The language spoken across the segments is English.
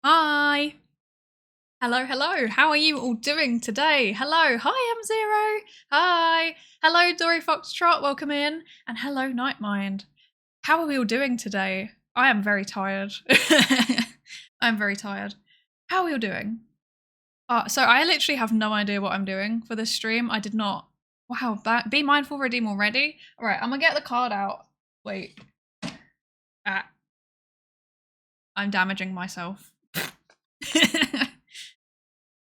Hi. Hello, hello. How are you all doing today? Hello. Hi, M0. Hi. Hello, Dory Foxtrot. Welcome in. And hello, Nightmind. How are we all doing today? I am very tired. I'm very tired. How are we all doing? So I literally have no idea what I'm doing for this stream. I did not. Wow, be mindful, redeem already. All right, I'm gonna get the card out. Wait. Ah. I'm damaging myself.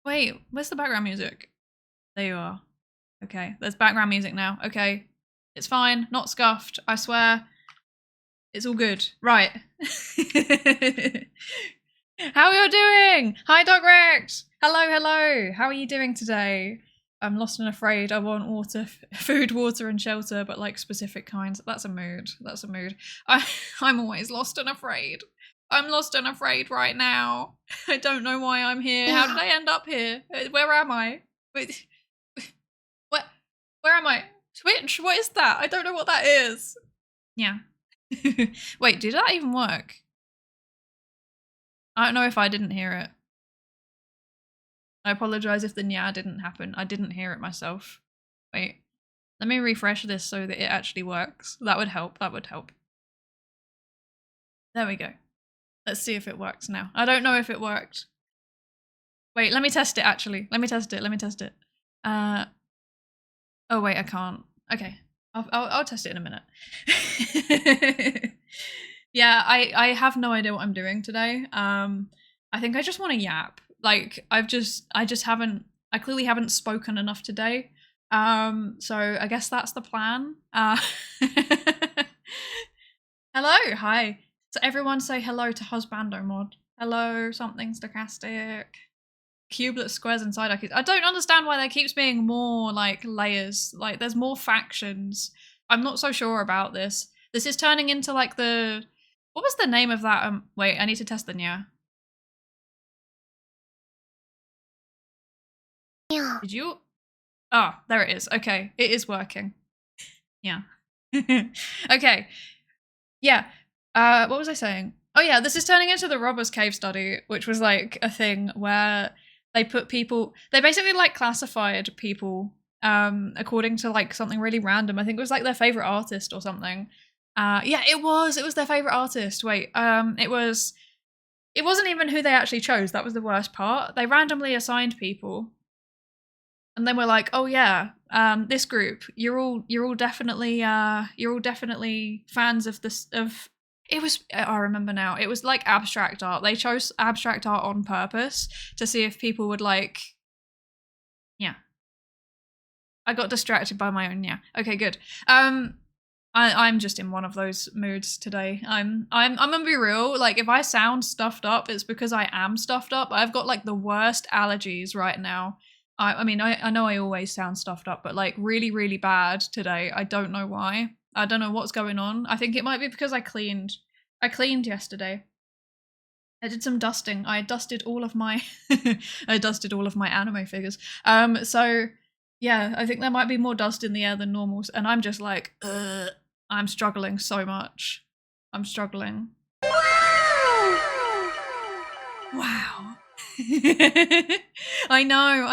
Wait, where's the background music? There you are. Okay, there's background music now. Okay, it's fine. Not scuffed. I swear. It's all good. Right. How are you doing? Hi, Dog Rex. Hello, hello. How are you doing today? I'm lost and afraid. I want water, food, water, and shelter, but like specific kinds. That's a mood. That's a mood. I'm always lost and afraid. I'm lost and afraid right now. I don't know why I'm here. How did I end up here? Where am I? Wait, where am I? Twitch? What is that? I don't know what that is. Yeah. Wait, did that even work? I don't know if I didn't hear it. I apologize if the nya didn't happen. I didn't hear it myself. Wait, let me refresh this so that it actually works. That would help. That would help. There we go. Let's see if it works now. I don't know if it worked. Wait, let me test it actually. Let me test it. Let me test it. Oh wait, I can't. Okay, I'll test it in a minute. Yeah, I have no idea what I'm doing today. I think I just want to yap. Like I clearly haven't spoken enough today. So I guess that's the plan. Hello, hi. So everyone say hello to Husbando mod. Hello, something stochastic. Cubelet squares inside. I don't understand why there keeps being more like layers. Like there's more factions. I'm not so sure about this. This is turning into like the. What was the name of that? Wait, I need to test the nya. Yeah. Did you? Oh, there it is. Okay, it is working. Yeah. Okay. Yeah. What was I saying? Oh yeah, this is turning into the Robbers Cave study, which was like a thing where they put people, they basically like classified people according to like something really random. I think it was like their favorite artist or something. Yeah, it was their favorite artist. Wait, it wasn't even who they actually chose. That was the worst part. They randomly assigned people. And then we're like, oh yeah, this group, you're all definitely fans of this it was, I remember now, it was like abstract art. They chose abstract art on purpose to see if people would like, yeah. I got distracted by my own, yeah. Okay, good. I'm just in one of those moods today. I'm gonna be real, like if I sound stuffed up, it's because I am stuffed up. I've got like the worst allergies right now. I mean, I know I always sound stuffed up, but like really, really bad today. I don't know why. I don't know what's going on. I think it might be because I cleaned. I cleaned yesterday. I did some dusting. I dusted all of my I dusted all of my anime figures. So yeah, I think there might be more dust in the air than normal, and I'm just like, I'm struggling so much. I'm struggling. Wow. I know.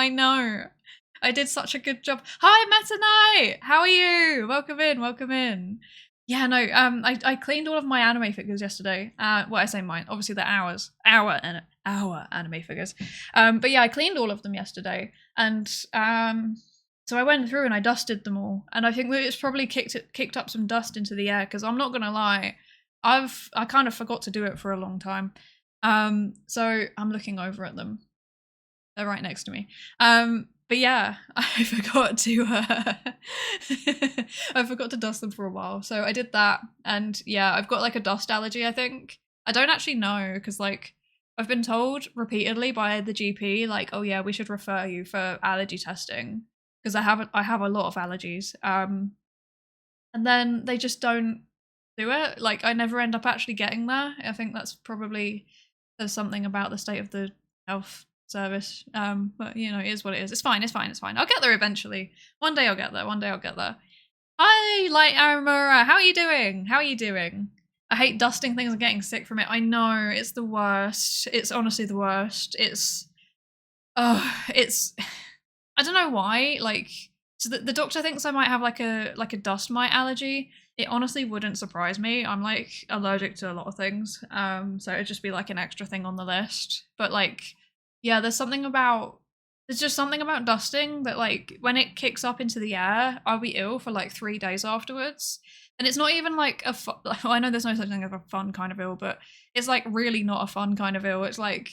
I did such a good job. Hi, Meta Knight! How are you? Welcome in, welcome in. Yeah, no, I cleaned all of my anime figures yesterday. Well, I say mine, obviously the our anime figures. But yeah, I cleaned all of them yesterday, and so I went through and I dusted them all, and I think that it's probably kicked up some dust into the air because I'm not gonna lie, I kind of forgot to do it for a long time. So I'm looking over at them. They're right next to me. But yeah, I forgot to I forgot to dust them for a while. So I did that, and yeah, I've got like a dust allergy, I think. I don't actually know because like I've been told repeatedly by the GP like, oh yeah, we should refer you for allergy testing because I have a lot of allergies. And then they just don't do it. Like I never end up actually getting there. I think that's probably there's something about the state of the health service. But you know, it is what it is. It's fine. I'll get there eventually. One day I'll get there. Hi, Light Armora. How are you doing? I hate dusting things and getting sick from it. I know, it's the worst. It's honestly the worst. It's I don't know why. Like, so the doctor thinks I might have like a dust mite allergy. It honestly wouldn't surprise me. I'm like allergic to a lot of things. So it'd just be like an extra thing on the list. But like, yeah, there's just something about dusting that like when it kicks up into the air, I'll be ill for like 3 days afterwards. And it's not even like I know there's no such thing as a fun kind of ill, but it's like really not a fun kind of ill. It's like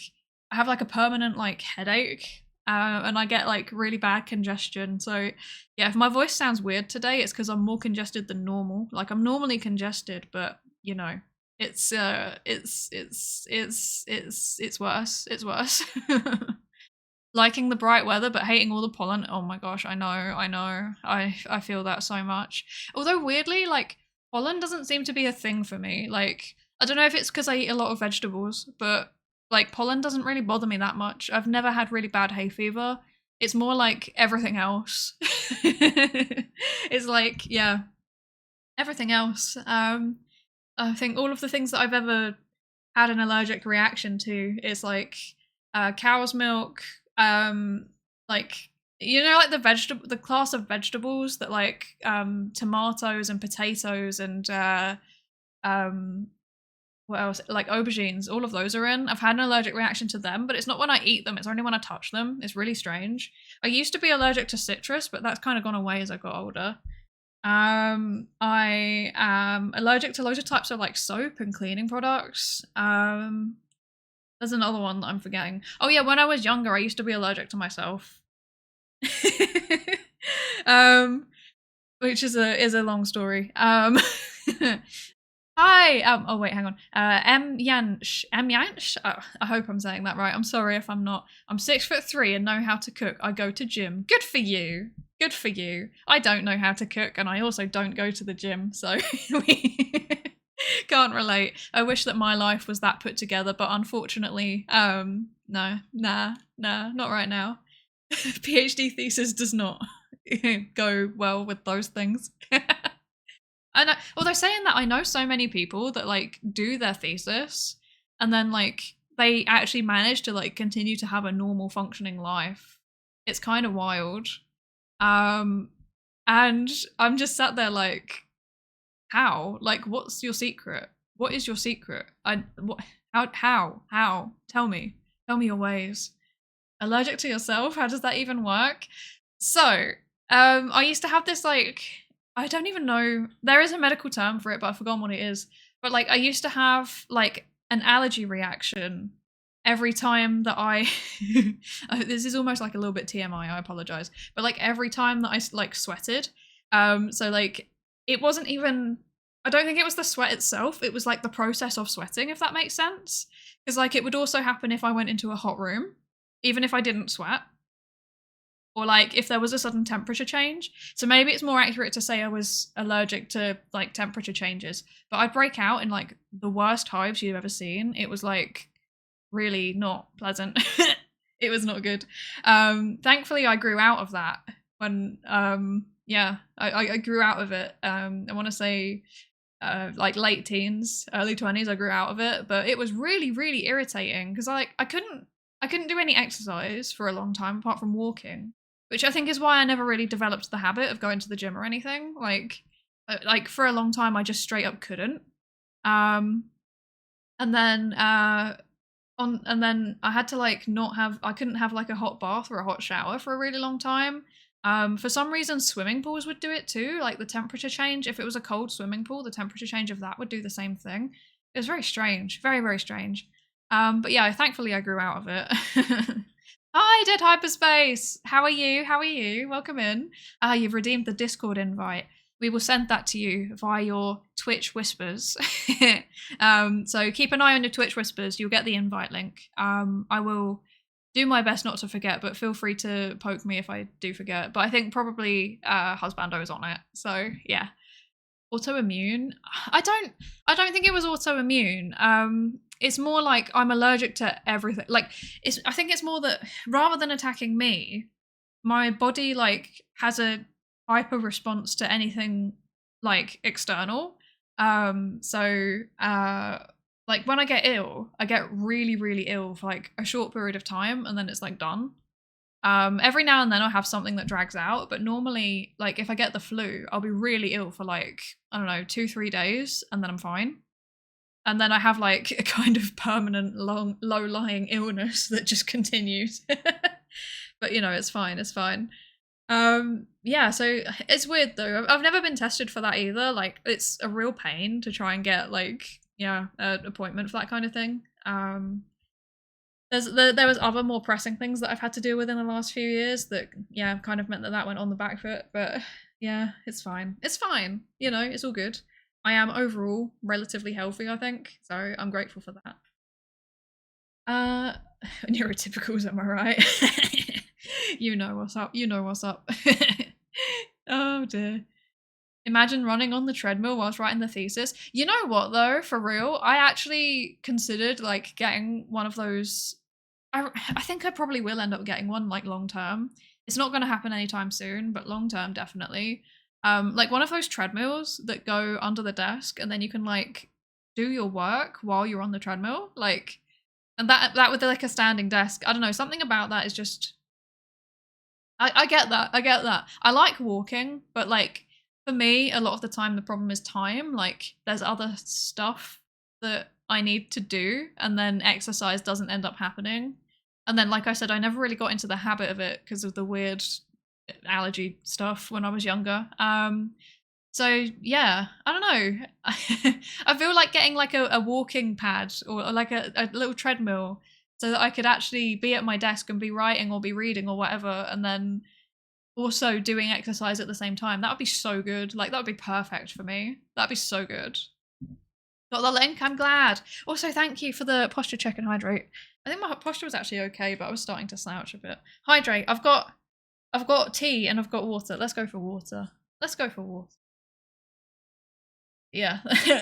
I have like a permanent like headache, and I get like really bad congestion. So yeah, if my voice sounds weird today, it's because I'm more congested than normal. Like I'm normally congested, but you know, it's worse. It's worse. Liking the bright weather but hating all the pollen. Oh my gosh, I know. I feel that so much. Although weirdly, like pollen doesn't seem to be a thing for me. Like I don't know if it's because I eat a lot of vegetables, but like pollen doesn't really bother me that much. I've never had really bad hay fever. It's more like everything else. It's like, yeah, everything else. I think all of the things that I've ever had an allergic reaction to is like cow's milk, like you know, like the class of vegetables that like tomatoes and potatoes and what else, like aubergines, all of those are in. I've had an allergic reaction to them, but it's not when I eat them, it's only when I touch them. It's really strange. I used to be allergic to citrus, but that's kind of gone away as I got older. I am allergic to loads of types of like soap and cleaning products. There's another one that I'm forgetting. Oh yeah, when I was younger, I used to be allergic to myself. Which is a long story. Hi. Oh wait, hang on. M Yansh. I hope I'm saying that right. I'm sorry if I'm not. I'm 6'3" and know how to cook. I go to gym. Good for you. Good for you. I don't know how to cook, and I also don't go to the gym, so we can't relate. I wish that my life was that put together, but unfortunately, no, not right now. PhD thesis does not go well with those things. I know, although saying that, I know so many people that like do their thesis and then like they actually manage to like continue to have a normal functioning life. It's kind of wild. And I'm just sat there like, how? Like, what's your secret? What is your secret? How? Tell me your ways. Allergic to yourself? How does that even work? So, I used to have this like, I don't even know, there is a medical term for it, but I've forgotten what it is. But like I used to have like an allergy reaction every time that I this is almost like a little bit TMI, I apologize. But like every time that I like sweated, so like it wasn't even, I don't think it was the sweat itself, it was like the process of sweating, if that makes sense. Because like it would also happen if I went into a hot room, even if I didn't sweat. Or like if there was a sudden temperature change. So maybe it's more accurate to say I was allergic to like temperature changes. But I'd break out in like the worst hives you've ever seen. It was like really not pleasant. It was not good. Thankfully I grew out of that when yeah, I grew out of it. I want to say like late teens, early 20s, I grew out of it. But it was really, really irritating because I couldn't do any exercise for a long time apart from walking, which I think is why I never really developed the habit of going to the gym or anything. Like for a long time, I just straight up couldn't. And then I had to like I couldn't have like a hot bath or a hot shower for a really long time. For some reason, swimming pools would do it too. Like the temperature change, if it was a cold swimming pool, the temperature change of that would do the same thing. It was very strange, very, very strange. But yeah, thankfully I grew out of it. Hi, Dead Hyperspace! How are you? How are you? Welcome in. You've redeemed the Discord invite. We will send that to you via your Twitch whispers. So keep an eye on your Twitch whispers. You'll get the invite link. I will do my best not to forget, but feel free to poke me if I do forget. But I think probably Husbando is on it. So yeah. Autoimmune? I don't think it was autoimmune. It's more like I'm allergic to everything. Like I think it's more that rather than attacking me, my body like has a hyper response to anything like external. Like when I get ill, I get really, really ill for like a short period of time and then it's like done. Every now and then I'll have something that drags out, but normally, like if I get the flu, I'll be really ill for like, I don't know, 2-3 days and then I'm fine. And then I have like a kind of permanent low-lying illness that just continues. But you know, it's fine, it's fine. Yeah, so it's weird though. I've never been tested for that either. Like it's a real pain to try and get like, yeah, an appointment for that kind of thing. There was other more pressing things that I've had to deal with in the last few years that, yeah, kind of meant that went on the back foot. But yeah, it's fine. It's fine. You know, it's all good. I am overall relatively healthy, I think. So I'm grateful for that. Neurotypicals, am I right? You know what's up. You know what's up. Oh dear. Imagine running on the treadmill whilst writing the thesis. You know what though, for real, I actually considered like getting one of those. I think I probably will end up getting one like long term. It's not going to happen anytime soon, but long term definitely. Like one of those treadmills that go under the desk and then you can like do your work while you're on the treadmill, like, and that with like a standing desk. I don't know, something about that is just. I get that. I get that. I like walking, but like for me, a lot of the time the problem is time. Like there's other stuff that I need to do, and then exercise doesn't end up happening. And then, like I said, I never really got into the habit of it because of the weird allergy stuff when I was younger. So yeah, I don't know. I feel like getting like a walking pad or like a little treadmill so that I could actually be at my desk and be writing or be reading or whatever, and then also doing exercise at the same time. That would be so good. Like that would be perfect for me. That'd be so good. Got the link, I'm glad. Also, thank you for the posture check and hydrate. I think my posture was actually okay, but I was starting to slouch a bit. Hydrate, I've got tea and I've got water. Let's go for water. Let's go for water. Yeah,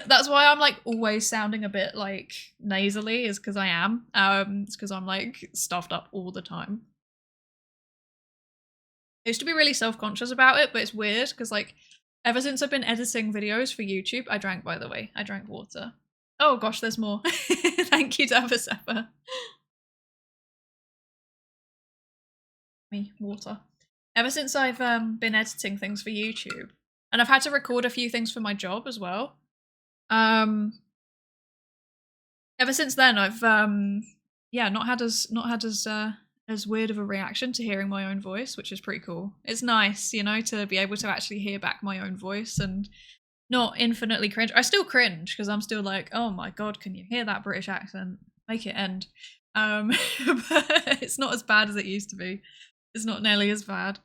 that's why I'm like always sounding a bit like nasally, is because I am. It's because I'm like stuffed up all the time. I used to be really self-conscious about it, but it's weird because like ever since I've been editing videos for YouTube, I drank, by the way, I drank water. Oh gosh, there's more. Thank you, Davaseppa. Me, water. Ever since I've been editing things for YouTube, and I've had to record a few things for my job as well. Ever since then, I've yeah, not had as weird of a reaction to hearing my own voice, which is pretty cool. It's nice, you know, to be able to actually hear back my own voice and not infinitely cringe. I still cringe because I'm still like, oh my god, can you hear that British accent? Make it end. But it's not as bad as it used to be. It's not nearly as bad.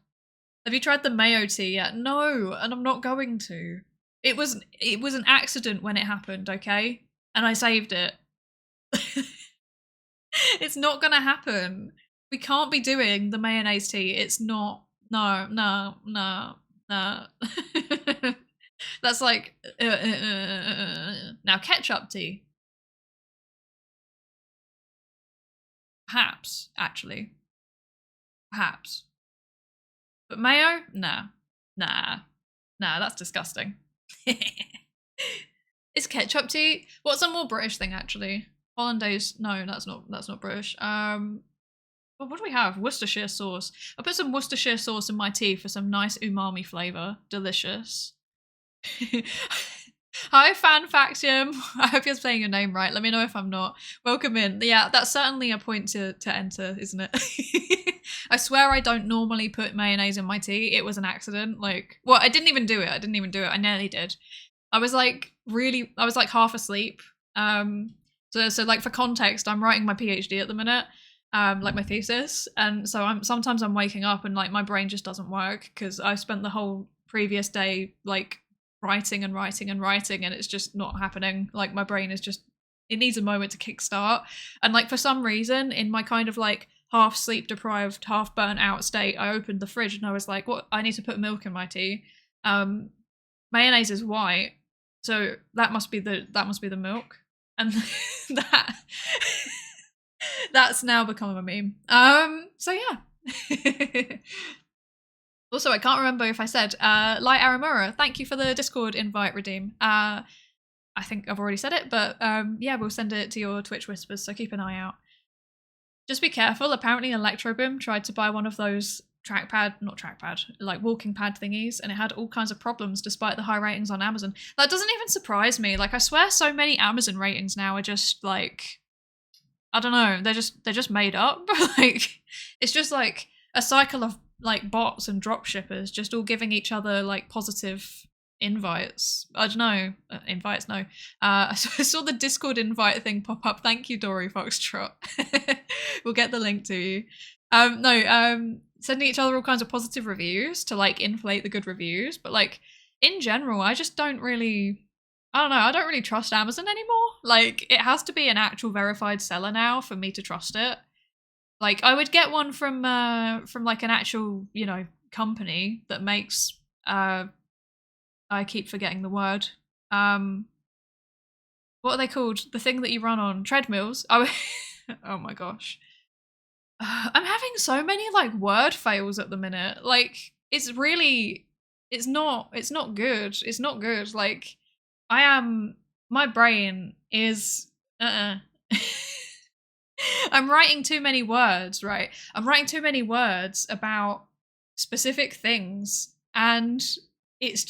Have you tried the mayo tea yet? No, and I'm not going to. It was an accident when it happened, okay? And I saved it. It's not gonna happen. We can't be doing the mayonnaise tea. It's not. No. That's like now ketchup tea. Perhaps, actually. Perhaps. But mayo? Nah. Nah, that's disgusting. Is ketchup tea? What's a more British thing, actually? Hollandaise? No, that's not British. Well, what do we have? Worcestershire sauce. I put some Worcestershire sauce in my tea for some nice umami flavour. Delicious. Hi, Fanfaxium. I hope you're saying your name right. Let me know if I'm not. Welcome in. Yeah, that's certainly a point to enter, isn't it? I swear I don't normally put mayonnaise in my tea. It was an accident. Like, well, I didn't even do it. I nearly did. I was like half asleep. So like for context, I'm writing my PhD at the minute, like my thesis, and so sometimes I'm waking up and like my brain just doesn't work because I spent the whole previous day like writing and it's just not happening. Like my brain is just, it needs a moment to kickstart, and like for some reason in my kind of like half sleep deprived, half burnt out state, I opened the fridge and I was like, what, I need to put milk in my tea. Mayonnaise is white, so that must be the milk, and that's now become a meme. So yeah. Also, I can't remember if I said Light Aramura, thank you for the Discord invite, Redeem. I think I've already said it, but yeah, we'll send it to your Twitch whispers, so keep an eye out. Just be careful. Apparently Electroboom tried to buy one of those like walking pad thingies, and it had all kinds of problems despite the high ratings on Amazon. That doesn't even surprise me. Like, I swear so many Amazon ratings now are just like, I don't know, they're just made up. Like, it's just like a cycle of like bots and drop shippers just all giving each other like positive invites. I don't know. Invites, no. I saw the Discord invite thing pop up. Thank you, Dory Foxtrot. We'll get the link to you. Sending each other all kinds of positive reviews to like inflate the good reviews. But like in general, I just don't really, I don't know, I don't really trust Amazon anymore. Like, it has to be an actual verified seller now for me to trust it. Like, I would get one from like an actual, you know, company that makes I keep forgetting the word. What are they called? The thing that you run on treadmills. Oh, oh my gosh. I'm having so many like word fails at the minute. Like, it's not good. It's not good. Like, my brain is I'm writing too many words, right? I'm writing too many words about specific things, and it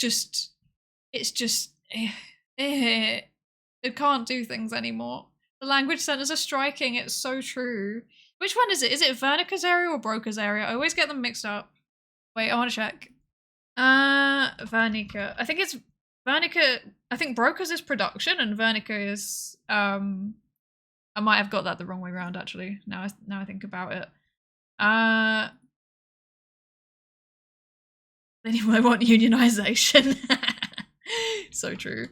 can't do things anymore. The language centers are striking. It's so true. Which one is it? Is it Vernica's area or Broca's area? I always get them mixed up. Wait, I want to check. Vernica. I think it's Vernica. I think Broca's is production and Vernica is I might have got that the wrong way around actually. Now I think about it. Anyway, I want unionization. So true.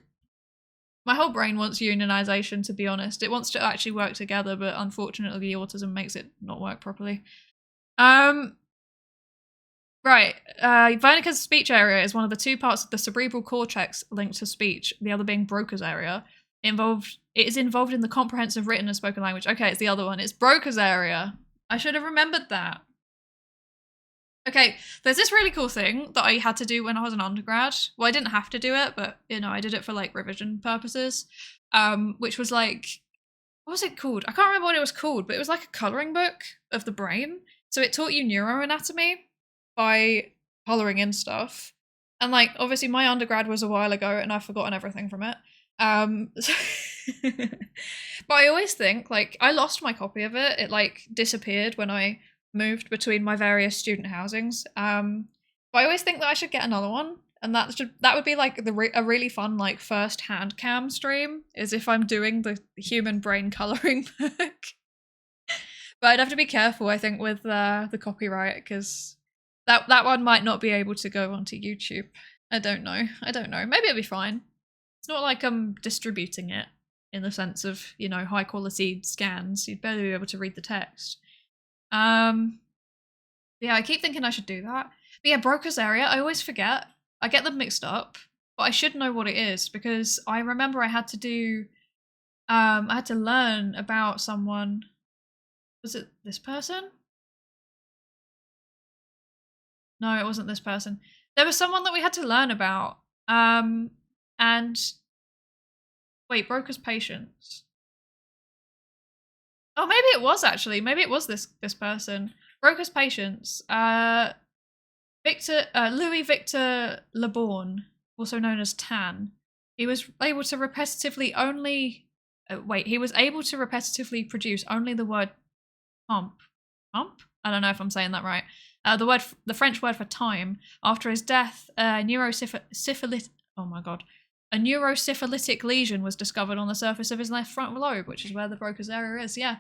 My whole brain wants unionization, to be honest. It wants to actually work together, but unfortunately the autism makes it not work properly. Right. Vernica's speech area is one of the two parts of the cerebral cortex linked to speech, the other being Broca's area. It is involved in the comprehensive written and spoken language. Okay, it's the other one. It's Broca's area. I should have remembered that. Okay, there's this really cool thing that I had to do when I was an undergrad. Well, I didn't have to do it, but, you know, I did it for, like, revision purposes, which was, like, what was it called? I can't remember what it was called, but it was, like, a colouring book of the brain. So it taught you neuroanatomy by colouring in stuff. And, like, obviously my undergrad was a while ago, and I've forgotten everything from it. But I always think, like, I lost my copy of it. It, like, disappeared when I moved between my various student housings. But I always think that I should get another one, and that would be like a really fun like first hand cam stream, is if I'm doing the human brain coloring book. But I'd have to be careful, I think, with the copyright, because that one might not be able to go onto YouTube. I don't know. Maybe it'll be fine. It's not like I'm distributing it in the sense of, you know, high quality scans. You'd better be able to read the text. Yeah, I keep thinking I should do that. But yeah, Broca's area, I always forget. I get them mixed up, but I should know what it is, because I remember I had to do, I had to learn about someone. Was it this person? No, it wasn't this person. There was someone that we had to learn about, and wait, Broca's patients. Oh, maybe it was actually. Maybe it was this person. Broca's patients. Louis Victor Leborn, also known as Tan. He was able to repetitively produce only the word pump. Pump? I don't know if I'm saying that right. The French word for time. After his death, a neurosyphilitic lesion was discovered on the surface of his left frontal lobe, which is where the Broca's area is. Yeah,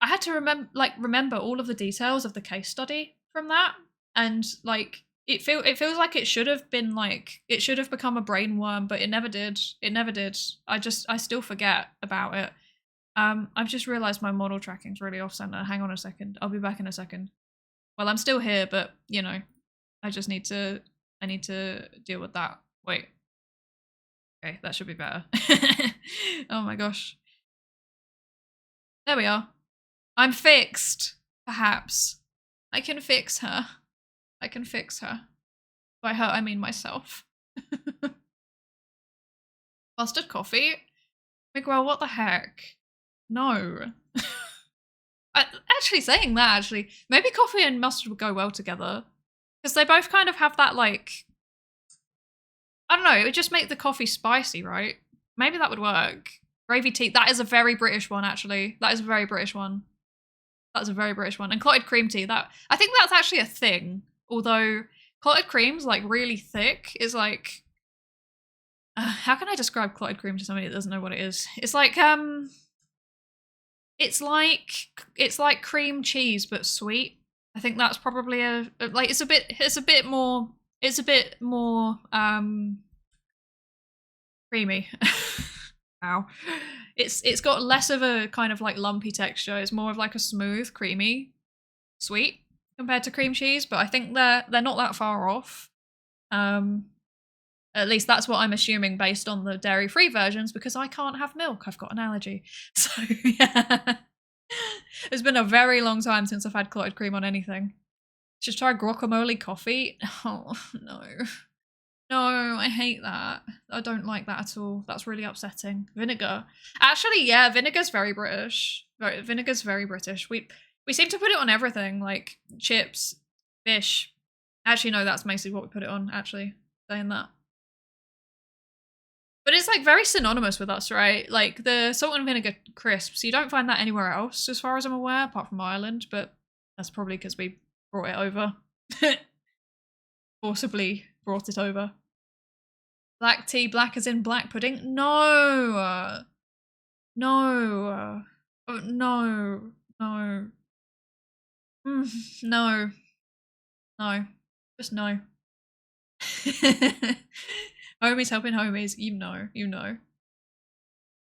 I had to remember all of the details of the case study from that, and like it feels like it should have been like it should have become a brain worm, but it never did. I still forget about it. I've just realized my model tracking's really off center. Hang on a second. I'll be back in a second. Well, I'm still here, but you know, I need to deal with that. Wait. Okay, that should be better. Oh my gosh. There we are. I'm fixed, perhaps. I can fix her. By her, I mean myself. Well, Mustard coffee? Miguel, what the heck? No. Actually, saying that, actually, maybe coffee and mustard would go well together. Because they both kind of have that, like... I don't know, it would just make the coffee spicy, right? Maybe that would work. Gravy tea, that is a very British one, actually. That is a very British one. That's a very British one. And clotted cream tea, I think that's actually a thing. Although clotted cream's like really thick. Is like, how can I describe clotted cream to somebody that doesn't know what it is? It's like it's like cream cheese but sweet. I think that's probably like it's a bit more creamy. Wow. It's got less of a kind of like lumpy texture. It's more of like a smooth, creamy, sweet compared to cream cheese, but I think they're not that far off. At least that's what I'm assuming based on the dairy-free versions, because I can't have milk. I've got an allergy. So yeah. It's been a very long time since I've had clotted cream on anything. Should try guacamole coffee? Oh, no. No, I hate that. I don't like that at all. That's really upsetting. Vinegar. Actually, yeah, vinegar's very British. Vinegar's very British. We seem to put it on everything, like chips, fish. Actually, no, that's mostly what we put it on, actually, saying that. But it's like very synonymous with us, right? Like the salt and vinegar crisps, you don't find that anywhere else, as far as I'm aware, apart from Ireland, but that's probably because we brought it over. Forcibly brought it over. Black tea, black as in black pudding? No! No. Oh, no. No. No. No. Just no. Homies helping homies. You know.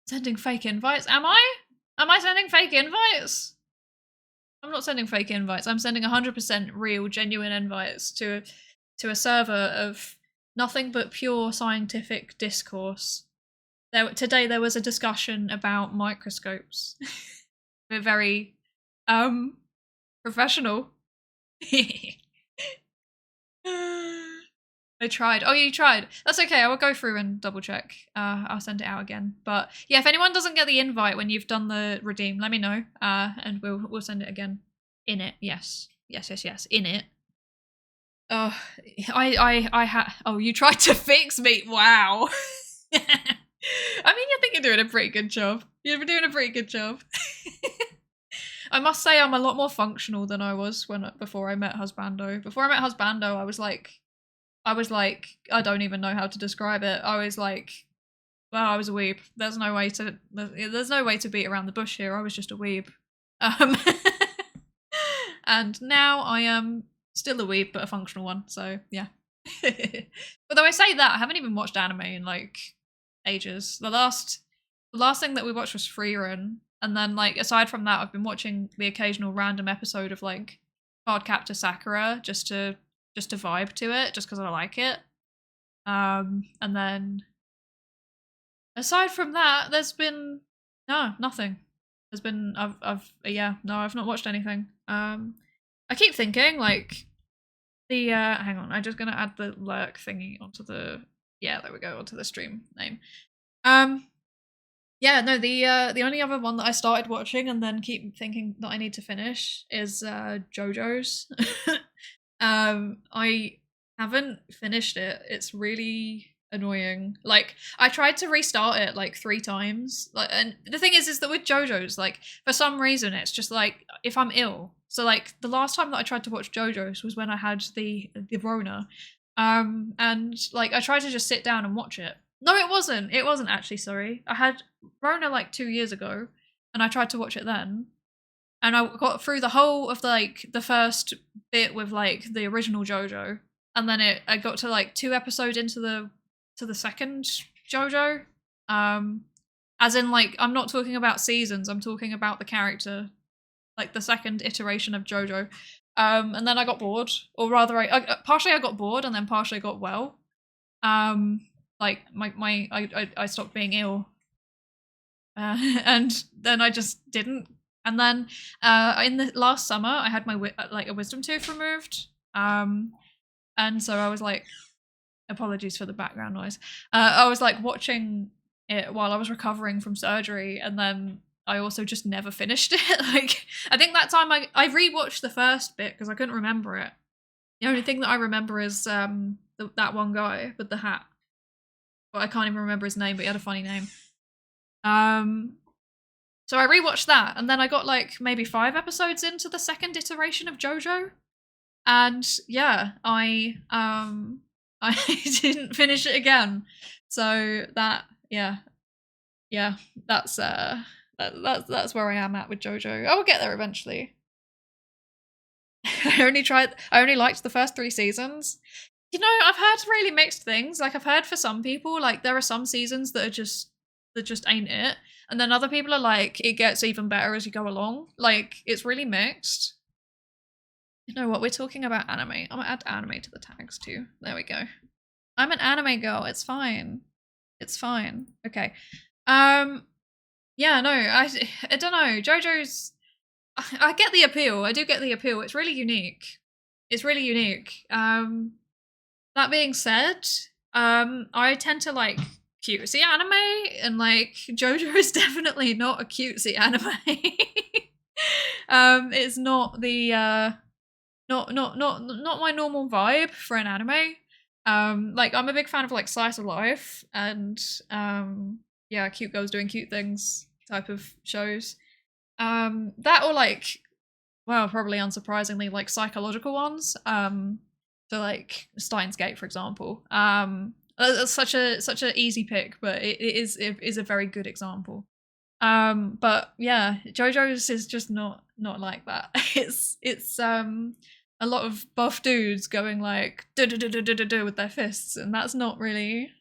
Sending fake invites? Am I? Am I sending fake invites? I'm not sending fake invites. I'm sending 100% real, genuine invites to a server of nothing but pure scientific discourse. Today there was a discussion about microscopes. We're very professional. I tried. Oh, you tried. That's okay. I will go through and double check. I'll send it out again. But yeah, if anyone doesn't get the invite when you've done the redeem, let me know. And we'll send it again. In it. Yes. In it. Oh, oh, you tried to fix me. Wow. I mean, I think you're doing a pretty good job. You're doing a pretty good job. I must say I'm a lot more functional than I was before I met Husbando. Before I met Husbando, I was like, I don't even know how to describe it. I was like, well, I was a weeb. There's no way to beat around the bush here. I was just a weeb. And now I am still a weeb, but a functional one. So yeah. Although I say that, I haven't even watched anime in like ages. The last thing that we watched was Free Run, and then like aside from that, I've been watching the occasional random episode of like Cardcaptor Sakura just to vibe to it, just because I like it. And then aside from that, there's been nothing. There's been I've not watched anything. I keep thinking like the hang on, I'm just gonna add the lurk thingy onto the there we go, onto the stream name. Yeah, no, the only other one that I started watching and then keep thinking that I need to finish is JoJo's. I haven't finished it. It's really annoying. Like I tried to restart it like 3 times. Like, and the thing is that with JoJo's, like for some reason it's just like if I'm ill. So like the last time that I tried to watch JoJo's was when I had the Rona. And like I tried to just sit down and watch it. No, it wasn't. It wasn't actually, sorry. I had Rona like 2 years ago and I tried to watch it then. And I got through the whole of like the first bit with like the original JoJo, and then I got to like 2 episodes into the second JoJo. As in like I'm not talking about seasons, I'm talking about the character, like the second iteration of JoJo. And then I got bored, or rather, partially I got bored, and then partially I got well. Like I stopped being ill, and then I just didn't. And then in the last summer, I had my a wisdom tooth removed. And so I was like, apologies for the background noise. I was like watching it while I was recovering from surgery, and then I also just never finished it. Like, I think that time I rewatched the first bit because I couldn't remember it. The only thing that I remember is that one guy with the hat. But I can't even remember his name, but he had a funny name. So I rewatched that, and then I got like maybe 5 episodes into the second iteration of JoJo, and yeah, I didn't finish it again. So that that's where I am at with JoJo. I will get there eventually. I only liked the first 3 seasons. You know, I've heard really mixed things. Like, I've heard for some people, like, there are some seasons that just ain't it. And then other people are like, it gets even better as you go along. Like, it's really mixed. You know what? We're talking about anime. I'm gonna add anime to the tags too. There we go. I'm an anime girl. It's fine. It's fine. Okay. Yeah, no, I don't know. JoJo's... I get the appeal. I do get the appeal. It's really unique. It's really unique. That being said, I tend to like cutesy anime, and like JoJo is definitely not a cutesy anime. It's not the not my normal vibe for an anime. Like, I'm a big fan of like slice of life and yeah, cute girls doing cute things type of shows. That, or like, well, probably unsurprisingly, like psychological ones. So like Steins Gate, for example. That's such an easy pick, but it is a very good example. But yeah, JoJo's is just not like that. It's a lot of buff dudes going like do with their fists, and that's not really.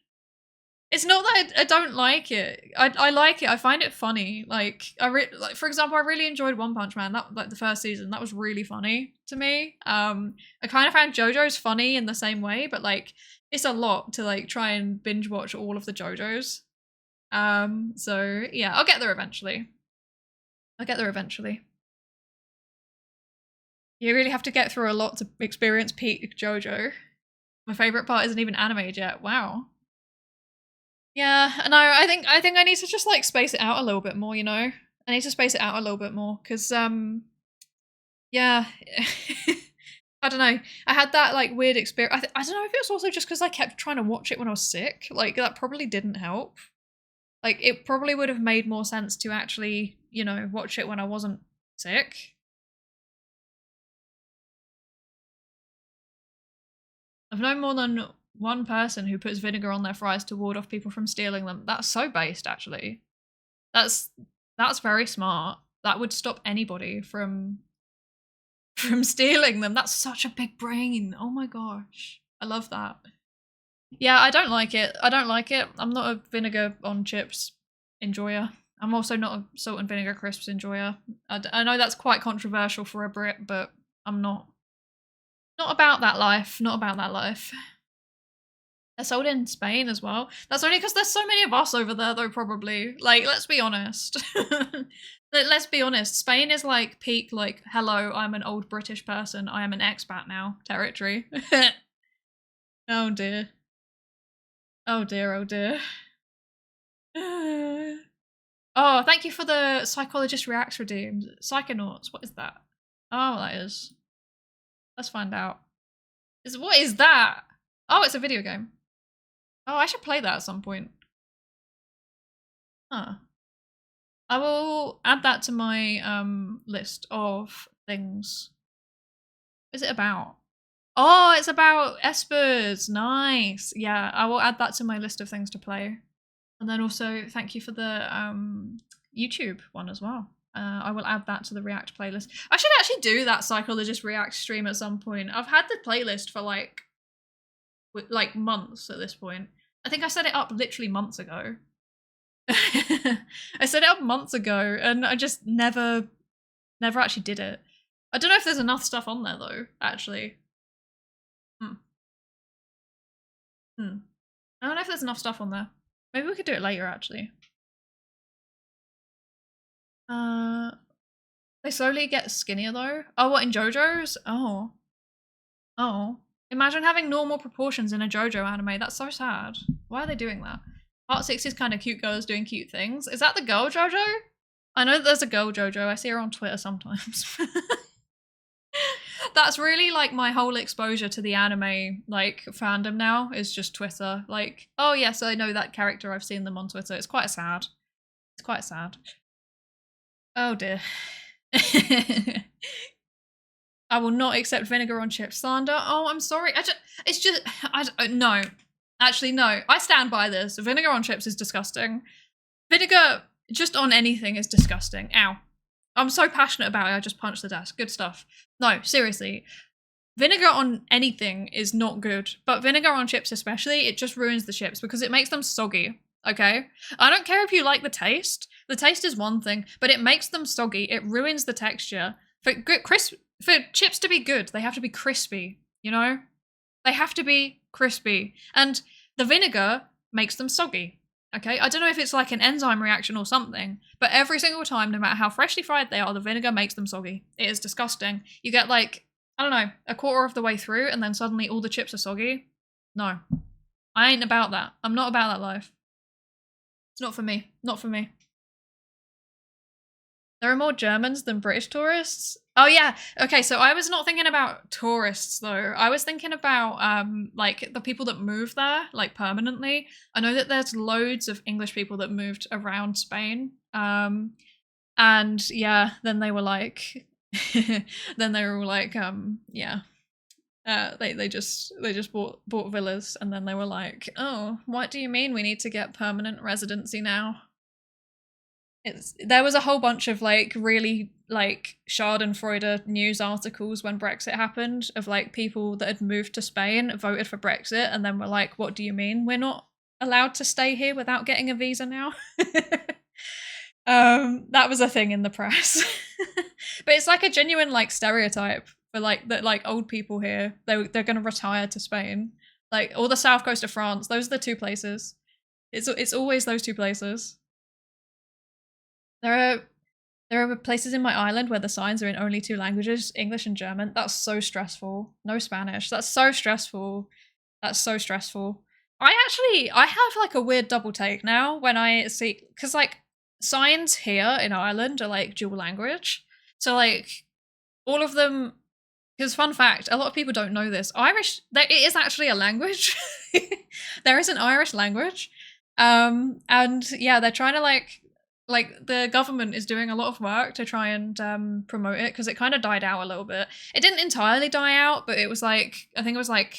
It's not that I don't like it. I like it. I find it funny. Like, like, for example, I really enjoyed One Punch Man. That, like, the first season, that was really funny to me. I kind of found JoJo's funny in the same way, but like, it's a lot to like try and binge watch all of the JoJo's. So yeah, I'll get there eventually. You really have to get through a lot to experience peak JoJo. My favorite part isn't even animated yet. Wow. Yeah, no, I think I need to just like space it out a little bit more, you know? I need to space it out a little bit more, because yeah. I don't know. I had that like weird experience. I don't know if it was also just because I kept trying to watch it when I was sick. Like, that probably didn't help. Like, it probably would have made more sense to actually, you know, watch it when I wasn't sick. I've known more than one person who puts vinegar on their fries to ward off people from stealing them. That's so based, actually. That's very smart. That would stop anybody from stealing them. That's such a big brain. Oh my gosh. I love that. Yeah, I don't like it. I'm not a vinegar on chips enjoyer. I'm also not a salt and vinegar crisps enjoyer. I know that's quite controversial for a Brit, but I'm not. Not about that life. Not about that life. They're sold in Spain as well. That's only because there's so many of us over there, though, probably. Like, let's be honest. Let's be honest. Spain is like peak, like, hello, I'm an old British person. I am an expat now territory. Oh dear. Oh dear, oh dear. Oh, thank you for the Psychologist Reacts redeemed. Psychonauts, what is that? Oh, that is. Let's find out. What is that? Oh, it's a video game. Oh, I should play that at some point. Huh. I will add that to my list of things. What is it about? Oh, it's about espers. Nice. Yeah, I will add that to my list of things to play. And then also, thank you for the YouTube one as well. I will add that to the React playlist. I should actually do that Psychologist React stream at some point. I've had the playlist for like months at this point. I think I set it up literally months ago. I set it up months ago, and I just never actually did it. I don't know if there's enough stuff on there though, actually. I don't know if there's enough stuff on there. Maybe we could do it later, actually. They slowly get skinnier though. Oh, what, in JoJo's? Oh. Oh. Imagine having normal proportions in a JoJo anime. That's so sad. Why are they doing that? Part 6 is kind of cute girls doing cute things. Is that the girl JoJo? I know that there's a girl JoJo. I see her on Twitter sometimes. That's really like my whole exposure to the anime like fandom now is just Twitter. Like, oh yes, I know that character. I've seen them on Twitter. It's quite sad. It's quite sad. Oh dear. I will not accept vinegar on chips slander. Oh, I'm sorry. No. Actually, no. I stand by this. Vinegar on chips is disgusting. Vinegar just on anything is disgusting. Ow. I'm so passionate about it, I just punched the desk. Good stuff. No, seriously. Vinegar on anything is not good, but vinegar on chips especially, it just ruins the chips because it makes them soggy, okay? I don't care if you like the taste. The taste is one thing, but it makes them soggy. It ruins the texture. For chips to be good, they have to be crispy, you know? They have to be crispy. And the vinegar makes them soggy. Okay, I don't know if it's like an enzyme reaction or something, but every single time, no matter how freshly fried they are, the vinegar makes them soggy. It is disgusting. You get like, I don't know, a quarter of the way through and then suddenly all the chips are soggy. No, I ain't about that. I'm not about that life. It's not for me. Not for me. There are more Germans than British tourists. Oh yeah, okay, so I was not thinking about tourists though. I was thinking about like the people that move there, like permanently. I know that there's loads of English people that moved around Spain. And yeah, then they were like then they were all like, yeah. They just bought villas and then they were like, oh, what do you mean we need to get permanent residency now? There was a whole bunch of like really like Schadenfreude news articles when Brexit happened of like people that had moved to Spain, voted for Brexit, and then were like, what do you mean we're not allowed to stay here without getting a visa now? That was a thing in the press. But it's like a genuine like stereotype for like that like old people here, they're gonna retire to Spain. Like, or the south coast of France, those are the two places. It's always those two places. There are places in my island where the signs are in only two languages, English and German. That's so stressful. No Spanish. That's so stressful. That's so stressful. I have like a weird double take now when I see, because like signs here in Ireland are like dual language. So like all of them, because fun fact, a lot of people don't know this. Irish, it is actually a language. There is an Irish language. And yeah, they're trying to like the government is doing a lot of work to try and promote it because it kind of died out a little bit. It didn't entirely die out, but it was like, I think it was like,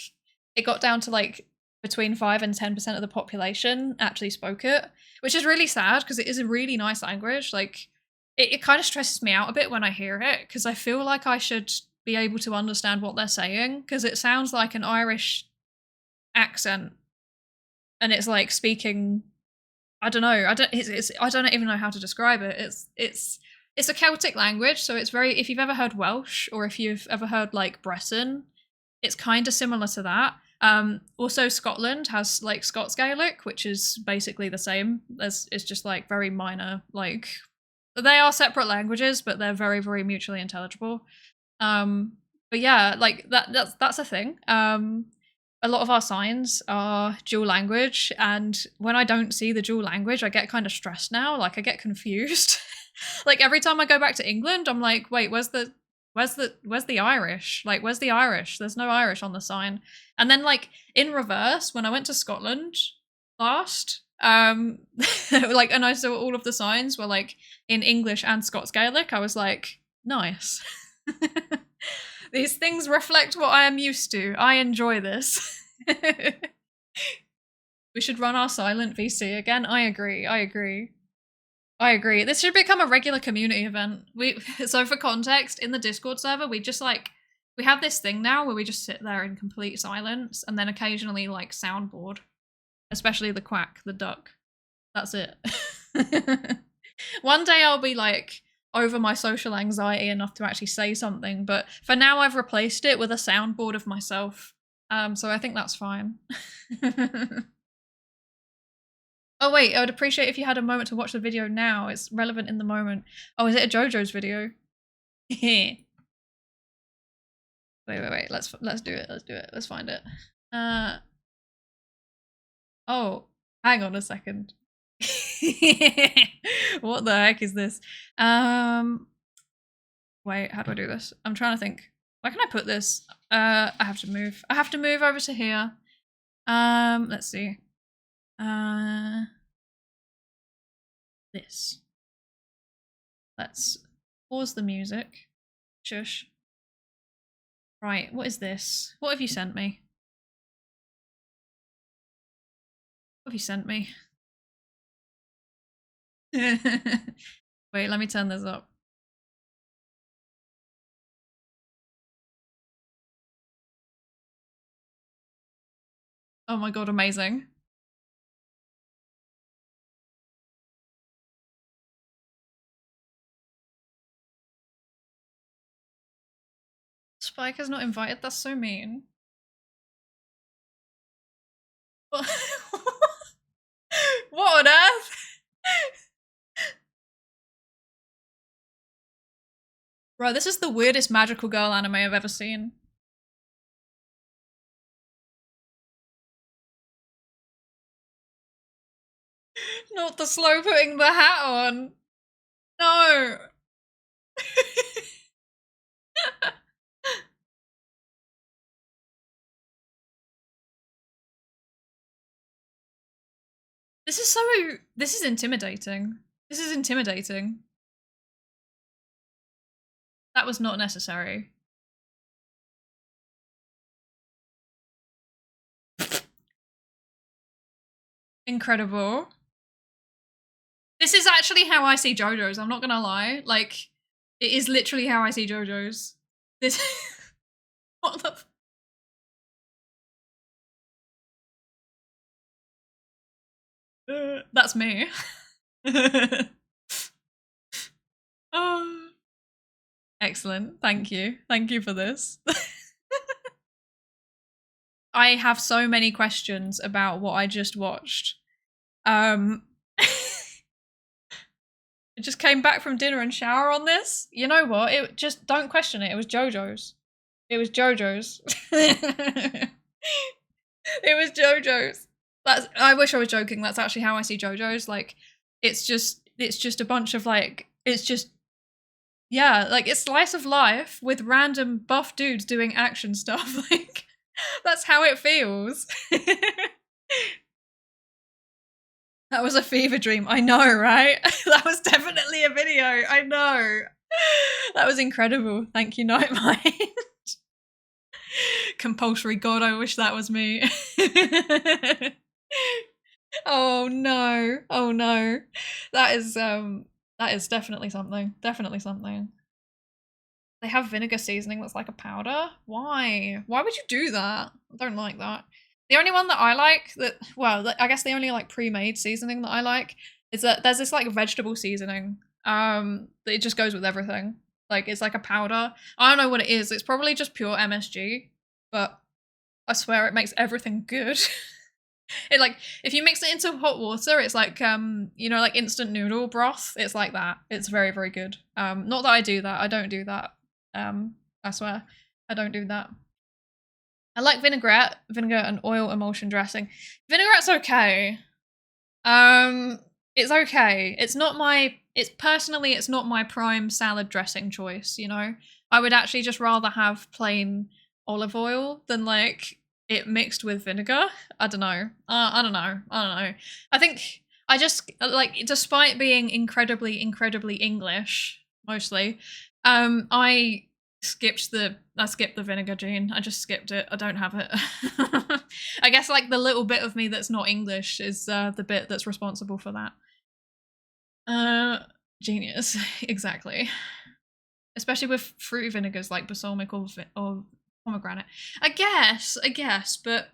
it got down to like between 5 and 10% of the population actually spoke it, which is really sad because it is a really nice language. Like it kind of stresses me out a bit when I hear it because I feel like I should be able to understand what they're saying because it sounds like an Irish accent and it's like speaking, I don't know. I don't even know how to describe it. It's a Celtic language, so it's very. If you've ever heard Welsh or if you've ever heard like Breton, it's kind of similar to that. Also, Scotland has like Scots Gaelic, which is basically the same. It's just like very minor. Like they are separate languages, but they're very very mutually intelligible. But yeah, like that's a thing. A lot of our signs are dual language, and when I don't see the dual language, I get kind of stressed now. Like I get confused. Like every time I go back to England, I'm like, wait, where's the Irish? Like, where's the Irish? There's no Irish on the sign. And then like in reverse, when I went to Scotland last, like, and I saw all of the signs were like in English and Scots Gaelic, I was like, nice. These things reflect what I am used to. I enjoy this. We should run our silent VC again. I agree. This should become a regular community event. So for context, in the Discord server, we have this thing now where we just sit there in complete silence and then occasionally like soundboard, especially the quack, the duck. That's it. One day I'll be like over my social anxiety enough to actually say something, but for now I've replaced it with a soundboard of myself. So I think that's fine. Oh wait, I would appreciate if you had a moment to watch the video now. It's relevant in the moment. Oh, is it a JoJo's video? wait. Let's do it. Let's find it. Oh. Hang on a second. What the heck is this? Wait, how do I do this? I'm trying to think. Where can I put this? I have to move. I have to move over to here. Let's see. This. Let's pause the music. Shush. Right, what is this? What have you sent me? What have you sent me? Wait, let me turn this up. Oh my god, amazing. Spike has not invited, that's so mean. What on earth? Bro, this is the weirdest magical girl anime I've ever seen. Not the slow putting the hat on. No. This is intimidating. This is intimidating. That was not necessary. Incredible. This is actually how I see JoJo's, I'm not gonna lie. Like, it is literally how I see JoJo's. This what the that's me. Oh. Excellent. Thank you. Thank you for this. I have so many questions about what I just watched. I just came back from dinner and shower on this. You know what? It just don't question it. It was JoJo's. It was JoJo's. It was JoJo's. I wish I was joking. That's actually how I see JoJo's. Like, it's just a bunch of like, it's just, yeah, like it's slice of life with random buff dudes doing action stuff. Like, that's how it feels. That was a fever dream. I know, right? That was definitely a video. I know. That was incredible. Thank you, Nightmind. Compulsory god, I wish that was me. Oh no. Oh no. That is definitely something. Definitely something. They have vinegar seasoning that's like a powder? Why? Why would you do that? I don't like that. The only one that I like, I guess the only like pre-made seasoning that I like is that there's this like vegetable seasoning that it just goes with everything. Like, it's like a powder. I don't know what it is. It's probably just pure MSG, but I swear it makes everything good. It like, if you mix it into hot water, it's like, you know, like instant noodle broth. It's like that. It's very, very good. Not that I do that. I don't do that. I swear, I don't do that. I like vinegar and oil emulsion dressing. Vinaigrette's okay. It's okay. It's not my prime salad dressing choice, you know? I would actually just rather have plain olive oil than like it mixed with vinegar. I don't know. I don't know. I think I just like, despite being incredibly English, mostly, I skipped the vinegar gene. I just skipped it. I don't have it. I guess like the little bit of me that's not English is the bit that's responsible for that. Genius. Exactly. Especially with fruity vinegars like balsamic or pomegranate. I guess, but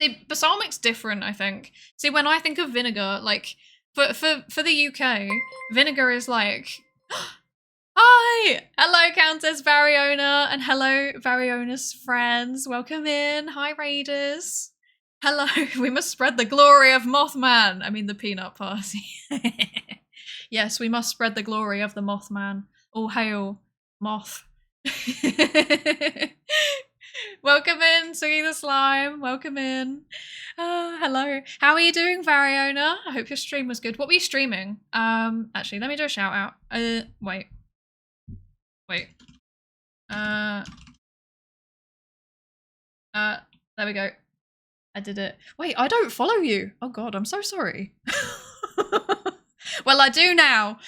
the balsamic's different, I think. See, when I think of vinegar, like for the UK, vinegar is like hi! Hello, Countess Variona, and hello, Variona's friends. Welcome in. Hi, Raiders. Hello. We must spread the glory of Mothman. I mean, the peanut party. Yes, we must spread the glory of the Mothman. All hail, Moth. Welcome in, Sugi the Slime. Welcome in. Hello. How are you doing, Variona? I hope your stream was good. What were you streaming? Actually, let me do a shout out. Wait. There we go. I did it. Wait, I don't follow you. Oh god, I'm so sorry. Well, I do now.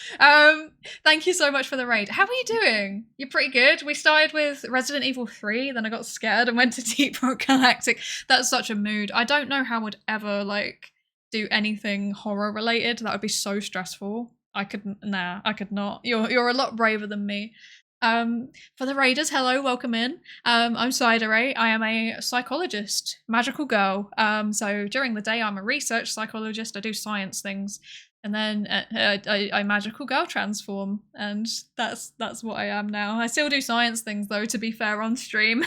Thank you so much for the raid. How are you doing? You're pretty good. We started with Resident Evil 3, then I got scared and went to Deep Rock Galactic. That's such a mood. I don't know how I would ever like do anything horror related. That would be so stressful. I could not. You're a lot braver than me. For the raiders, hello, welcome in. I'm Psydere. I am a psychologist, magical girl. So during the day, I'm a research psychologist. I do science things, and then I magical girl transform, and that's what I am now. I still do science things though, to be fair, on stream.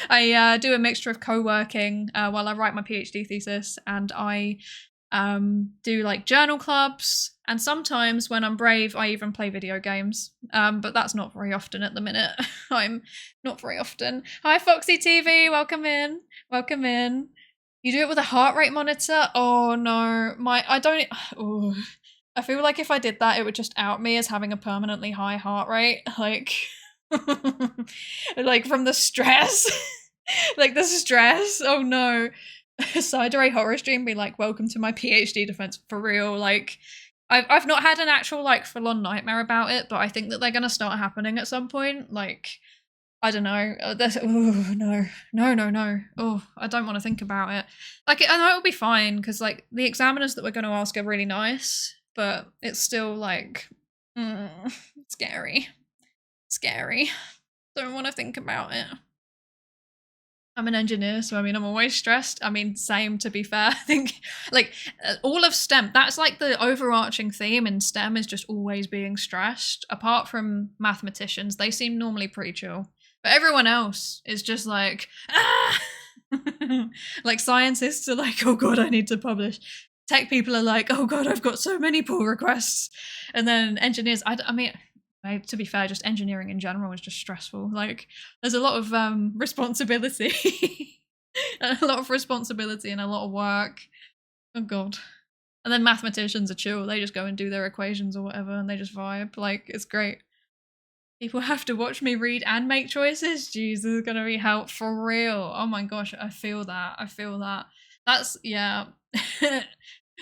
I do a mixture of co-working while I write my PhD thesis, and I do like journal clubs, and sometimes when I'm brave I even play video games, but that's not very often at the minute. I'm not very often. Hi Foxy TV, welcome in. You do it with a heart rate monitor? Oh no, I feel like if I did that it would just out me as having a permanently high heart rate, like like from the stress. Like the stress, oh no. Psydere horror stream be like, welcome to my PhD defense, for real. Like I've not had an actual like full-on nightmare about it, but I think that they're gonna start happening at some point. Like I don't know. No. Oh, I don't want to think about it. Like I know it'll be fine because like the examiners that we're going to ask are really nice, but it's still like scary. Don't want to think about it. I'm an engineer, so I mean, I'm always stressed. I mean, same, to be fair. I think, like, all of STEM, that's like the overarching theme in STEM is just always being stressed. Apart from mathematicians, they seem normally pretty chill. But everyone else is just like, ah! Like, scientists are like, oh god, I need to publish. Tech people are like, oh god, I've got so many pull requests. And then engineers, I mean, to be fair, just engineering in general is just stressful. Like, there's a lot of responsibility. A lot of responsibility and a lot of work. Oh god. And then mathematicians are chill. They just go and do their equations or whatever and they just vibe. Like, it's great. People have to watch me read and make choices? Jeez, this is gonna be help for real. Oh my gosh, I feel that. That's, yeah.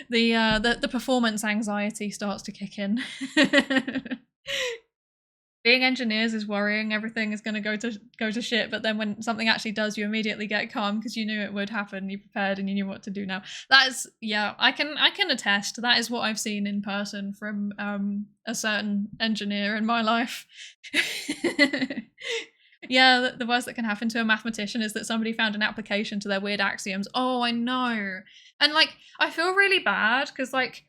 The performance anxiety starts to kick in. Being engineers is worrying. Everything is going to go to shit, but then when something actually does, you immediately get calm because you knew it would happen. You prepared and you knew what to do now. That is, yeah, I can attest. That is what I've seen in person from a certain engineer in my life. Yeah, the worst that can happen to a mathematician is that somebody found an application to their weird axioms. Oh, I know. And like, I feel really bad because like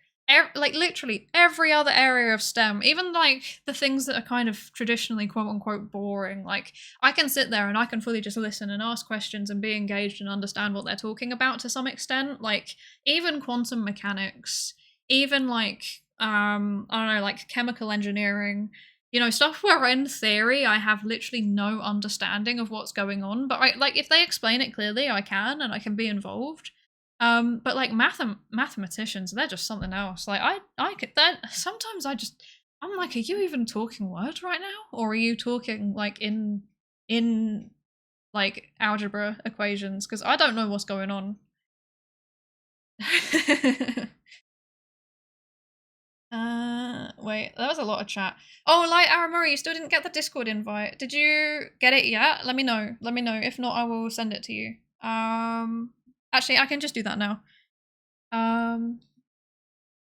literally every other area of STEM, even like the things that are kind of traditionally quote unquote boring, like I can sit there and I can fully just listen and ask questions and be engaged and understand what they're talking about to some extent. Like even quantum mechanics, even like I don't know, like chemical engineering, you know, stuff where in theory I have literally no understanding of what's going on, but like if they explain it clearly, I can and I can be involved. But like mathematicians, they're just something else. Like I could then sometimes I'm like, are you even talking words right now, or are you talking like in like algebra equations? Because I don't know what's going on. Wait, that was a lot of chat. Oh, Light Aramori, you still didn't get the Discord invite. Did you get it yet? Let me know. If not, I will send it to you. Actually, I can just do that now.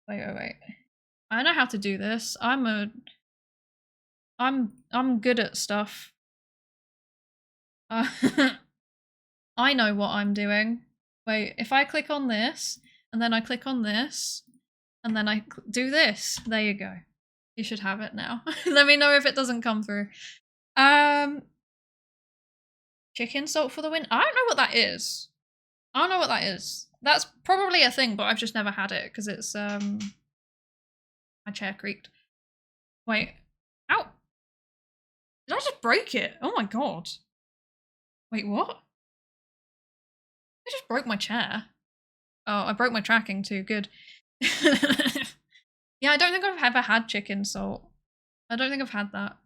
Wait. I know how to do this. I'm good at stuff. I know what I'm doing. Wait, if I click on this, and then I click on this, and then I do this, there you go. You should have it now. Let me know if it doesn't come through. Chicken salt for the win? I don't know what that is. That's probably a thing, but I've just never had it because it's my chair creaked. Wait. Ow! Did I just break it? Oh my god. Wait, what? I just broke my chair. Oh, I broke my tracking too. Good. Yeah, I don't think I've ever had chicken salt. I don't think I've had that.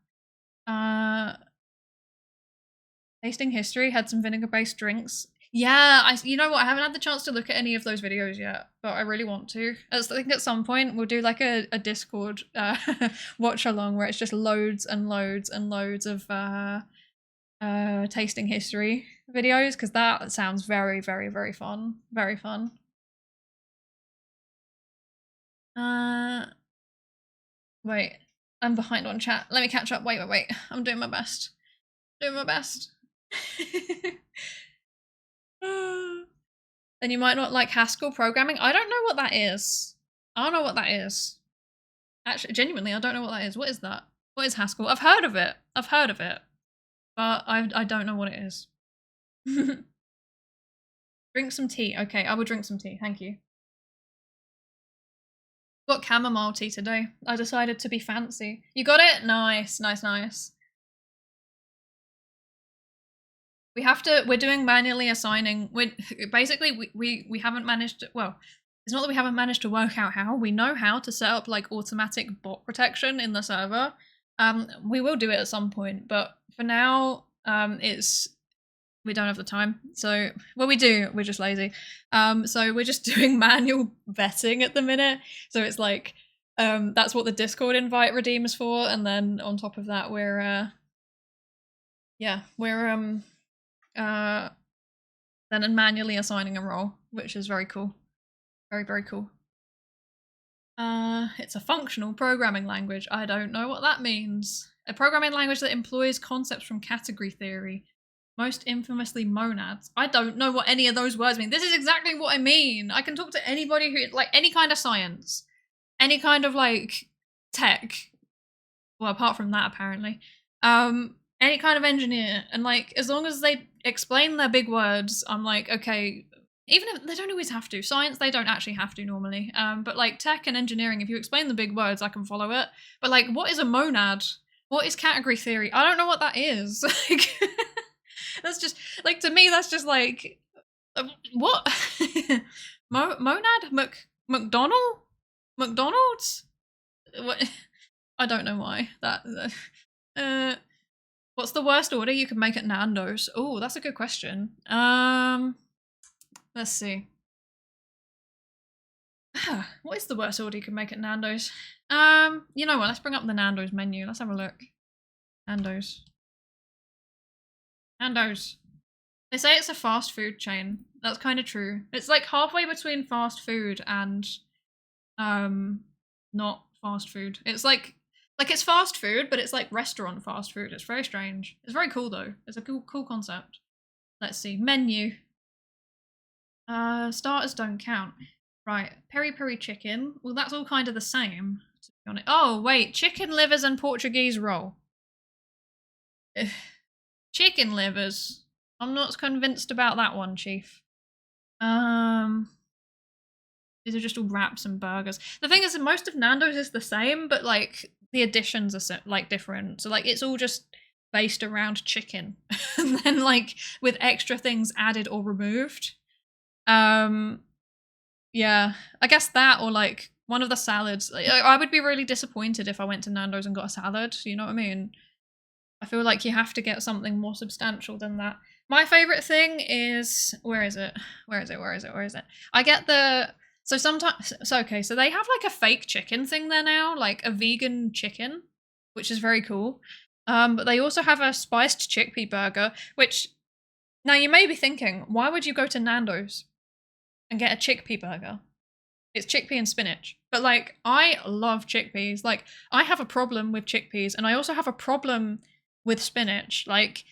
Tasting history had some vinegar-based drinks. Yeah, you know what? I haven't had the chance to look at any of those videos yet, but I really want to. I think at some point we'll do like a Discord watch along where it's just loads and loads and loads of tasting history videos, because that sounds very, very, very fun. Very fun. Wait, I'm behind on chat. Let me catch up. Wait. I'm doing my best. Doing my best. Then you might not like Haskell programming. I don't know what that is. I don't know what that is. Actually, genuinely, I don't know what that is. What is that? What is Haskell? I've heard of it. But I don't know what it is. Drink some tea. Okay, I will drink some tea. Thank you. Got chamomile tea today. I decided to be fancy. You got it? Nice. We're doing manually assigning. We haven't managed to, well, it's not that we haven't managed to work out how. We know how to set up like automatic bot protection in the server. We will do it at some point, but for now, we don't have the time. So, well, we do, we're just lazy. So we're just doing manual vetting at the minute. So it's like, that's what the Discord invite redeems for. And then on top of that, we're then manually assigning a role, which is very cool. Very, very cool. It's a functional programming language. I don't know what that means. A programming language that employs concepts from category theory, most infamously monads. I don't know what any of those words mean. This is exactly what I mean. I can talk to anybody who, like, any kind of science, any kind of, like, tech. Well, apart from that, apparently. Any kind of engineer. And, like, as long as they explain their big words, I'm like, okay, even if they don't always have to. Science, they don't actually have to normally. But, like, tech and engineering, if you explain the big words, I can follow it. But, like, what is a monad? What is category theory? I don't know what that is. Like, that's just, like, to me, that's just like, what? Monad? McDonald's? What? I don't know why. What's the worst order you can make at Nando's? Oh, that's a good question. Let's see. What is the worst order you can make at Nando's? You know what? Let's bring up the Nando's menu. Let's have a look. Nando's. They say it's a fast food chain. That's kind of true. It's like halfway between fast food and not fast food. It's like it's fast food, but it's like restaurant fast food. It's very strange. It's very cool though. It's a cool concept. Let's see. Menu. Starters don't count. Right. Peri peri chicken. Well, that's all kind of the same, to be honest. Oh, wait. Chicken livers and Portuguese roll. Chicken livers. I'm not convinced about that one, Chief. These are just all wraps and burgers. The thing is, most of Nando's is the same, but like the additions are like different. So like it's all just based around chicken, and then like with extra things added or removed. Yeah, I guess that, or like one of the salads. Like, I would be really disappointed if I went to Nando's and got a salad. You know what I mean? I feel like you have to get something more substantial than that. My favorite thing is, where is it? I get so they have like a fake chicken thing there now, like a vegan chicken, which is very cool. But they also have a spiced chickpea burger, which, now you may be thinking, why would you go to Nando's and get a chickpea burger? It's chickpea and spinach. But like, I love chickpeas. Like, I have a problem with chickpeas, and I also have a problem with spinach. Like,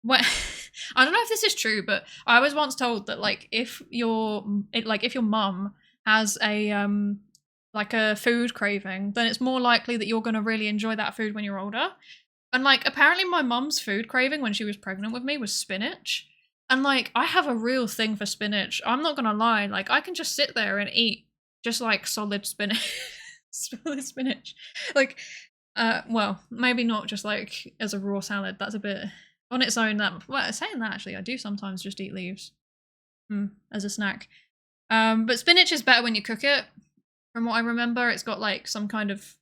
I don't know if this is true, but I was once told that like if your mum has a like a food craving, then it's more likely that you're going to really enjoy that food when you're older. And like, apparently my mum's food craving when she was pregnant with me was spinach. And like, I have a real thing for spinach. I'm not gonna lie. Like, I can just sit there and eat just like solid spinach. Solid spinach. Like, well, maybe not just like as a raw salad. That's a bit On its own, that well, saying that actually, I do sometimes just eat leaves as a snack. But spinach is better when you cook it. From what I remember, it's got like some kind of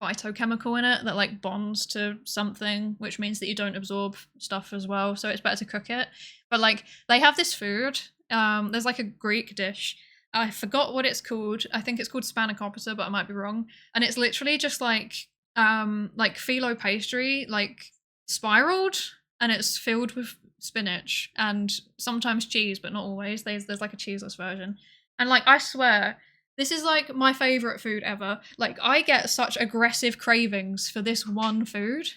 phytochemical in it that like bonds to something, which means that you don't absorb stuff as well. So it's better to cook it. But like they have this food. There's like a Greek dish. I forgot what it's called. I think it's called spanakopita, but I might be wrong. And it's literally just like phyllo pastry, like spiraled, and it's filled with spinach and sometimes cheese, but not always. There's like a cheeseless version. And like I swear, this is like my favorite food ever. Like I get such aggressive cravings for this one food.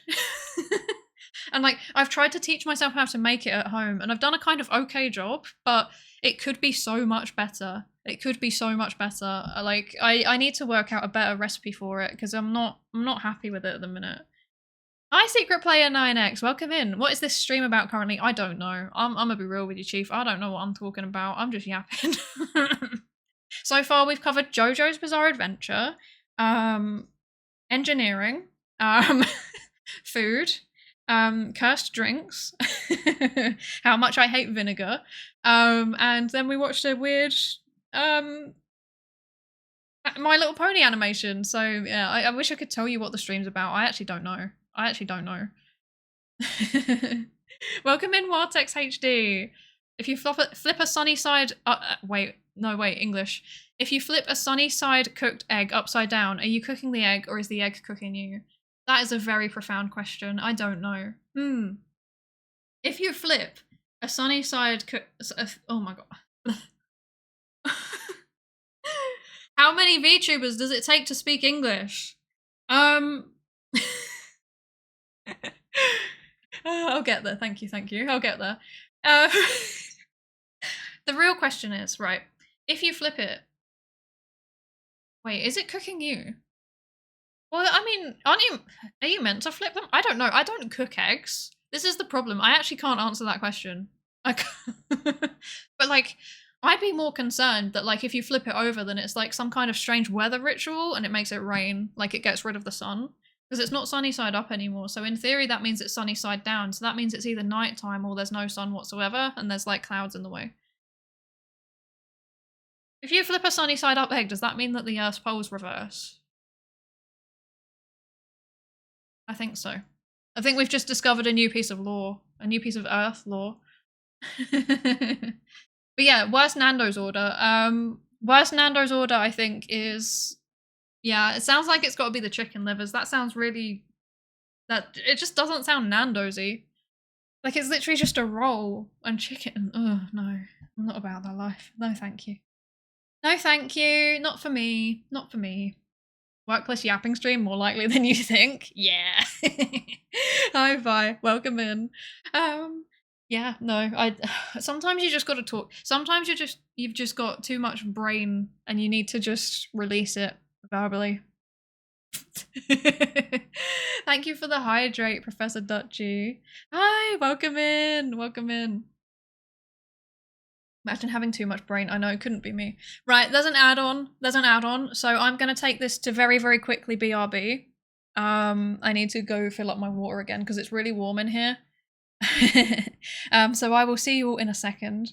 And like I've tried to teach myself how to make it at home and I've done a kind of okay job, but it could be so much better. It could be so much better. Like I need to work out a better recipe for it because I'm not happy with it at the minute. Hi, Secret Player 9X. Welcome in. What is this stream about currently? I don't know. I'm gonna be real with you, Chief. I don't know what I'm talking about. I'm just yapping. So far, we've covered JoJo's Bizarre Adventure, engineering, food, cursed drinks, how much I hate vinegar, and then we watched a weird My Little Pony animation. So yeah, I wish I could tell you what the stream's about. I actually don't know. Welcome in, Wartex HD. If you flip a sunny side, wait, English. If you flip a sunny side cooked egg upside down, are you cooking the egg or is the egg cooking you? That is a very profound question. I don't know. If you flip a sunny side oh my god. How many VTubers does it take to speak English? I'll get there. Thank you. I'll get there. The real question is, right, if you flip it... Wait, is it cooking you? Well, I mean, are you meant to flip them? I don't know. I don't cook eggs. This is the problem. I actually can't answer that question. But like, I'd be more concerned that like if you flip it over, then it's like some kind of strange weather ritual and it makes it rain, like it gets rid of the sun. Because it's not sunny side up anymore. So in theory, that means it's sunny side down. So that means it's either nighttime or there's no sun whatsoever and there's like clouds in the way. If you flip a sunny side up egg, does that mean that the Earth's poles reverse? I think so. I think we've just discovered a new piece of lore. A new piece of Earth lore. But yeah, worst Nando's order. Worst Nando's order, I think, is... Yeah, it sounds like it's got to be the chicken livers. That sounds really... It just doesn't sound Nando's-y. Like, it's literally just a roll and chicken. Oh, no. I'm not about that life. No, thank you. No, thank you. Not for me. Not for me. Workplace yapping stream, more likely than you think. Yeah. Hi, bye. Welcome in. Yeah, no, sometimes you just got to talk. Sometimes you've just got too much brain and you need to just release it verbally. Thank you for the hydrate, Professor Dutchy. Hi, welcome in. Imagine having too much brain. I know, it couldn't be me. Right, there's an add-on. So I'm going to take this to very, very quickly BRB. I need to go fill up my water again because it's really warm in here. So I will see you all in a second.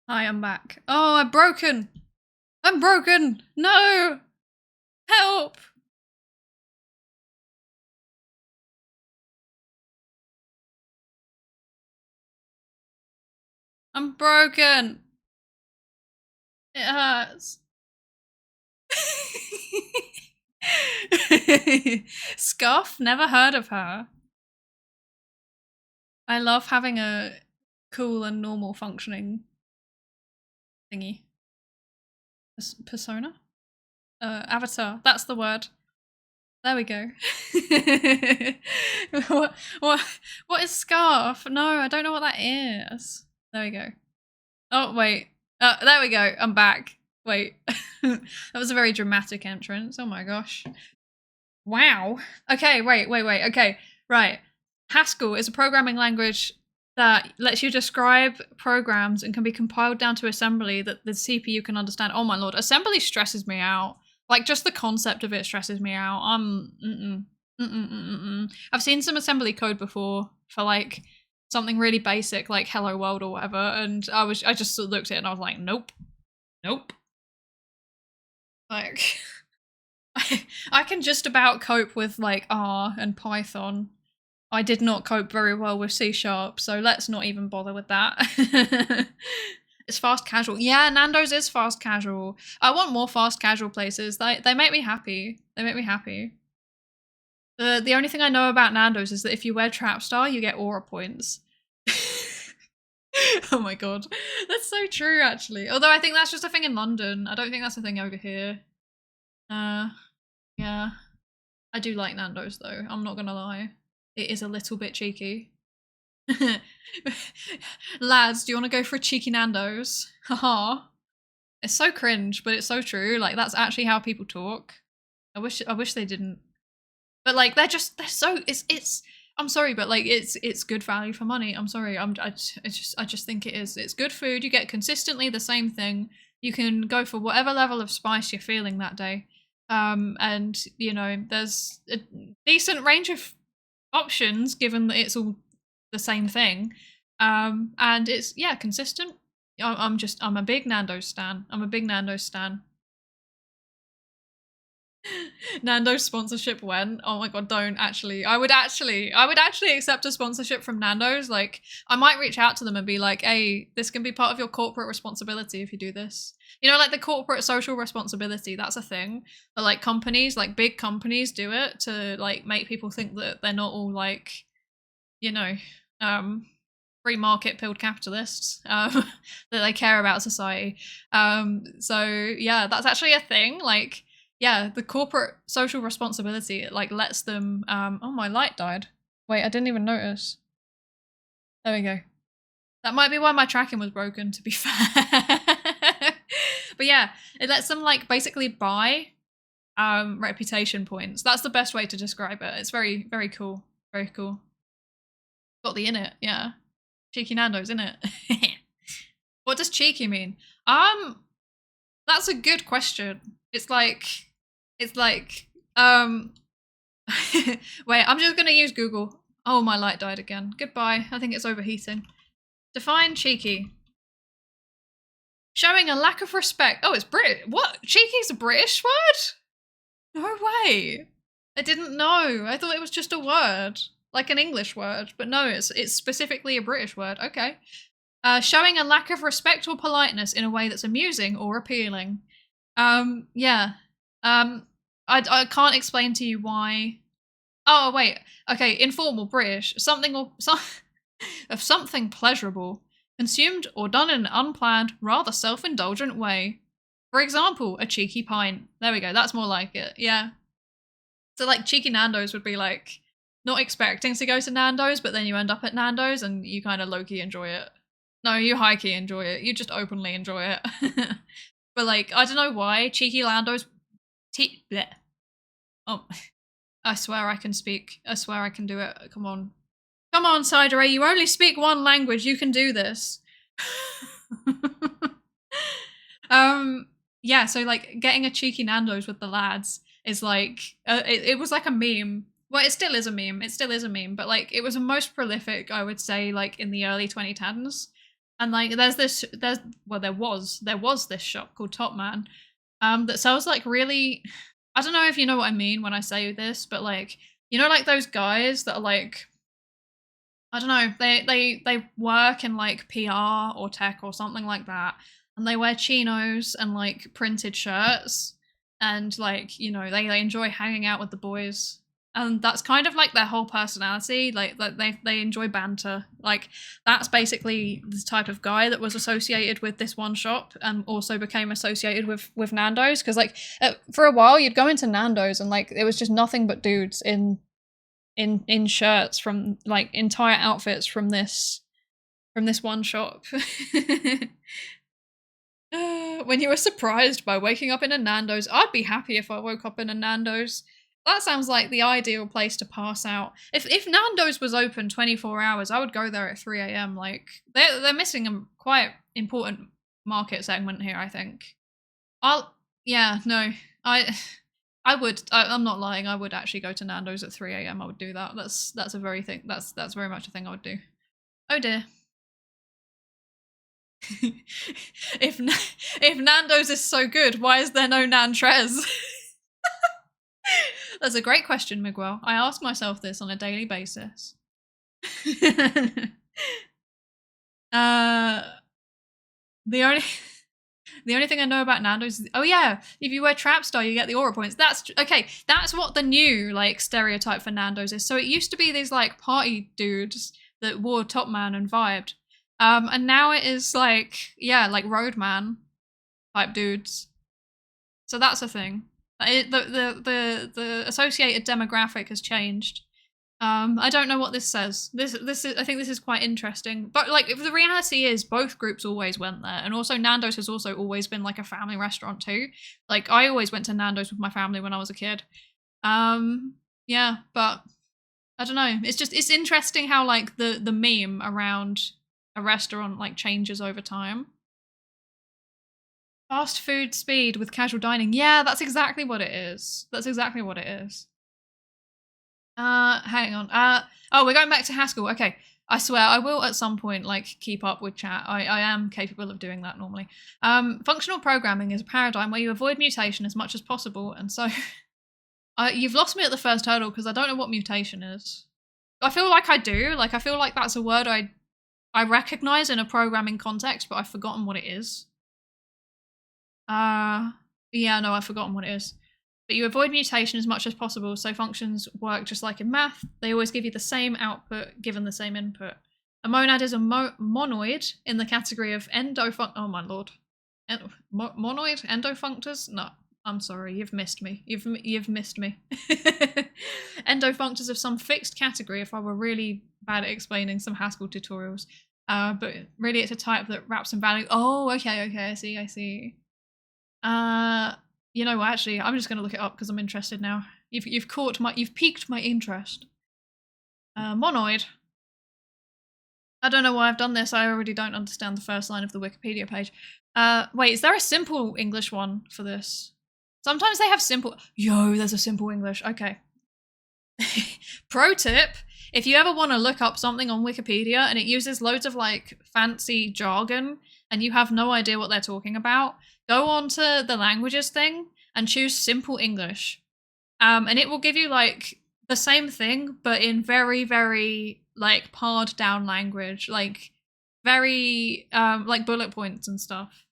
I am back. Oh, I'm broken. I'm broken. No. Help. I'm broken. It hurts. Scuff? Never heard of her. I love having a cool and normal functioning thingy. Persona? Avatar. That's the word. There we go. What is scarf? No, I don't know what that is. There we go. Oh, wait. There we go. I'm back. Wait. That was a very dramatic entrance. Oh my gosh. Wow. Okay, wait. Okay, right. Haskell is a programming language that lets you describe programs and can be compiled down to assembly that the CPU can understand. Oh my lord. Assembly stresses me out. Like, just the concept of it stresses me out. I've seen some assembly code before for, like, something really basic, like Hello World or whatever, and I just looked at it and I was like, nope. Like, I can just about cope with, like, R and Python. I did not cope very well with C#, so let's not even bother with that. It's fast casual. Yeah, Nando's is fast casual. I want more fast casual places. They make me happy. They make me happy. The only thing I know about Nando's is that if you wear Trapstar, you get aura points. Oh my god. That's so true, actually. Although I think that's just a thing in London. I don't think that's a thing over here. Yeah. I do like Nando's, though. I'm not gonna lie. It is a little bit cheeky. Lads, do you want to go for a cheeky Nando's? Haha. It's so cringe, but it's so true. Like, that's actually how people talk. I wish they didn't. But like, they're so it's I'm sorry, but like, it's good value for money. I'm sorry. I just think it is. It's good food. You get consistently the same thing. You can go for whatever level of spice you're feeling that day. And you know, there's a decent range of options given that it's all the same thing. And it's, yeah, consistent. I'm a big Nando's stan. Nando's sponsorship when? Oh my god, don't actually. I would actually accept a sponsorship from Nando's. Like, I might reach out to them and be like, hey, this can be part of your corporate responsibility if you do this. You know, like the corporate social responsibility, that's a thing. But like companies, like big companies do it to like make people think that they're not all like, you know, free market pilled capitalists, that they care about society. So yeah, that's actually a thing. Like, yeah, the corporate social responsibility, it like lets them, oh, my light died. Wait, I didn't even notice. There we go. That might be why my tracking was broken, to be fair. But yeah, it lets them like basically buy reputation points. That's the best way to describe it. It's very, very cool. Very cool. Got the in it, yeah. Cheeky Nando's, in it. What does cheeky mean? That's a good question. It's like, wait, I'm just gonna use Google. Oh, my light died again. Goodbye. I think it's overheating. Define cheeky. Showing a lack of respect. Oh, it's Brit. What? Cheeky's a British word? No way. I didn't know. I thought it was just a word, like an English word, but no, it's specifically a British word. Okay. Showing a lack of respect or politeness in a way that's amusing or appealing. Yeah. I can't explain to you why. Oh, wait. Okay, informal British. Something of something pleasurable. Consumed or done in an unplanned, rather self-indulgent way. For example, a cheeky pint. There we go, that's more like it, yeah. So like cheeky Nando's would be like, not expecting to go to Nando's, but then you end up at Nando's and you kind of low-key enjoy it. No, you high-key enjoy it. You just openly enjoy it. But like, I don't know why, cheeky Nando's... bleh. Oh, I swear I can speak. I swear I can do it. Come on. Come on, Psydere, you only speak one language. You can do this. Yeah, so like getting a cheeky Nando's with the lads is like, it was like a meme. Well, it still is a meme. But like it was the most prolific, I would say, like in the early 2010s. And like there was this shop called Top Man that sells like really, I don't know if you know what I mean when I say this, but like, you know, like those guys that are like, I don't know, they work in like PR or tech or something like that, and they wear chinos and like printed shirts, and like, you know, they enjoy hanging out with the boys. And that's kind of like their whole personality. Like they enjoy banter. Like that's basically the type of guy that was associated with this one shop, and also became associated with Nando's. Because like for a while, you'd go into Nando's and like it was just nothing but dudes in shirts from like entire outfits from this one shop. When you were surprised by waking up in a Nando's, I'd be happy if I woke up in a Nando's. That sounds like the ideal place to pass out. If Nando's was open 24 hours, I would go there at 3 a.m. Like they're missing a quite important market segment here, I think. I'm not lying. I would actually go to Nando's at 3 a.m. I would do that. That's a very thing. That's very much a thing I would do. Oh dear. if Nando's is so good, why is there no Nantrez? That's a great question, Miguel. I ask myself this on a daily basis. The only thing I know about Nando's is, oh yeah, if you wear Trapstar, you get the aura points. That's okay. That's what the new like stereotype for Nando's is. So it used to be these like party dudes that wore Top Man and vibed, and now it is like, yeah, like roadman type dudes. So that's a thing. The associated demographic has changed. I don't know what this says. This is, I think this is quite interesting. But like, if the reality is both groups always went there, and also Nando's has also always been like a family restaurant too. Like I always went to Nando's with my family when I was a kid. Yeah, but I don't know. It's interesting how like the meme around a restaurant like changes over time. Fast food speed with casual dining. Yeah, that's exactly what it is. That's exactly what it is. Hang on. Oh, we're going back to Haskell. Okay. I swear I will at some point like keep up with chat. I am capable of doing that normally. Functional programming is a paradigm where you avoid mutation as much as possible, and so you've lost me at the first hurdle because I don't know what mutation is. I feel like I do. Like I feel like that's a word I recognize in a programming context, but I've forgotten what it is. Yeah, no, I've forgotten what it is. But you avoid mutation as much as possible, so functions work just like in math. They always give you the same output given the same input. A monad is a monoid in the category of oh my lord. Monoid? Endofunctors? No, I'm sorry, you've missed me. You've missed me. Endofunctors of some fixed category if I were really bad at explaining some Haskell tutorials. But really it's a type that wraps in value. Oh, okay, I see. You know what, actually, I'm just going to look it up because I'm interested now. You've piqued my interest. Monoid. I don't know why I've done this. I already don't understand the first line of the Wikipedia page. Wait, is there a simple English one for this? Sometimes they have simple. Yo, there's a simple English. Okay. Pro tip. If you ever want to look up something on Wikipedia and it uses loads of like fancy jargon and you have no idea what they're talking about, go on to the languages thing and choose simple English. And it will give you like the same thing, but in very, very like pared down language, like very like bullet points and stuff.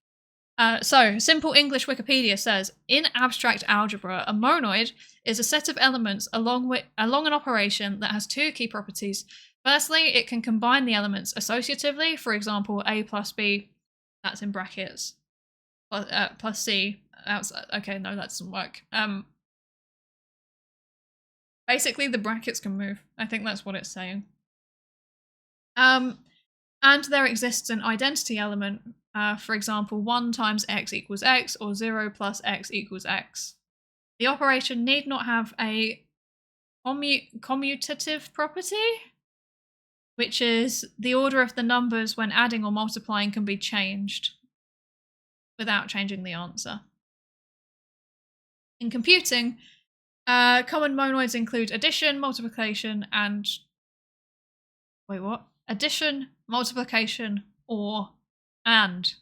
So, Simple English Wikipedia says, in abstract algebra, a monoid is a set of elements along an operation that has two key properties. Firstly, it can combine the elements associatively, for example, A plus B, that's in brackets, plus C. Okay, no, that doesn't work. Basically, the brackets can move. I think that's what it's saying. And there exists an identity element. For example, 1 times x equals x, or 0 plus x equals x. The operation need not have a commutative property, which is the order of the numbers when adding or multiplying can be changed without changing the answer. In computing, common monoids include addition, multiplication, and... Wait, what? Addition, multiplication, or, and.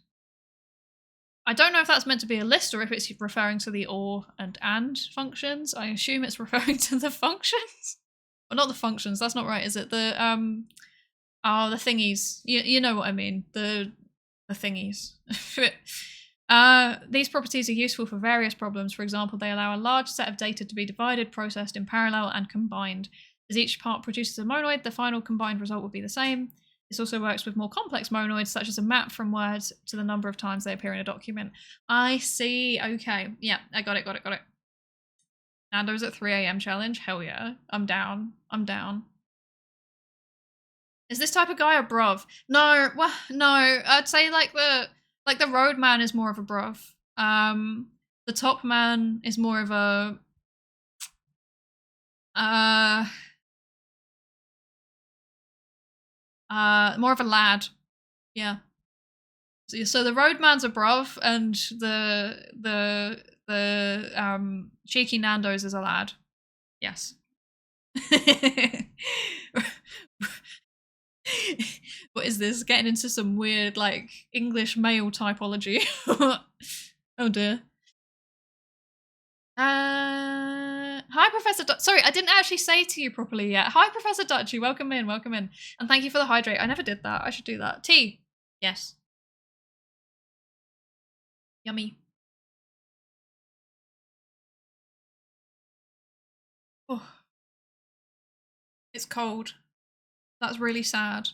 I don't know if that's meant to be a list or if it's referring to the or and functions. I assume it's referring to the functions. Well, not the functions, that's not right, is it? The the thingies. You know what I mean. The thingies. These properties are useful for various problems. For example, they allow a large set of data to be divided, processed in parallel, and combined. As each part produces a monoid, the final combined result will be the same. This also works with more complex monoids, such as a map from words to the number of times they appear in a document. I see. Okay. Yeah, I got it. Nando's at 3 AM challenge? Hell yeah. I'm down. Is this type of guy a bruv? No. Well, no. I'd say like the road man is more of a bruv. The top man is more of a more of a lad. Yeah. So the roadman's a bruv, and the cheeky Nando's is a lad. Yes. What is this? Getting into some weird like English male typology. Oh dear. Hi, Professor. Sorry, I didn't actually say to you properly yet. Hi, Professor Dutchy. Welcome in, and thank you for the hydrate. I never did that. I should do that. Tea. Yes. Yummy. Oh, it's cold. That's really sad.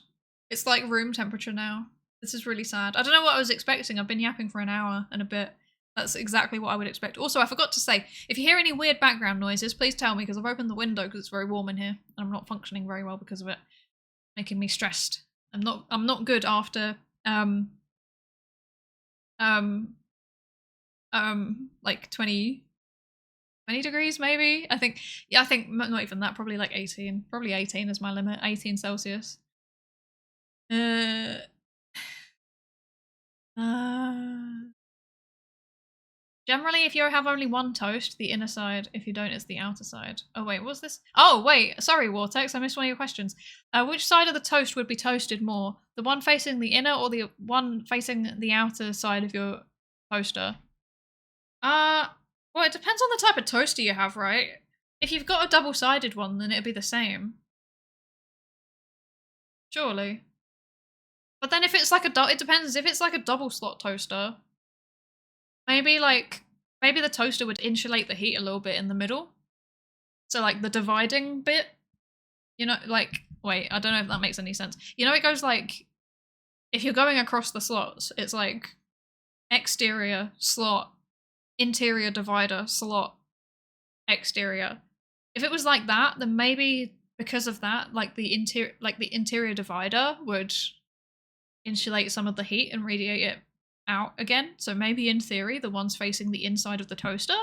It's like room temperature now. This is really sad. I don't know what I was expecting. I've been yapping for an hour and a bit. That's exactly what I would expect. Also, I forgot to say, if you hear any weird background noises, please tell me, because I've opened the window because it's very warm in here and I'm not functioning very well because of it, making me stressed. I'm not good after like 20 degrees maybe. I think not even that, probably like 18. Probably 18 is my limit. 18 Celsius. Generally, if you have only one toast, the inner side. If you don't, it's the outer side. Oh, wait, what's this? Oh, wait, sorry, Vortex, I missed one of your questions. Which side of the toast would be toasted more? The one facing the inner or the one facing the outer side of your toaster? Well, it depends on the type of toaster you have, right? If you've got a double-sided one, then it'd be the same. Surely. But then if it's like it depends. If it's like a double slot toaster, maybe the toaster would insulate the heat a little bit in the middle. So like the dividing bit, you know, like, wait, I don't know if that makes any sense. You know, it goes like, if you're going across the slots, it's like exterior slot, interior divider, slot, exterior. If it was like that, then maybe because of that, like the interior divider would insulate some of the heat and radiate it out again. So maybe in theory, the one's facing the inside of the toaster.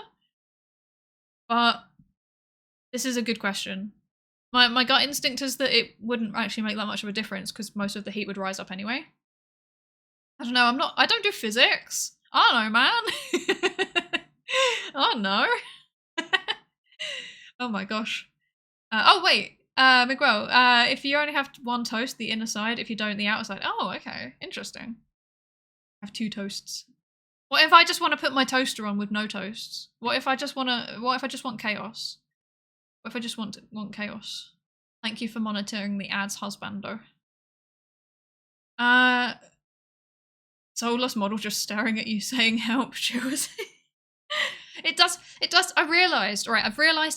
But this is a good question. My gut instinct is that it wouldn't actually make that much of a difference because most of the heat would rise up anyway. I don't know. I don't do physics. I don't know, man. Oh no. Oh my gosh. Oh wait, Miguel, if you only have one toast, the inner side, if you don't, the outside. Oh, okay, interesting. I have two toasts. What if I just want to put my toaster on with no toasts? What if I just want chaos? What if I just want chaos? Thank you for monitoring the ads, husbando. Soulless model just staring at you saying help, Jhove. It does. I've realized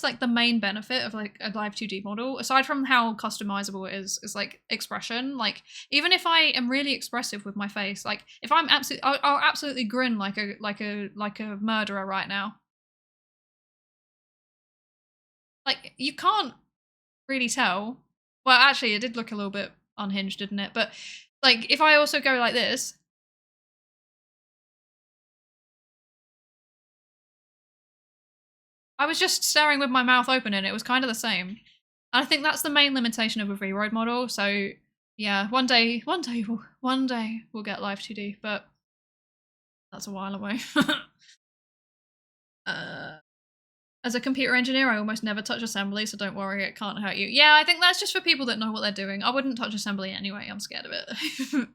like the main benefit of like a live 2D model, aside from how customizable it is like expression. Like even if I am really expressive with my face, like if I'm I'll absolutely grin like a murderer right now. Like you can't really tell. Well, actually, it did look a little bit unhinged, didn't it? But like if I also go like this. I was just staring with my mouth open and it was kind of the same. And I think that's the main limitation of a V-Roid model. So yeah, one day we'll get live 2D, but that's a while away. As a computer engineer, I almost never touch assembly, so don't worry, it can't hurt you. Yeah, I think that's just for people that know what they're doing. I wouldn't touch assembly anyway, I'm scared of it.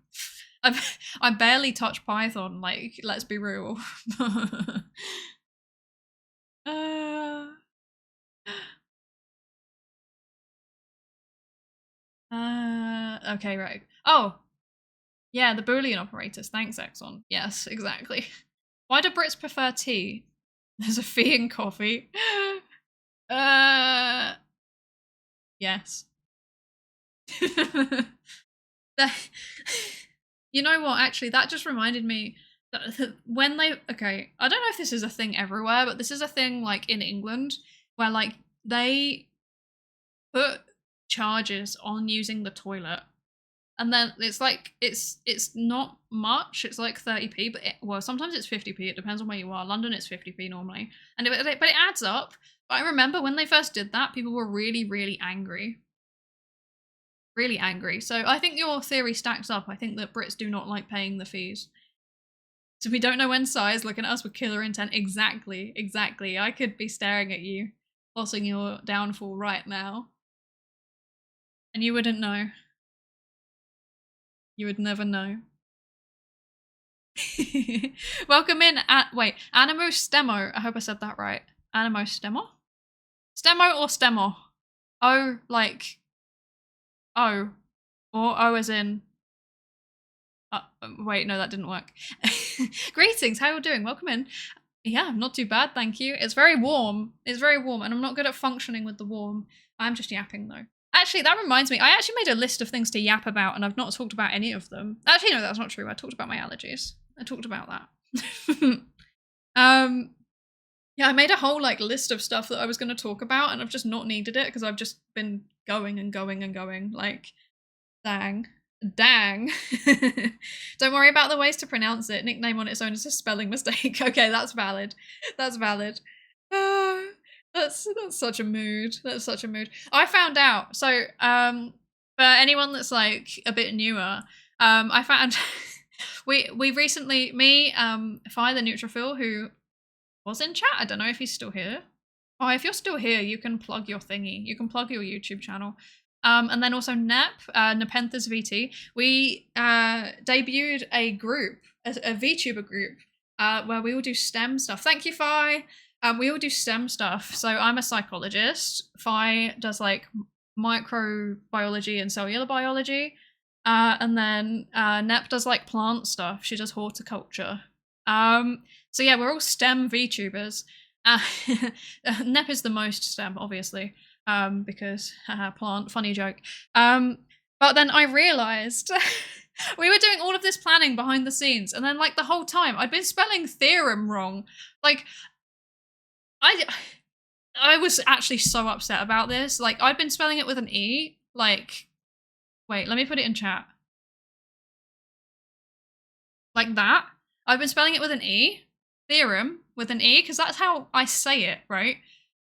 I barely touch Python, like, let's be real. Okay, right. Oh, yeah, the Boolean operators. Thanks, Exxon. Yes, exactly. Why do Brits prefer tea? There's a fee in coffee. Yes. You know what, actually, that just reminded me that when okay, I don't know if this is a thing everywhere, but this is a thing, like, in England, where, like, they put charges on using the toilet. And then it's like, it's not much. It's like 30p, but well, sometimes it's 50p. It depends on where you are. London, it's 50p normally. But it adds up. But I remember when they first did that, people were really, really angry. Really angry. So I think your theory stacks up. I think that Brits do not like paying the fees. So we don't know when Psy's looking at us with killer intent. Exactly, exactly. I could be staring at you, plotting your downfall right now. And you wouldn't know. You would never know. Welcome in wait, Animo Stemo. I hope I said that right. Animo Stemo? Stemo or Stemo? Oh, like O. Or O as in wait, no, that didn't work. Greetings, how are you doing? Welcome in. Yeah, not too bad, thank you. It's very warm. It's very warm, and I'm not good at functioning with the warm. I'm just yapping though. Actually, that reminds me, I actually made a list of things to yap about, and I've not talked about any of them. Actually, no, that's not true. I talked about my allergies. I talked about that. Yeah, I made a whole, like, list of stuff that I was going to talk about, and I've just not needed it because I've just been going and going and going. Like, dang. Dang. Don't worry about the ways to pronounce it. Nickname on its own is a spelling mistake. Okay, that's valid. That's valid. That's such a mood. That's such a mood. I found out. So, for anyone that's, like, a bit newer, I found we recently, Fi the Neutrophil, who was in chat. I don't know if he's still here. Oh, if you're still here, you can plug your thingy. You can plug your YouTube channel. And then also Nep, Nepenthes VT. We debuted a group, a VTuber group, where we all do STEM stuff. Thank you, Fi. We all do STEM stuff. So I'm a psychologist. Fi does, like, microbiology and cellular biology. And then Nep does, like, plant stuff. She does horticulture. So yeah, we're all STEM VTubers. Nep is the most STEM, obviously, because plant, funny joke. But then I realized we were doing all of this planning behind the scenes, and then, like, the whole time I'd been spelling theorem wrong. Like, I was actually so upset about this. Like, I'd been spelling it with an E. Like, wait, let me put it in chat. Like that. I've been spelling it with an E. Theorem with an E, because that's how I say it, right?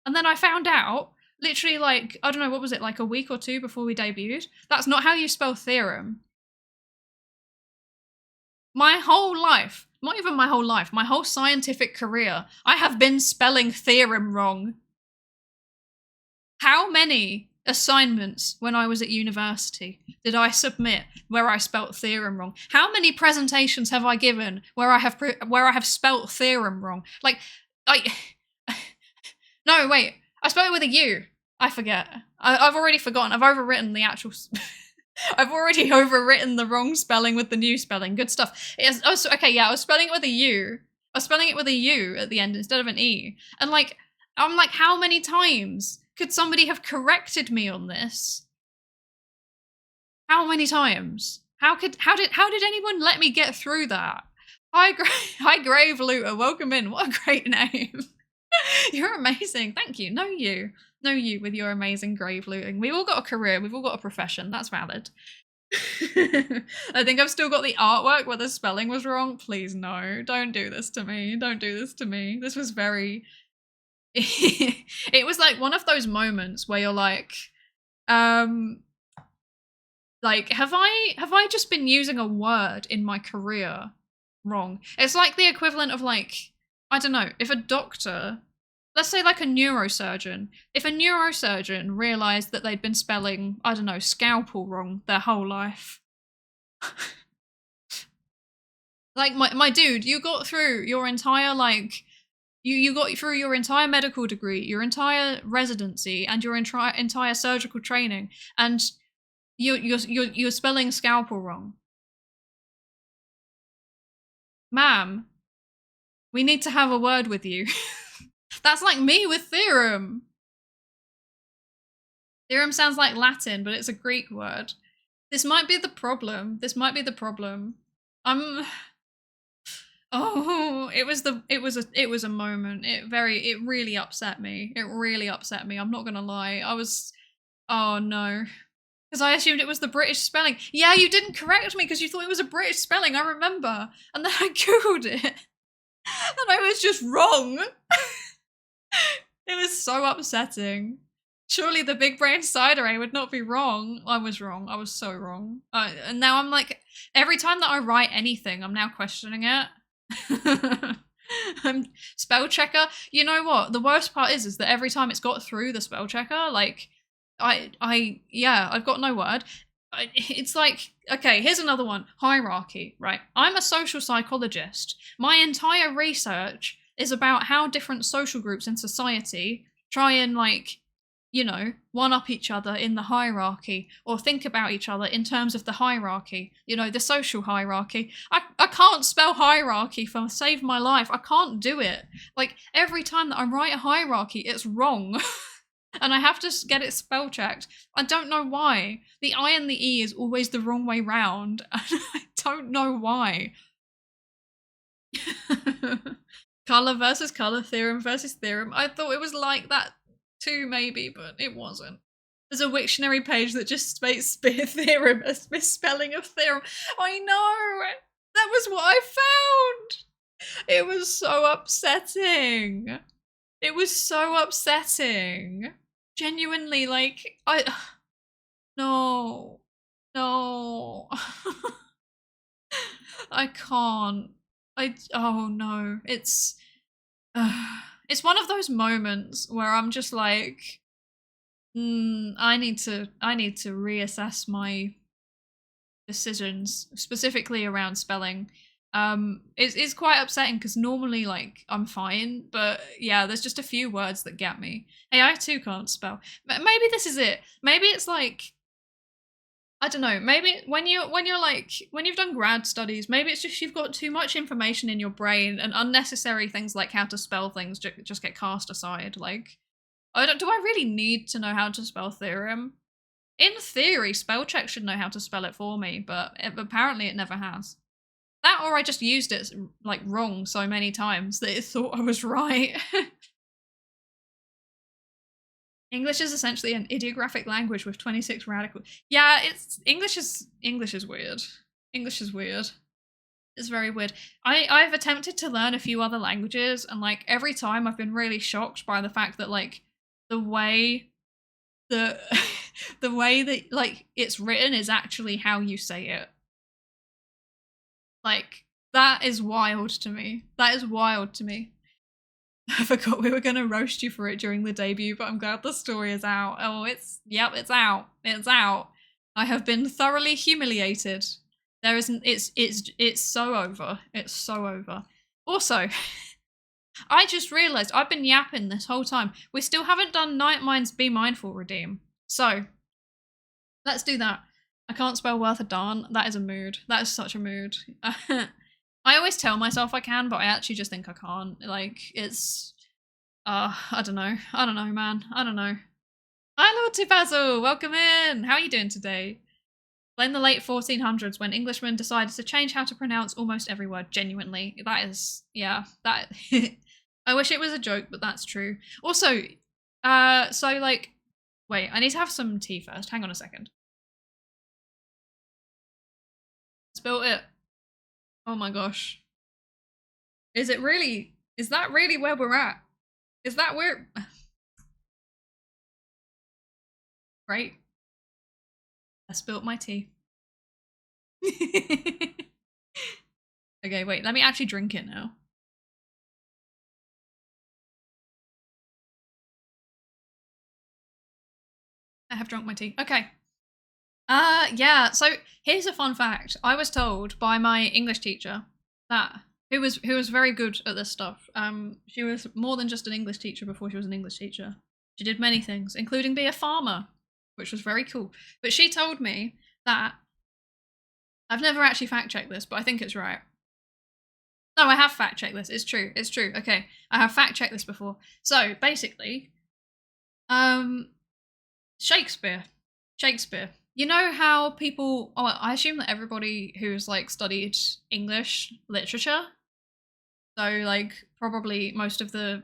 And then I found out, literally, like, I don't know, what was it, like a week or two before we debuted? That's not how you spell theorem. My whole life, not even my whole life, my whole scientific career, I have been spelling theorem wrong. How many assignments when I was at university did I submit where I spelt theorem wrong? How many presentations have I given where I have spelt theorem wrong? Like, no, wait, I spelled it with a U. I forget. I've already forgotten. I've overwritten the actual. I've already overwritten the wrong spelling with the new spelling. Good stuff. Okay, yeah, I was spelling it with a U. I was spelling it with a U at the end instead of an E. And, like, I'm like, how many times could somebody have corrected me on this? How many times? How did anyone let me get through that? Hi, Grave Looter. Welcome in. What a great name. You're amazing. Thank you. Know you with your amazing grave looting. We've all got a career. We've all got a profession. That's valid. I think I've still got the artwork where the spelling was wrong. Please, no. Don't do this to me. Don't do this to me. This was very... It was like one of those moments where you're like, have I just been using a word in my career wrong? It's like the equivalent of, like, I don't know, if a doctor, let's say, like, a neurosurgeon, if a neurosurgeon realized that they'd been spelling, I don't know, scalpel wrong their whole life. Like my dude, you got through your entire like you got through your entire medical degree, your entire residency, and your entire surgical training, and you're spelling scalpel wrong. Ma'am, we need to have a word with you. That's like me with theorem. Theorem sounds like Latin, but it's a Greek word. This might be the problem. This might be the problem. Oh, it was a moment. It really upset me. It really upset me. I'm not gonna lie. Oh no. Because I assumed it was the British spelling. Yeah, you didn't correct me because you thought it was a British spelling, I remember. And then I Googled it. And I was just wrong. It was so upsetting. Surely the big brain Psydere would not be wrong. I was wrong. I was so wrong. And now I'm like, every time that I write anything, I'm now questioning it. I'm spell checker. You know what? The worst part is that every time it's got through the spell checker, like, I've got no word. It's like, okay, here's another one. Hierarchy, right? I'm a social psychologist. My entire research is about how different social groups in society try and, like, you know, one-up each other in the hierarchy, or think about each other in terms of the hierarchy, you know, the social hierarchy. I can't spell hierarchy for save my life. I can't do it. Like, every time that I write a hierarchy, it's wrong. And I have to get it spell checked. I don't know why. The I and the E is always the wrong way round. And I don't know why. Color versus color, theorem versus theorem. I thought it was like that too, maybe, but it wasn't. There's a Wiktionary page that just states theorem as misspelling of theorem. I know! That was what I found! It was so upsetting. It was so upsetting. Genuinely, like, no. I can't. Oh no. It's one of those moments where I'm just like, I need to reassess my decisions, specifically around spelling. It's quite upsetting because normally, like, I'm fine, but yeah, there's just a few words that get me. Hey, I too can't spell. Maybe this is it. Maybe it's like, I don't know, maybe when you've done grad studies, maybe it's just you've got too much information in your brain and unnecessary things like how to spell things just get cast aside. Like, do I really need to know how to spell theorem? In theory, spell check should know how to spell it for me, but apparently it never has. That, or I just used it, like, wrong so many times that it thought I was right. English is essentially an ideographic language with 26 radical. Yeah, English is weird. English is weird. It's very weird. I've attempted to learn a few other languages, and, like, every time I've been really shocked by the fact that, like, the way that like it's written is actually how you say it. Like, that is wild to me. That is wild to me. I forgot we were going to roast you for it during the debut, but I'm glad the story is out. Oh, it's out. It's out. I have been thoroughly humiliated. There isn't, it's so over. It's so over. Also, I just realized I've been yapping this whole time. We still haven't done Nightmind's Be Mindful redeem. So, let's do that. I can't spell worth a darn. That is a mood. That is such a mood. I always tell myself I can, but I actually just think I can't. Like, it's, I don't know. I don't know, man. I don't know. Hi, Lord Tupazo. Welcome in. How are you doing today? In the late 1400s, when Englishmen decided to change how to pronounce almost every word, genuinely. That is, yeah, that. I wish it was a joke, but that's true. Also, so, like, wait, I need to have some tea first. Hang on a second. Spilt it. Oh my gosh. Is that really where we're at? Is that where? Right. I spilt my tea. Okay, wait, let me actually drink it now. I have drunk my tea. Okay. Yeah, so here's a fun fact. I was told by my English teacher who was very good at this stuff. She was more than just an English teacher before she was an English teacher. She did many things, including be a farmer, which was very cool. But she told me that, I've never actually fact-checked this, but I think it's right. No, I have fact-checked this. It's true. It's true. Okay, I have fact-checked this before. So basically, Shakespeare. You know how people, I assume that everybody who's like studied English literature, so like probably most of the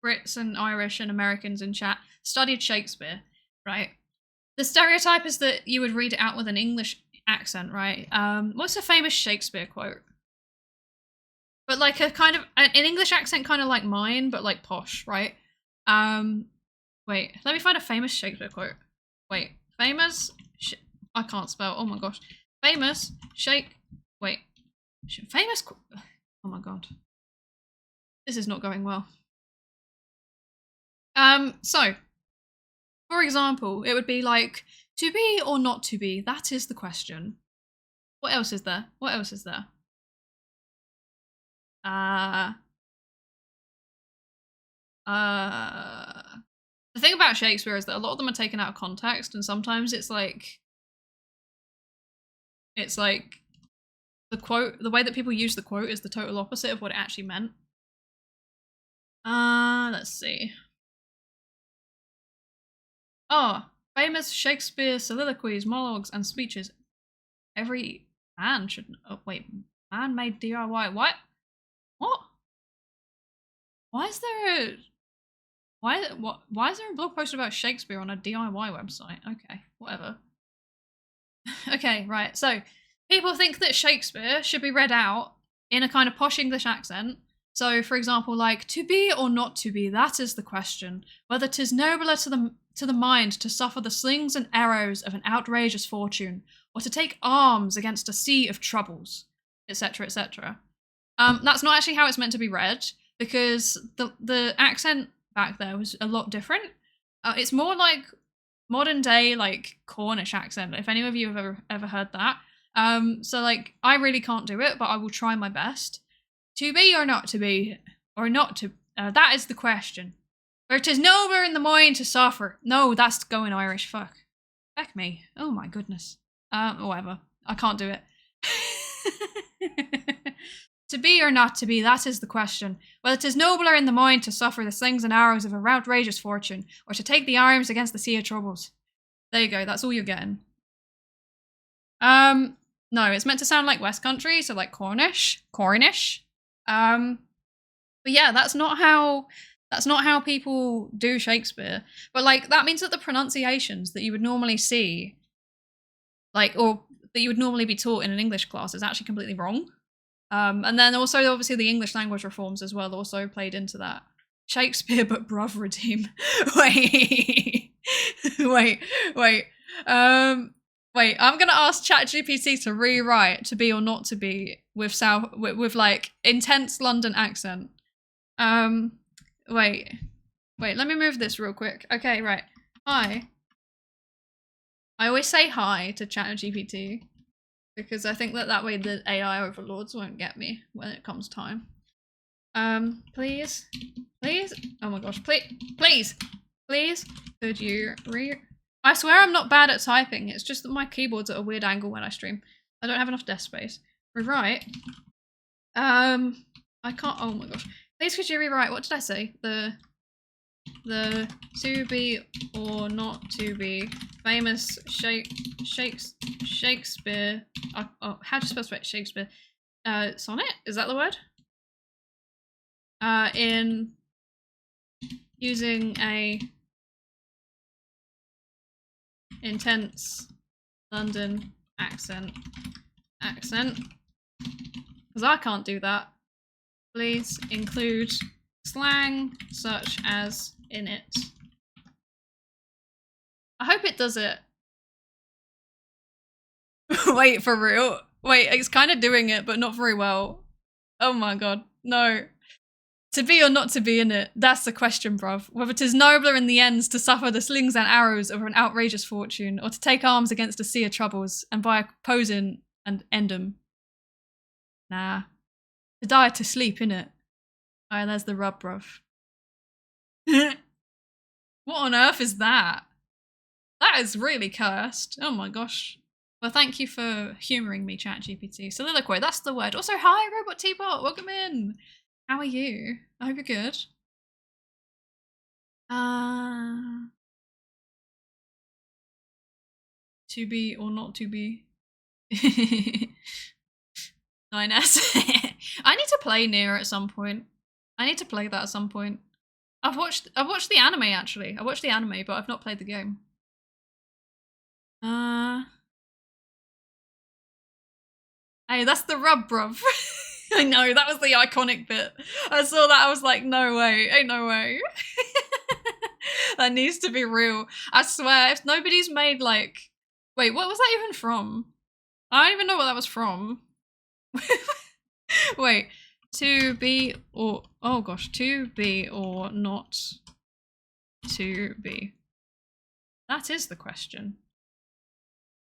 Brits and Irish and Americans in chat studied Shakespeare, right? The stereotype is that you would read it out with an English accent, right? What's a famous Shakespeare quote? But like a kind of, an English accent kind of like mine, but like posh, right? Wait, let me find a famous Shakespeare quote. Wait, famous, I can't spell, oh my gosh. Famous, famous, oh my god. This is not going well. So, for example, it would be like, to be or not to be, that is the question. What else is there? What else is there? The thing about Shakespeare is that a lot of them are taken out of context, and sometimes it's like the quote, the way that people use the quote is the total opposite of what it actually meant. Let's see. Oh, famous Shakespeare soliloquies, monologues, and speeches. Every man should. Oh wait, man-made DIY. What? What? Why is there a? Why is there a blog post about Shakespeare on a DIY website? Okay, whatever. Okay, right. So people think that Shakespeare should be read out in a kind of posh English accent. So, for example, like, to be or not to be, that is the question. Whether 'tis nobler to the mind to suffer the slings and arrows of an outrageous fortune, or to take arms against a sea of troubles, etc., etc. That's not actually how it's meant to be read, because the accent back there was a lot different. It's more like modern day, like, Cornish accent, if any of you have ever heard that. So, like, I really can't do it, but I will try my best. To be or not to be, or not to, that is the question. For 'tis nobler in the mind to suffer. No, that's going Irish, fuck. Fuck me. Oh my goodness. Whatever. I can't do it. To be or not to be, that is the question. Whether 'tis nobler in the mind to suffer the slings and arrows of a outrageous fortune, or to take the arms against the sea of troubles. There you go, that's all you're getting. No, it's meant to sound like West Country, so like Cornish. But yeah, that's not how people do Shakespeare. But like, that means that the pronunciations that you would normally see, like, or that you would normally be taught in an English class is actually completely wrong. And then also, obviously, the English language reforms as well also played into that. Shakespeare, but bruv redeem. Wait. Wait, I'm gonna ask ChatGPT to rewrite "to be or not to be" with like intense London accent. Wait, let me move this real quick. Okay, right. Hi. I always say hi to ChatGPT because I think that way the AI overlords won't get me when it comes time. Please, oh my gosh, please, could you I swear I'm not bad at typing, it's just that my keyboard's at a weird angle when I stream. I don't have enough desk space. Rewrite. I can't, oh my gosh. Please could you rewrite, what did I say? The to be or not to be famous Shakespeare, how do you spell Shakespeare? Sonnet? Is that the word? In using a intense London accent, because I can't do that. Please include slang such as in it. I hope it does it. Wait, for real? Wait, it's kind of doing it, but not very well. Oh my god, no. To be or not to be in it, that's the question, bruv. Whether 'tis nobler in the ends to suffer the slings and arrows of an outrageous fortune, or to take arms against a sea of troubles, and by opposing and end 'em. Nah. To die to sleep, innit? Alright, there's the rub, bruv. What on earth is that? That is really cursed. Oh my gosh. Well, thank you for humouring me, ChatGPT. Soliloquy, that's the word. Also, hi, Robot T-Bot, welcome in. How are you? I hope you're good. To be or not to be. 9S. I need to play Nier at some point. I need to play that at some point. I've watched the anime actually. I watched the anime, but I've not played the game. Hey, that's the rub, bruv. I know, that was the iconic bit. I saw that, I was like, no way, ain't no way. That needs to be real. I swear, if nobody's made like... Wait, what was that even from? I don't even know what that was from. Wait, to be or... Oh gosh, to be or not to be? That is the question.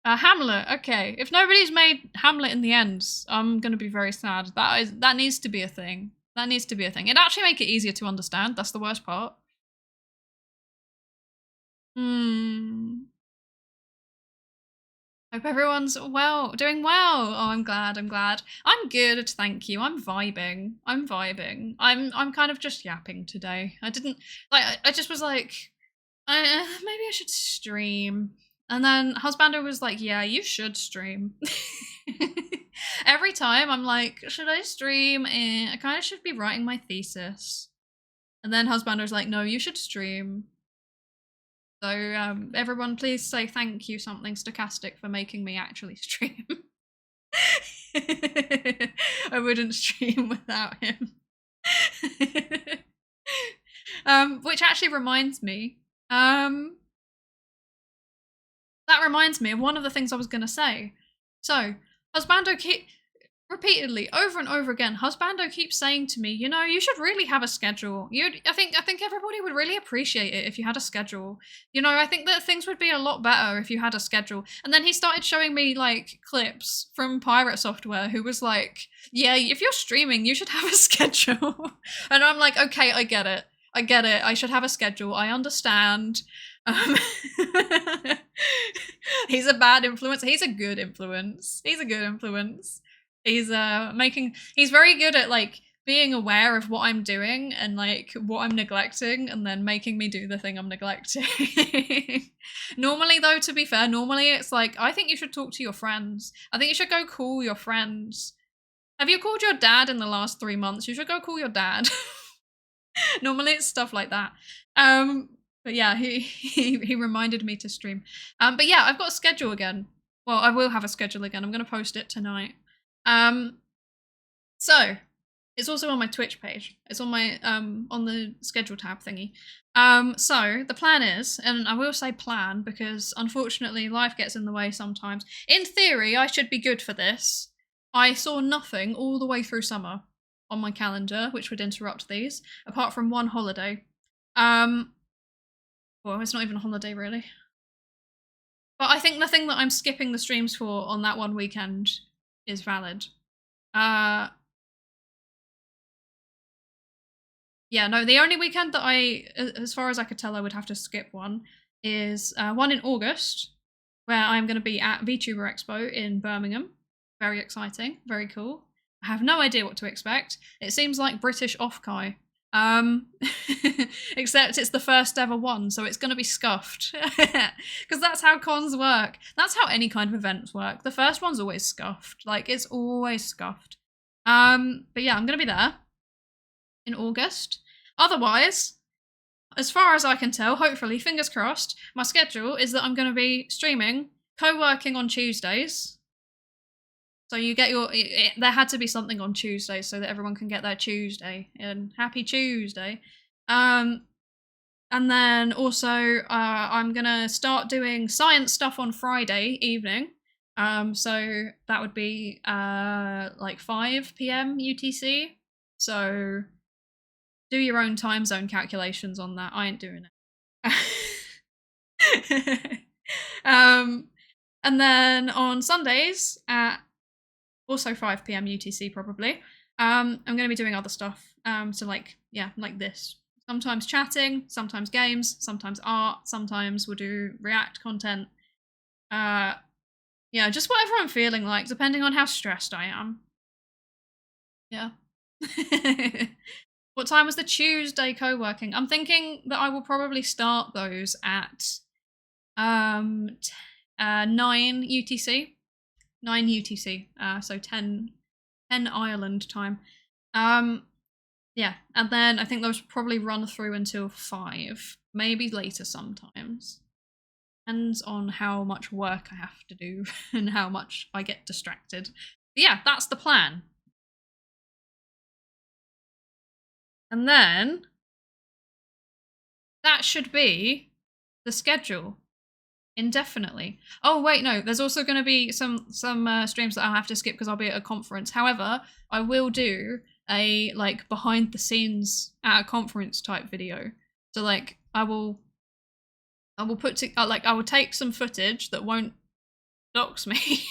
Hamlet, okay. If nobody's made Hamlet in the end, I'm gonna be very sad. That needs to be a thing. That needs to be a thing. It'd actually make it easier to understand. That's the worst part. Hope everyone's well, doing well. Oh, I'm glad, I'm glad. I'm good, thank you. I'm vibing. I'm kind of just yapping today. I didn't, like, I just was like, maybe I should stream. And then Husbando was like, yeah, you should stream. Every time I'm like, should I stream? I kind of should be writing my thesis. And then Husbando's like, no, you should stream. So everyone please say thank you something stochastic for making me actually stream. I wouldn't stream without him. Which actually reminds me, that reminds me of one of the things I was going to say. So, Husbando repeatedly, over and over again, Husbando keeps saying to me, you know, you should really have a schedule. I think everybody would really appreciate it if you had a schedule. You know, I think that things would be a lot better if you had a schedule. And then he started showing me like clips from Pirate Software who was like, yeah, if you're streaming, you should have a schedule. And I'm like, okay, I get it. I should have a schedule. I understand. He's a bad influence. He's a good influence. He's very good at like being aware of what I'm doing and like what I'm neglecting and then making me do the thing I'm neglecting. Normally though, to be fair, it's like, I think you should talk to your friends. I think you should go call your friends. Have you called your dad in the last 3 months? You should go call your dad. Normally it's stuff like that. But yeah, he reminded me to stream. But yeah, I've got a schedule again. Well, I will have a schedule again. I'm going to post it tonight. So it's also on my Twitch page. It's on my on the schedule tab thingy. So the plan is, and I will say plan because unfortunately life gets in the way sometimes. In theory, I should be good for this. I saw nothing all the way through summer on my calendar, which would interrupt these, apart from one holiday. Well, it's not even a holiday, really. But I think the thing that I'm skipping the streams for on that one weekend is valid. Yeah, no, the only weekend that as far as I could tell, I would have to skip one is one in August, where I'm going to be at VTuber Expo in Birmingham. Very exciting, very cool. I have no idea what to expect. It seems like British Offkai. Except it's the first ever one, so it's going to be scuffed. Because that's how cons work. That's how any kind of events work. The first one's always scuffed. Like, it's always scuffed. But yeah, I'm going to be there in August. Otherwise, as far as I can tell, hopefully, fingers crossed, my schedule is that I'm going to be streaming, co-working on Tuesdays. So you get there had to be something on Tuesday so that everyone can get their Tuesday. And happy Tuesday. And then also I'm going to start doing science stuff on Friday evening. So that would be like 5 p.m. UTC. So do your own time zone calculations on that. I ain't doing it. And then on Sundays at also 5 p.m. UTC probably. I'm gonna be doing other stuff. So like, yeah, like this. Sometimes chatting, sometimes games, sometimes art, sometimes we'll do react content. Yeah, just whatever I'm feeling like, depending on how stressed I am. Yeah. What time was the Tuesday co-working? I'm thinking that I will probably start those at 9 UTC. 9 UTC. So 10 Ireland time. Yeah, and then I think those probably run through until 5, maybe later sometimes. Depends on how much work I have to do and how much I get distracted. But yeah, that's the plan. And then that should be the schedule indefinitely. Oh wait, no, there's also going to be some streams that I'll have to skip because I'll be at a conference. However, I will do a like behind the scenes at a conference type video. So like I will put I will take some footage that won't dox me.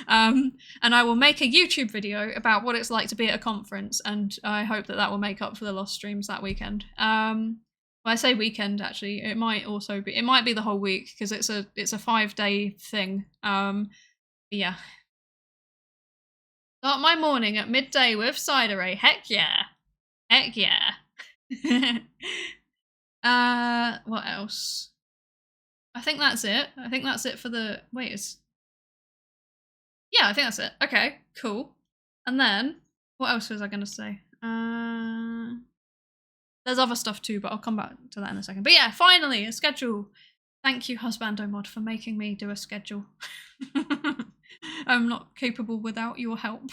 And I will make a YouTube video about what it's like to be at a conference, and I hope that will make up for the lost streams that weekend. Well, I say weekend, actually. It might also be. It might be the whole week because it's a 5-day thing. Yeah. Start my morning at midday with Psydere. Heck yeah. Heck yeah. What else? I think that's it. I think that's it for the. Wait, yeah, I think that's it. Okay, cool. And then what else was I gonna say? There's other stuff too, but I'll come back to that in a second. But yeah, finally, a schedule. Thank you, Husbando Mod, for making me do a schedule. I'm not capable without your help.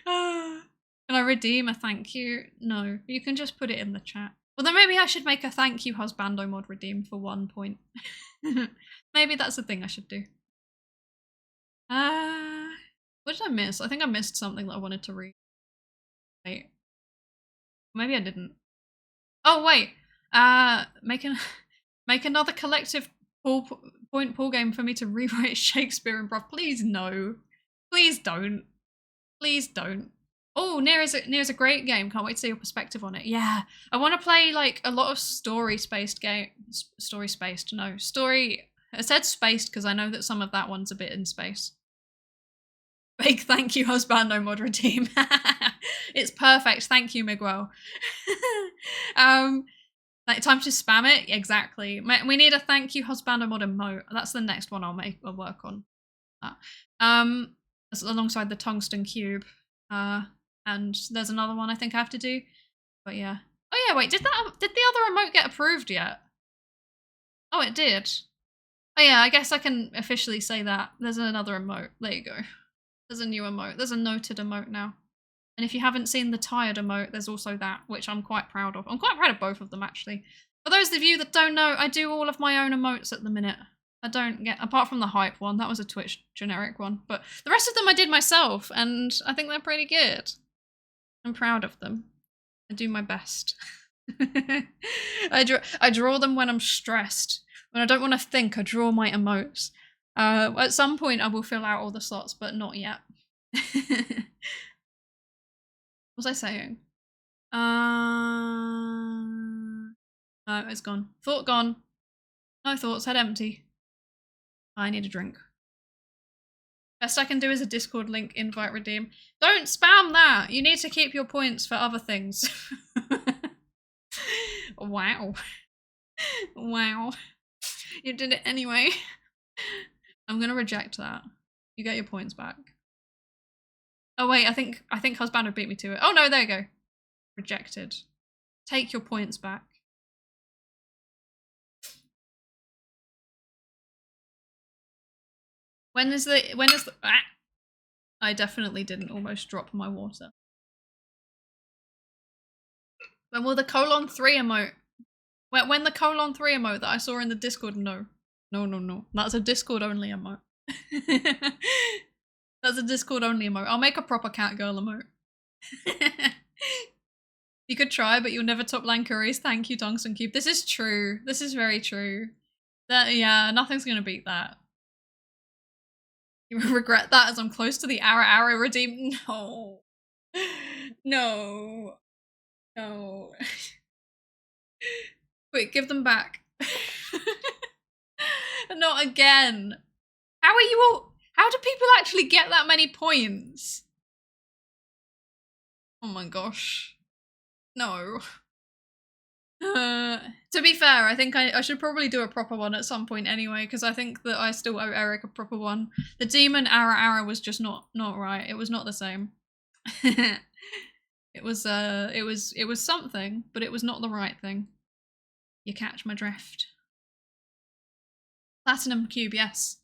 Can I redeem a thank you? No, you can just put it in the chat. Well, then maybe I should make a thank you Husbando Mod redeem for 1 point. Maybe that's the thing I should do. What did I miss? I think I missed something that I wanted to read. Wait. Maybe I didn't. Oh wait. Make another collective point pool game for me to rewrite Shakespeare and Bruv. Please no. Please don't. Please don't. Oh, Near is a great game. Can't wait to see your perspective on it. Yeah, I want to play like a lot of story-spaced games. Story-spaced, no. Story. I said spaced because I know that some of that one's a bit in space. Big thank you, Husbando Mod Redeem. It's perfect. Thank you, Miguel. Like, time to spam it. Exactly. We need a thank you, Husbando Mod emote. That's the next one I'll work on. Alongside the tungsten cube. And there's another one I think I have to do. But yeah. Oh yeah, wait, did the other emote get approved yet? Oh, it did. Oh yeah, I guess I can officially say that. There's another emote. There you go. There's a new emote. There's a noted emote now. And if you haven't seen the tired emote, there's also that, which I'm quite proud of. I'm quite proud of both of them, actually. For those of you that don't know, I do all of my own emotes at the minute. I don't get, apart from the hype one, that was a Twitch generic one. But the rest of them I did myself, and I think they're pretty good. I'm proud of them. I do my best. I draw them when I'm stressed. When I don't want to think, I draw my emotes. At some point I will fill out all the slots, but not yet. What was I saying? No, it's gone. Thought gone. No thoughts, head empty. I need a drink. Best I can do is a Discord link invite redeem. Don't spam that! You need to keep your points for other things. Wow. Wow. You did it anyway. I'm gonna reject that. You get your points back. Oh wait, I think Husbando beat me to it. Oh no, there you go. Rejected. Take your points back. When is the I definitely didn't almost drop my water. When will the :3 emote? When the :3 emote that I saw in the Discord? No. No. That's a Discord only emote. That's a Discord only emote. I'll make a proper cat girl emote. You could try, but you'll never top Lankuri's thank you, Tungsten Cube. This is true. This is very true. Yeah, nothing's gonna beat that. You will regret that as I'm close to the IRL redeem. No. No. No. Wait, give them back. Not again. How are you all? How do people actually get that many points? Oh my gosh. No. To be fair, I think I should probably do a proper one at some point anyway, because I think that I still owe Eric a proper one. The demon Ara was just not right. It was not the same. It was something, but it was not the right thing. You catch my drift. Platinum cube, yes.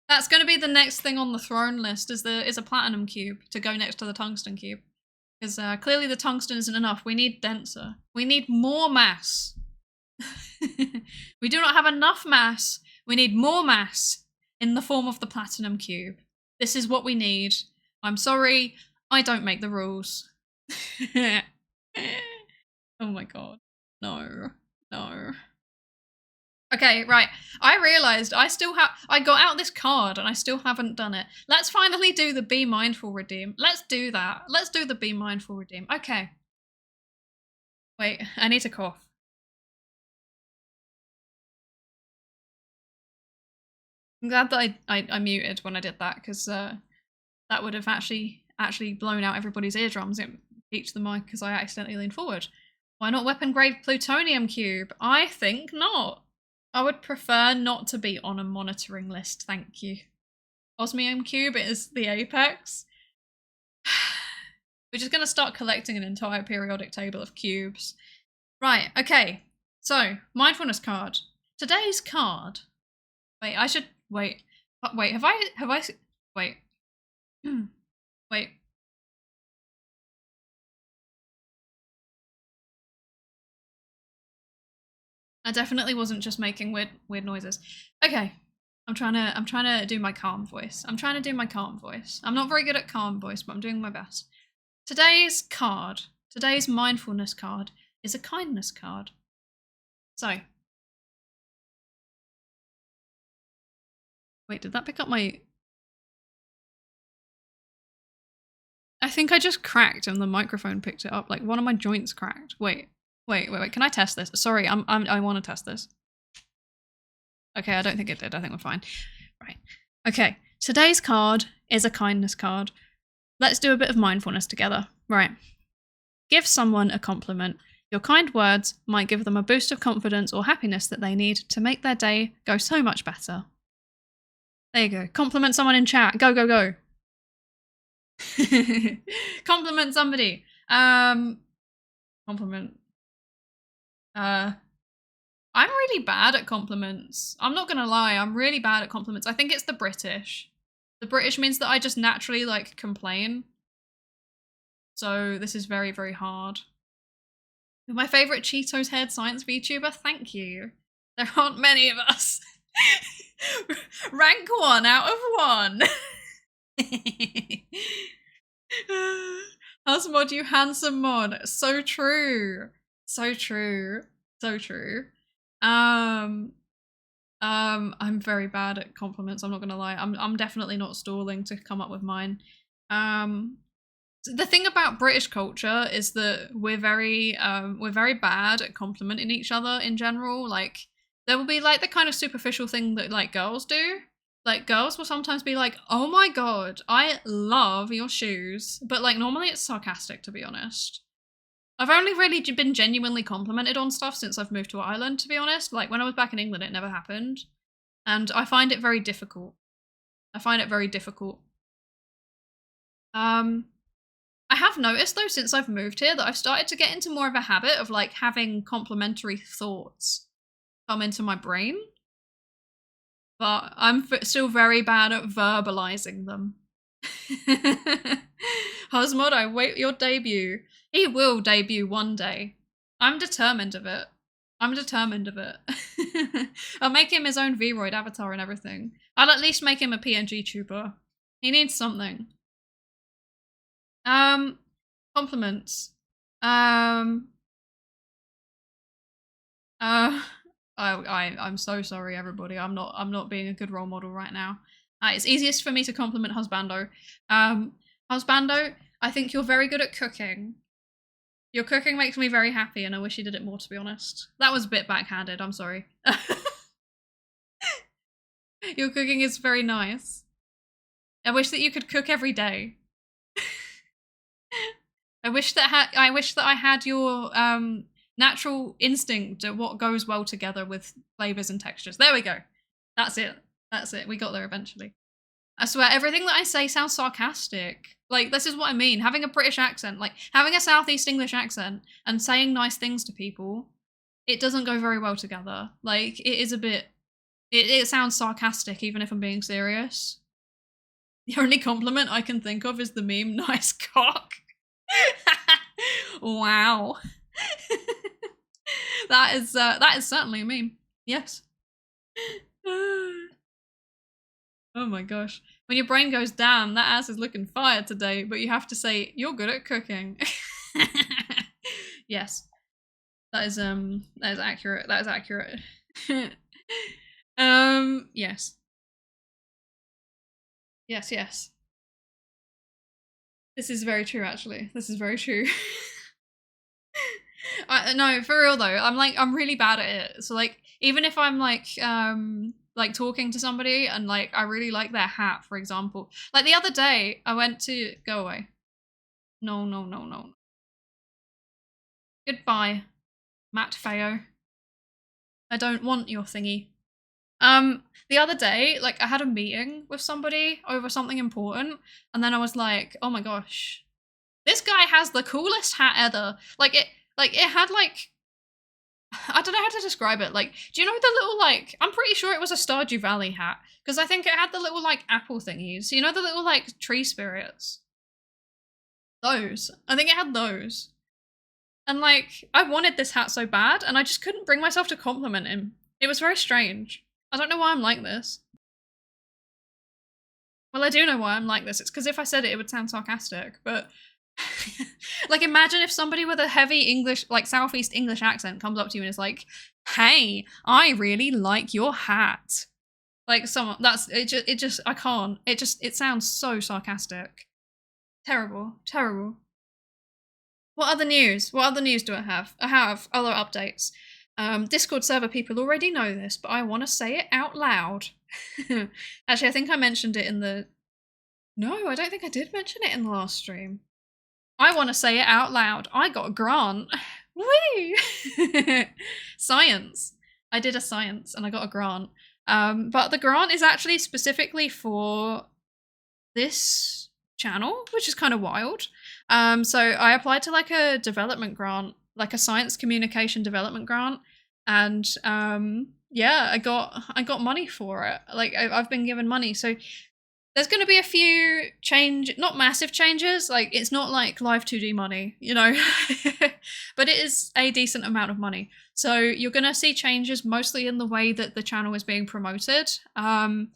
That's going to be the next thing on the throne list. Is a platinum cube to go next to the tungsten cube. Because clearly the tungsten isn't enough. We need denser. We need more mass. We do not have enough mass. We need more mass in the form of the platinum cube. This is what we need. I'm sorry, I don't make the rules. Oh my god. No. No. Okay, right. I realised I got out this card and I still haven't done it. Let's finally do the Be Mindful redeem. Let's do that. Let's do the Be Mindful redeem. Okay. Wait, I need to cough. I'm glad that I muted when I did that, because that would have actually blown out everybody's eardrums. It peaked the mic because I accidentally leaned forward. Why not weapon grade plutonium cube? I think not. I would prefer not to be on a monitoring list, thank you. Osmium cube is the apex. We're just going to start collecting an entire periodic table of cubes. Right, okay. So, mindfulness card. Today's card. Wait, I should wait. Wait, have I wait. Wait. I definitely wasn't just making weird noises. Okay. I'm trying to do my calm voice. I'm not very good at calm voice, but I'm doing my best. Today's card, today's mindfulness card, is a kindness card. So. Wait, did that pick up my... I think I just cracked and the microphone picked it up. Like one of my joints cracked. Wait. Can I test this? Sorry, I want to test this. Okay, I don't think it did. I think we're fine. Right. Okay, today's card is a kindness card. Let's do a bit of mindfulness together. Right. Give someone a compliment. Your kind words might give them a boost of confidence or happiness that they need to make their day go so much better. There you go. Compliment someone in chat. Go, go, go. Compliment somebody. Compliment. I'm really bad at compliments. I'm not gonna lie, I'm really bad at compliments. I think it's the British. The British means that I just naturally, like, complain. So this is very, very hard. My favourite Cheetos head science VTuber? Thank you. There aren't many of us. Rank 1 out of 1. Husmod, you handsome mod. So true. So true. So true. I'm very bad at compliments, I'm not gonna lie. I'm definitely not stalling to come up with mine. The thing about British culture is that we're very bad at complimenting each other in general. Like, there will be like the kind of superficial thing that like girls do. Like, girls will sometimes be like, oh my god, I love your shoes. But like, normally it's sarcastic, to be honest. I've only really been genuinely complimented on stuff since I've moved to Ireland, to be honest. Like, when I was back in England, it never happened. And I find it very difficult. I have noticed, though, since I've moved here, that I've started to get into more of a habit of, like, having complimentary thoughts come into my brain. But I'm still very bad at verbalizing them. Husmod, I wait your debut. He will debut one day. I'm determined of it. I'll make him his own V-Roid avatar and everything. I'll at least make him a PNG tuber. He needs something. Compliments. I'm so sorry, everybody. I'm not being a good role model right now. It's easiest for me to compliment Husbando. Husbando, I think you're very good at cooking. Your cooking makes me very happy, and I wish you did it more, to be honest. That was a bit backhanded, I'm sorry. Your cooking is very nice. I wish that you could cook every day. I wish that I had your natural instinct at what goes well together with flavors and textures. There we go. That's it. That's it. We got there eventually. I swear, everything that I say sounds sarcastic. Like, this is what I mean. Having a British accent, like having a Southeast English accent and saying nice things to people, it doesn't go very well together. Like, it is a bit, it sounds sarcastic even if I'm being serious. The only compliment I can think of is the meme, nice cock. Wow. That is certainly a meme. Yes. Oh my gosh. When your brain goes, damn, that ass is looking fire today, but you have to say, you're good at cooking. Yes. That is accurate. That is accurate. Yes. Yes. This is very true, actually. This is very true. No, for real though, I'm really bad at it. So like, even if I'm like talking to somebody and like I really like their hat, for example. Like the other day, I went to go away. No. Goodbye, Matt Feo. I don't want your thingy. The other day, like I had a meeting with somebody over something important, and then I was like, oh my gosh, this guy has the coolest hat ever. Like it had like, I don't know how to describe it. Like, do you know the little like, I'm pretty sure it was a Stardew Valley hat, because I think it had the little like apple thingies. You know the little like tree spirits? Those. I think it had those. And like, I wanted this hat so bad, and I just couldn't bring myself to compliment him. It was very strange. I don't know why I'm like this. Well, I do know why I'm like this. It's because if I said it would sound sarcastic, but like imagine if somebody with a heavy English, like Southeast English accent comes up to you and is like, hey, I really like your hat. Like someone, I can't. It sounds so sarcastic. Terrible. What other news? What other news do I have? I have other updates. Discord server people already know this, but I want to say it out loud. Actually, I think I mentioned it in the... No, I don't think I did mention it in the last stream. I want to say it out loud. I got a grant. Woo! Science. I did a science and I got a grant. But the grant is actually specifically for this channel, which is kind of wild. So I applied to like a development grant, like a science communication development grant, and yeah, I got money for it. Like I've been given money, so there's going to be a few not massive changes. Like it's not like live 2D money, you know, but it is a decent amount of money. So you're going to see changes mostly in the way that the channel is being promoted, and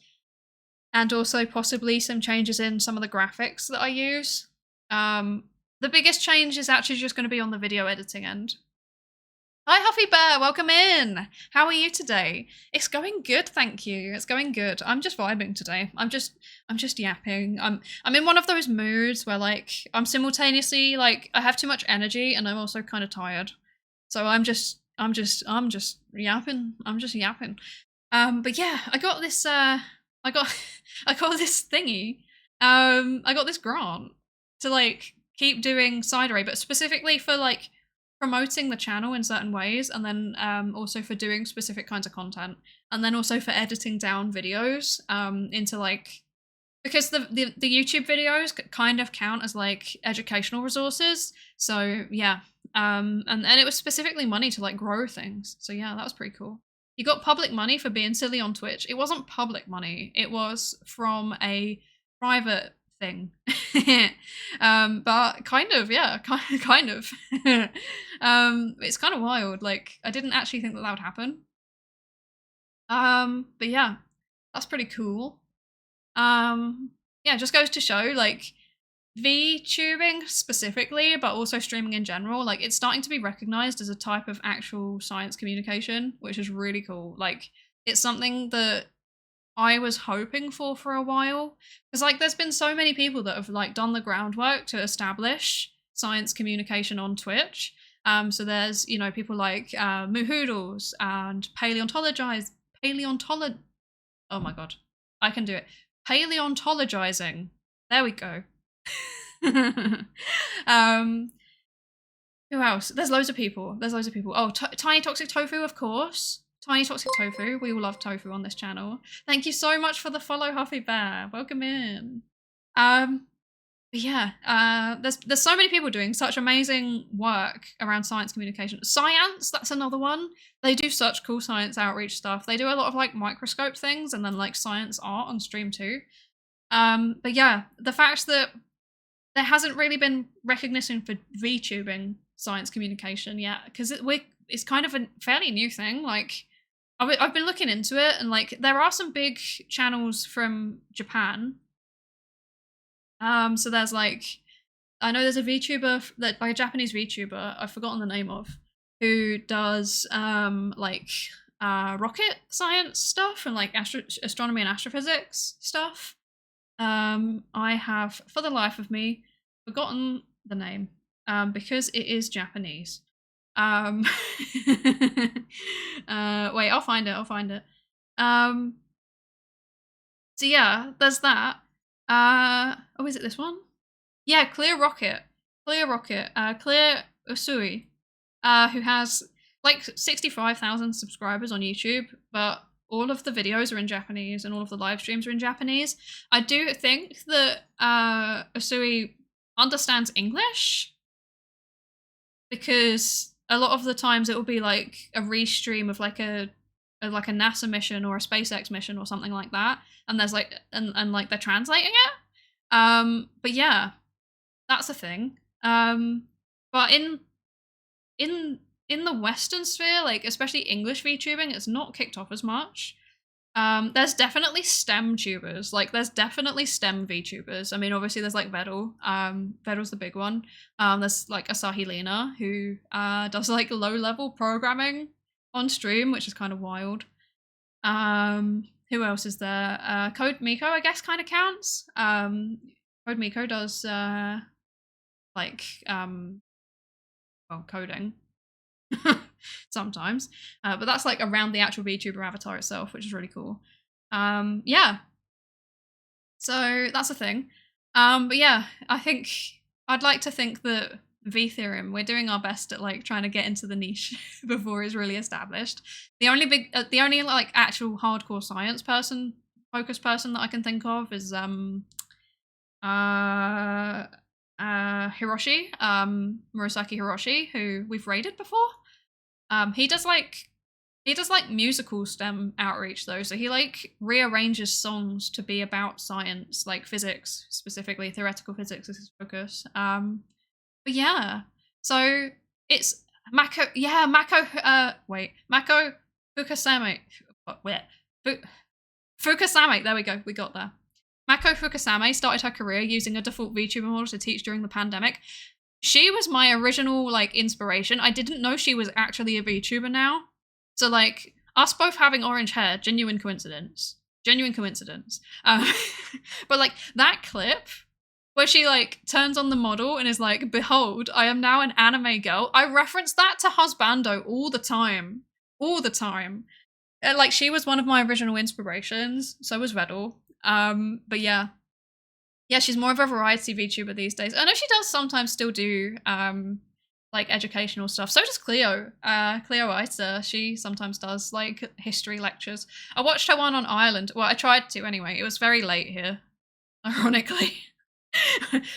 also possibly some changes in some of the graphics that I use. The biggest change is actually just going to be on the video editing end. Hi Huffy Bear, welcome in. How are you today? It's going good, thank you. It's going good. I'm just vibing today. I'm just yapping. I'm in one of those moods where like I'm simultaneously like I have too much energy and I'm also kind of tired. So I'm just yapping. I'm just yapping. But yeah, I got this I got this thingy. I got this grant to like keep doing Psydere, but specifically for like promoting the channel in certain ways, and then also for doing specific kinds of content, and then also for editing down videos into like, because the YouTube videos kind of count as like educational resources. So yeah, and it was specifically money to like grow things. So yeah, that was pretty cool. You got public money for being silly on Twitch. It wasn't public money. It was from a private thing. But kind of, yeah, kind of. It's kind of wild. Like I didn't actually think that would happen. But yeah, that's pretty cool. Yeah, it just goes to show like VTubing specifically, but also streaming in general, like it's starting to be recognized as a type of actual science communication, which is really cool. Like it's something that I was hoping for a while. Because like there's been so many people that have like done the groundwork to establish science communication on Twitch. So there's, you know, people like Moohoodles and paleontologizing. Oh my god, I can do it. Paleontologizing. There we go. Who else? There's loads of people. Oh, Tiny Toxic Tofu, of course. Tiny Toxic Tofu. We all love tofu on this channel. Thank you so much for the follow, Huffy Bear. Welcome in. But yeah, there's so many people doing such amazing work around science communication. Science, that's another one. They do such cool science outreach stuff. They do a lot of like microscope things and then like science art on stream too. But yeah, the fact that there hasn't really been recognition for VTubing science communication yet, because it's kind of a fairly new thing. Like I've been looking into it, and like there are some big channels from Japan. So there's like, I know there's a VTuber that by a Japanese VTuber, I've forgotten the name of, who does like rocket science stuff and like astronomy and astrophysics stuff. I have, for the life of me, forgotten the name because it is Japanese. Wait, I'll find it. So yeah, there's that. Oh, is it this one? Yeah, Clear Rocket, Clear Usui, who has like 65,000 subscribers on YouTube, but all of the videos are in Japanese and all of the live streams are in Japanese. I do think that Usui understands English, because a lot of the times it will be like a restream of like a NASA mission or a SpaceX mission or something like that, and there's like and like they're translating it. But yeah, that's a thing. But in the Western sphere, like especially English VTubing, it's not kicked off as much. There's definitely STEM tubers, like there's definitely STEM VTubers. I mean, obviously there's like Vedal. Vedal's the big one. There's like Asahi Lena, who does like low-level programming on stream, which is kind of wild. Who else is there? Code Miko, I guess, kind of counts. Code Miko does like well, coding sometimes, but that's like around the actual VTuber avatar itself, which is really cool. Yeah, so that's a thing. But yeah, I think I'd like to think that V-Theorem, we're doing our best at like trying to get into the niche before it's really established. The only like actual hardcore science focused person that I can think of is Hiroshi, Murasaki Hiroshi, who we've raided before. He does like musical STEM outreach though, so he like rearranges songs to be about science, like physics specifically. Theoretical physics is his focus. But yeah, so it's Mako Fukasame. Fukasame, there we go, we got there. Mako Fukasame started her career using a default VTuber model to teach during the pandemic. She was my original like inspiration. I didn't know she was actually a VTuber now. So like us both having orange hair, genuine coincidence. But like that clip where she like turns on the model and is like, "Behold, I am now an anime girl." I reference that to Husbando all the time. Like she was one of my original inspirations. So was Vedal. But yeah, she's more of a variety VTuber these days. I know she does sometimes still do like educational stuff. So does Cleo. Cleo Isa, she sometimes does like history lectures. I watched her one on Ireland. Well, I tried to anyway. It was very late here, ironically.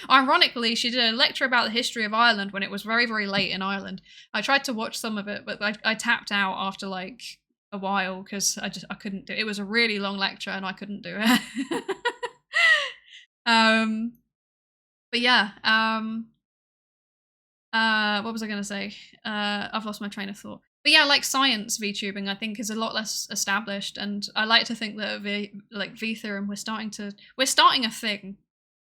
Ironically, she did a lecture about the history of Ireland when it was very, very late in Ireland. I tried to watch some of it, but I tapped out after like a while because I couldn't do it. It was a really long lecture and I couldn't do it. But yeah, what was I gonna say? I've lost my train of thought. But yeah, like science VTubing, I think is a lot less established, and I like to think that V-Theorem, we're starting a thing.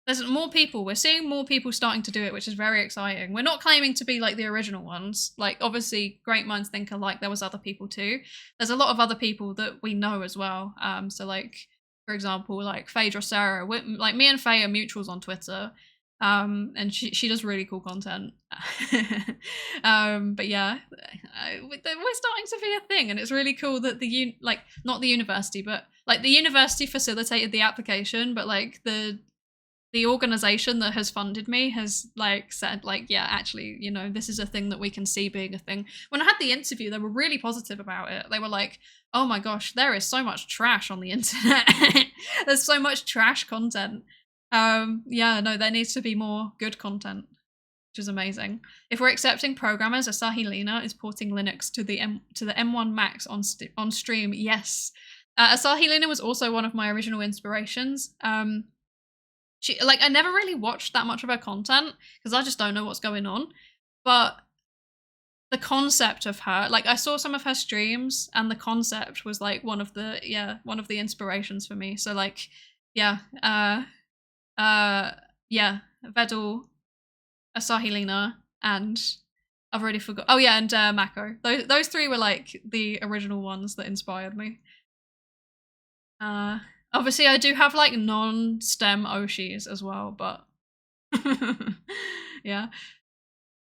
There's more people. We're seeing more people starting to do it, which is very exciting. We're not claiming to be like the original ones. Like obviously, great minds think alike. There was other people too. There's a lot of other people that we know as well. So like For example, like Phaedra Sarah, like me and Faye are mutuals on Twitter. And she does really cool content. But yeah, we're starting to be a thing, and it's really cool that like not the university, but like the university facilitated the application, but like the organization that has funded me has like said like, yeah, actually, you know, this is a thing that we can see being a thing. When I had the interview, they were really positive about it. They were like, oh my gosh, there is so much trash on the internet. There's so much trash content. Yeah, no, there needs to be more good content, which is amazing. If we're accepting programmers, Asahi Lina is porting Linux to the M1 Max on stream. Yes, Asahi Lina was also one of my original inspirations. She, like, I never really watched that much of her content because I just don't know what's going on, but the concept of her, like, I saw some of her streams and the concept was like one of the inspirations for me. So like, yeah, yeah, Vedal, Asahi Lina, and I've already forgot. Oh yeah, and Mako. Those three were like the original ones that inspired me. Obviously I do have like non-STEM Oshis as well, but yeah.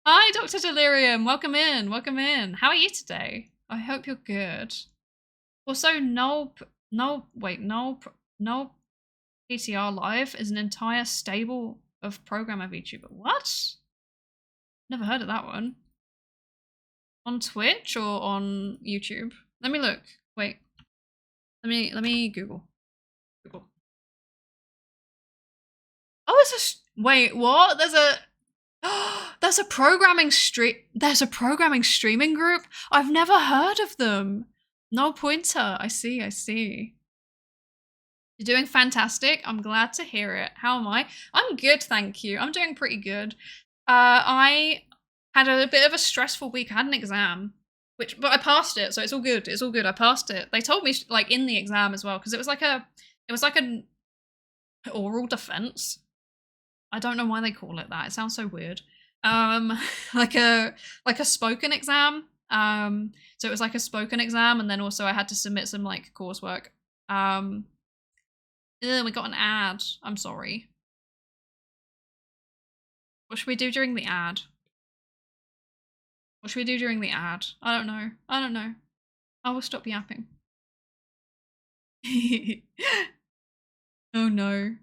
Hi, Dr. Delirium. Welcome in. Welcome in. How are you today? I hope you're good. Also, no PTR Live is an entire stable of programmer VTuber. What? Never heard of that one. On Twitch or on YouTube? Let me look. Wait. Let me Google. Oh, it's a wait. What? There's a programming streaming group. I've never heard of them. No pointer. I see. You're doing fantastic. I'm glad to hear it. How am I? I'm good, thank you. I'm doing pretty good. I had a bit of a stressful week. I had an exam, but I passed it, so it's all good. It's all good. I passed it. They told me like in the exam as well, because it was like an oral defense. I don't know why they call it that. It sounds so weird. Like a spoken exam. So it was like a spoken exam, and then also I had to submit some like coursework. We got an ad. I'm sorry. What should we do during the ad? I don't know. I will stop yapping. Oh no.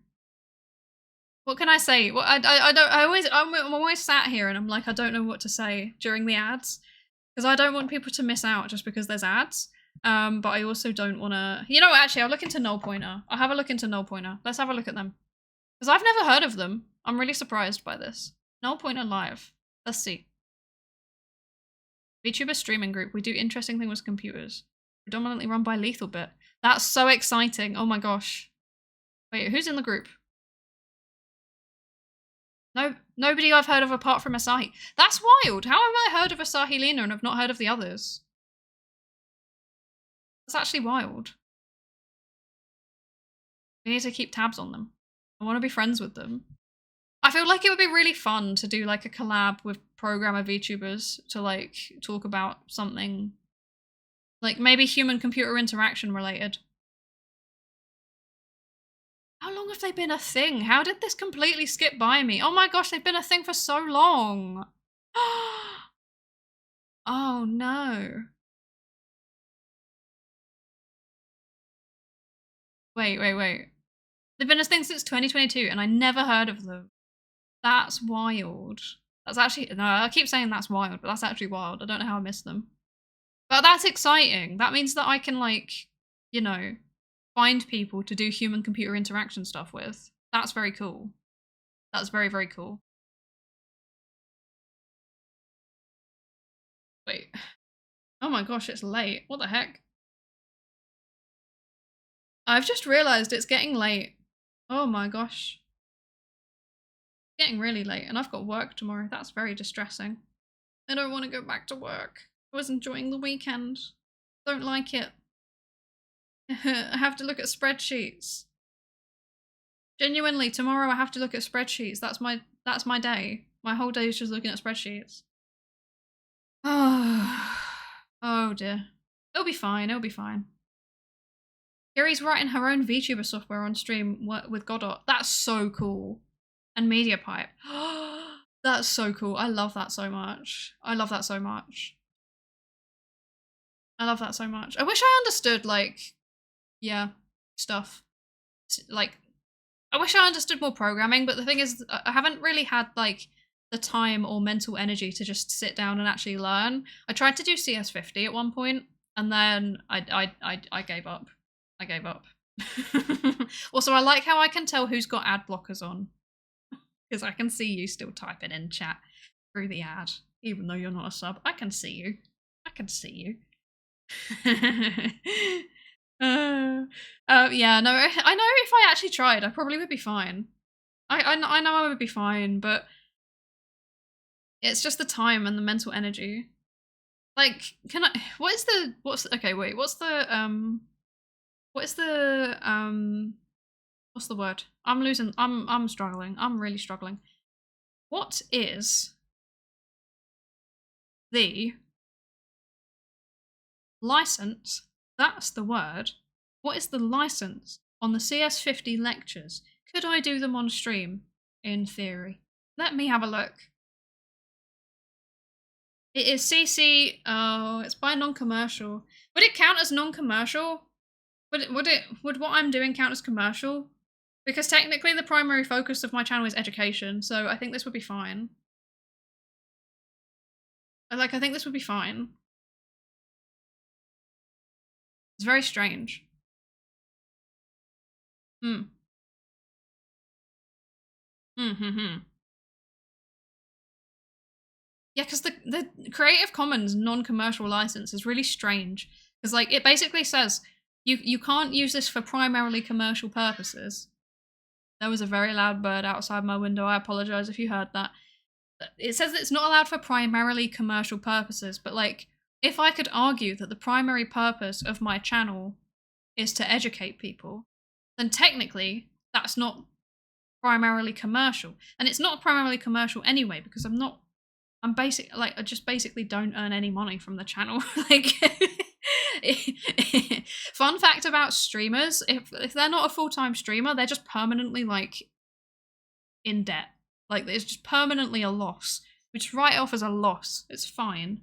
What can I say? Well, I'm always sat here and I'm like, I don't know what to say during the ads, because I don't want people to miss out just because there's ads. But I also don't want to, you know, actually I'll look into Null Pointer. I'll have a look into Null Pointer. Let's have a look at them, because I've never heard of them. I'm really surprised by this. Null Pointer Live. Let's see. VTuber streaming group. We do interesting things with computers. Predominantly run by Lethal Bit. That's so exciting. Oh my gosh. Wait, who's in the group? No, nobody I've heard of apart from Asahi. That's wild. How have I heard of Asahi Lina and have not heard of the others? That's actually wild. We need to keep tabs on them. I want to be friends with them. I feel like it would be really fun to do like a collab with programmer VTubers to like talk about something like maybe human-computer interaction related. How long have they been a thing? How did this completely skip by me? Oh my gosh, they've been a thing for so long. Oh no. Wait. They've been a thing since 2022 and I never heard of them. That's wild. That's actually, no, I keep saying that's wild, but that's actually wild. I don't know how I missed them. But that's exciting. That means that I can like, you know, find people to do human-computer interaction stuff with. That's very cool. That's very, very cool. Wait. Oh my gosh, it's late. What the heck? I've just realized it's getting late. Oh my gosh. It's getting really late and I've got work tomorrow. That's very distressing. I don't want to go back to work. I was enjoying the weekend. Don't like it. I have to look at spreadsheets. Genuinely, tomorrow I have to look at spreadsheets. That's my day. My whole day is just looking at spreadsheets. Oh dear. It'll be fine. Kiri's writing her own VTuber software on stream with Godot. That's so cool. And MediaPipe. That's so cool. I love that so much. I love that so much. I love that so much. I wish I understood, like, yeah, stuff. Like, I wish I understood more programming, but the thing is, I haven't really had, like, the time or mental energy to just sit down and actually learn. I tried to do CS50 at one point, and then I gave up. I gave up. Also, I like how I can tell who's got ad blockers on. Because I can see you still typing in chat through the ad, even though you're not a sub. I can see you. I can see you. Yeah, no, I know if I actually tried, I probably would be fine. I know I would be fine, but it's just the time and the mental energy. Like, what's the word? I'm struggling. I'm really struggling. What is the license? That's the word. What is the license on the CS50 lectures? Could I do them on stream? In theory. Let me have a look. It is CC. Oh, it's by non-commercial. Would it count as non-commercial? Would what I'm doing count as commercial? Because technically the primary focus of my channel is education, so I think this would be fine. I think this would be fine. It's very strange. Yeah, because the Creative Commons non-commercial license is really strange. Because, like, it basically says you can't use this for primarily commercial purposes. There was a very loud bird outside my window. I apologize if you heard that. It says that it's not allowed for primarily commercial purposes, but, like, if I could argue that the primary purpose of my channel is to educate people, then technically that's not primarily commercial. And it's not primarily commercial anyway, because I just basically don't earn any money from the channel. Like, fun fact about streamers, if they're not a full-time streamer, they're just permanently, like, in debt. Like, it's just permanently a loss. We just write it off as a loss. It's fine.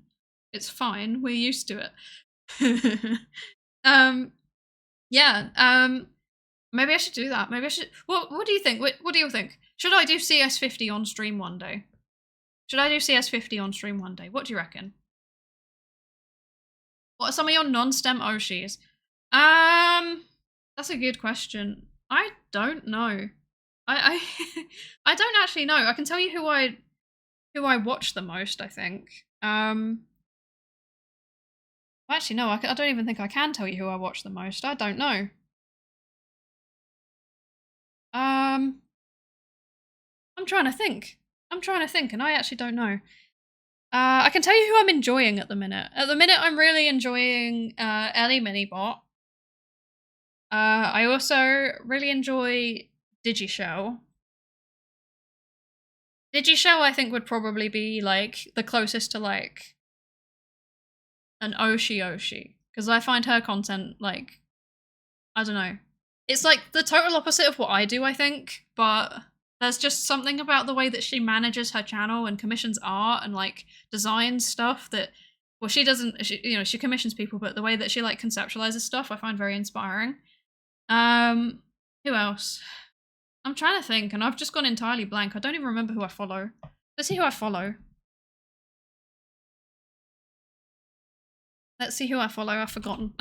It's fine. We're used to it. Yeah. Maybe I should do that. Maybe I should. What do you think? What do you think? Should I do CS50 on stream one day? Should I do CS50 on stream one day? What do you reckon? What are some of your non-STEM Oshis? That's a good question. I don't know. I don't actually know. I can tell you who I watch the most, I think. Actually, no, I don't even think I can tell you who I watch the most. I don't know. I'm trying to think. And I actually don't know. I can tell you who I'm enjoying at the minute. At the minute, I'm really enjoying Ellie Minibot. I also really enjoy Digishell. Digishell, I think, would probably be, like, the closest to, like, an Oshi, because I find her content, like, I don't know. It's, like, the total opposite of what I do, I think, but there's just something about the way that she manages her channel and commissions art and, like, designs stuff that, well, she doesn't, she commissions people, but the way that she, like, conceptualizes stuff I find very inspiring. Who else? I'm trying to think, and I've just gone entirely blank. I don't even remember who I follow. Let's see who I follow. Let's see who I follow. I've forgotten.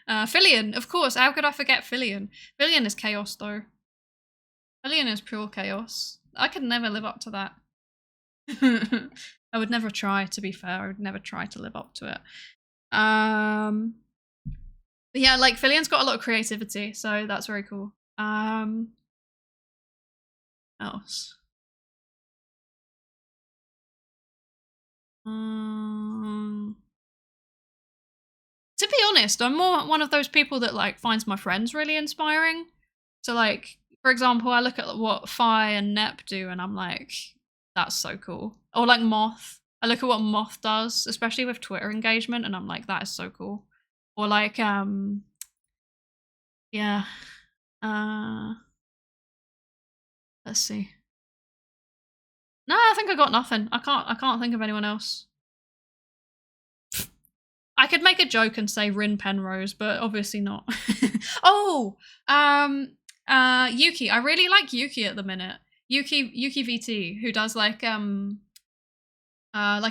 Fillion, of course. How could I forget Fillion? Fillion is chaos, though. Fillion is pure chaos. I could never live up to that. I would never try, to be fair. I would never try to live up to it. But yeah, like, Fillion's got a lot of creativity, so that's very cool. Else. To be honest, I'm more one of those people that, like, finds my friends really inspiring. So, like, for example, I look at what Fi and Nep do and I'm like, that's so cool. Or, like, Moth. I look at what Moth does, especially with Twitter engagement, and I'm like, that is so cool. Or, like, Yeah. Let's see. No, I think I got nothing. I can't think of anyone else. I could make a joke and say Rin Penrose, but obviously not. Oh, Yuki. I really like Yuki at the minute. Yuki VT, who does like a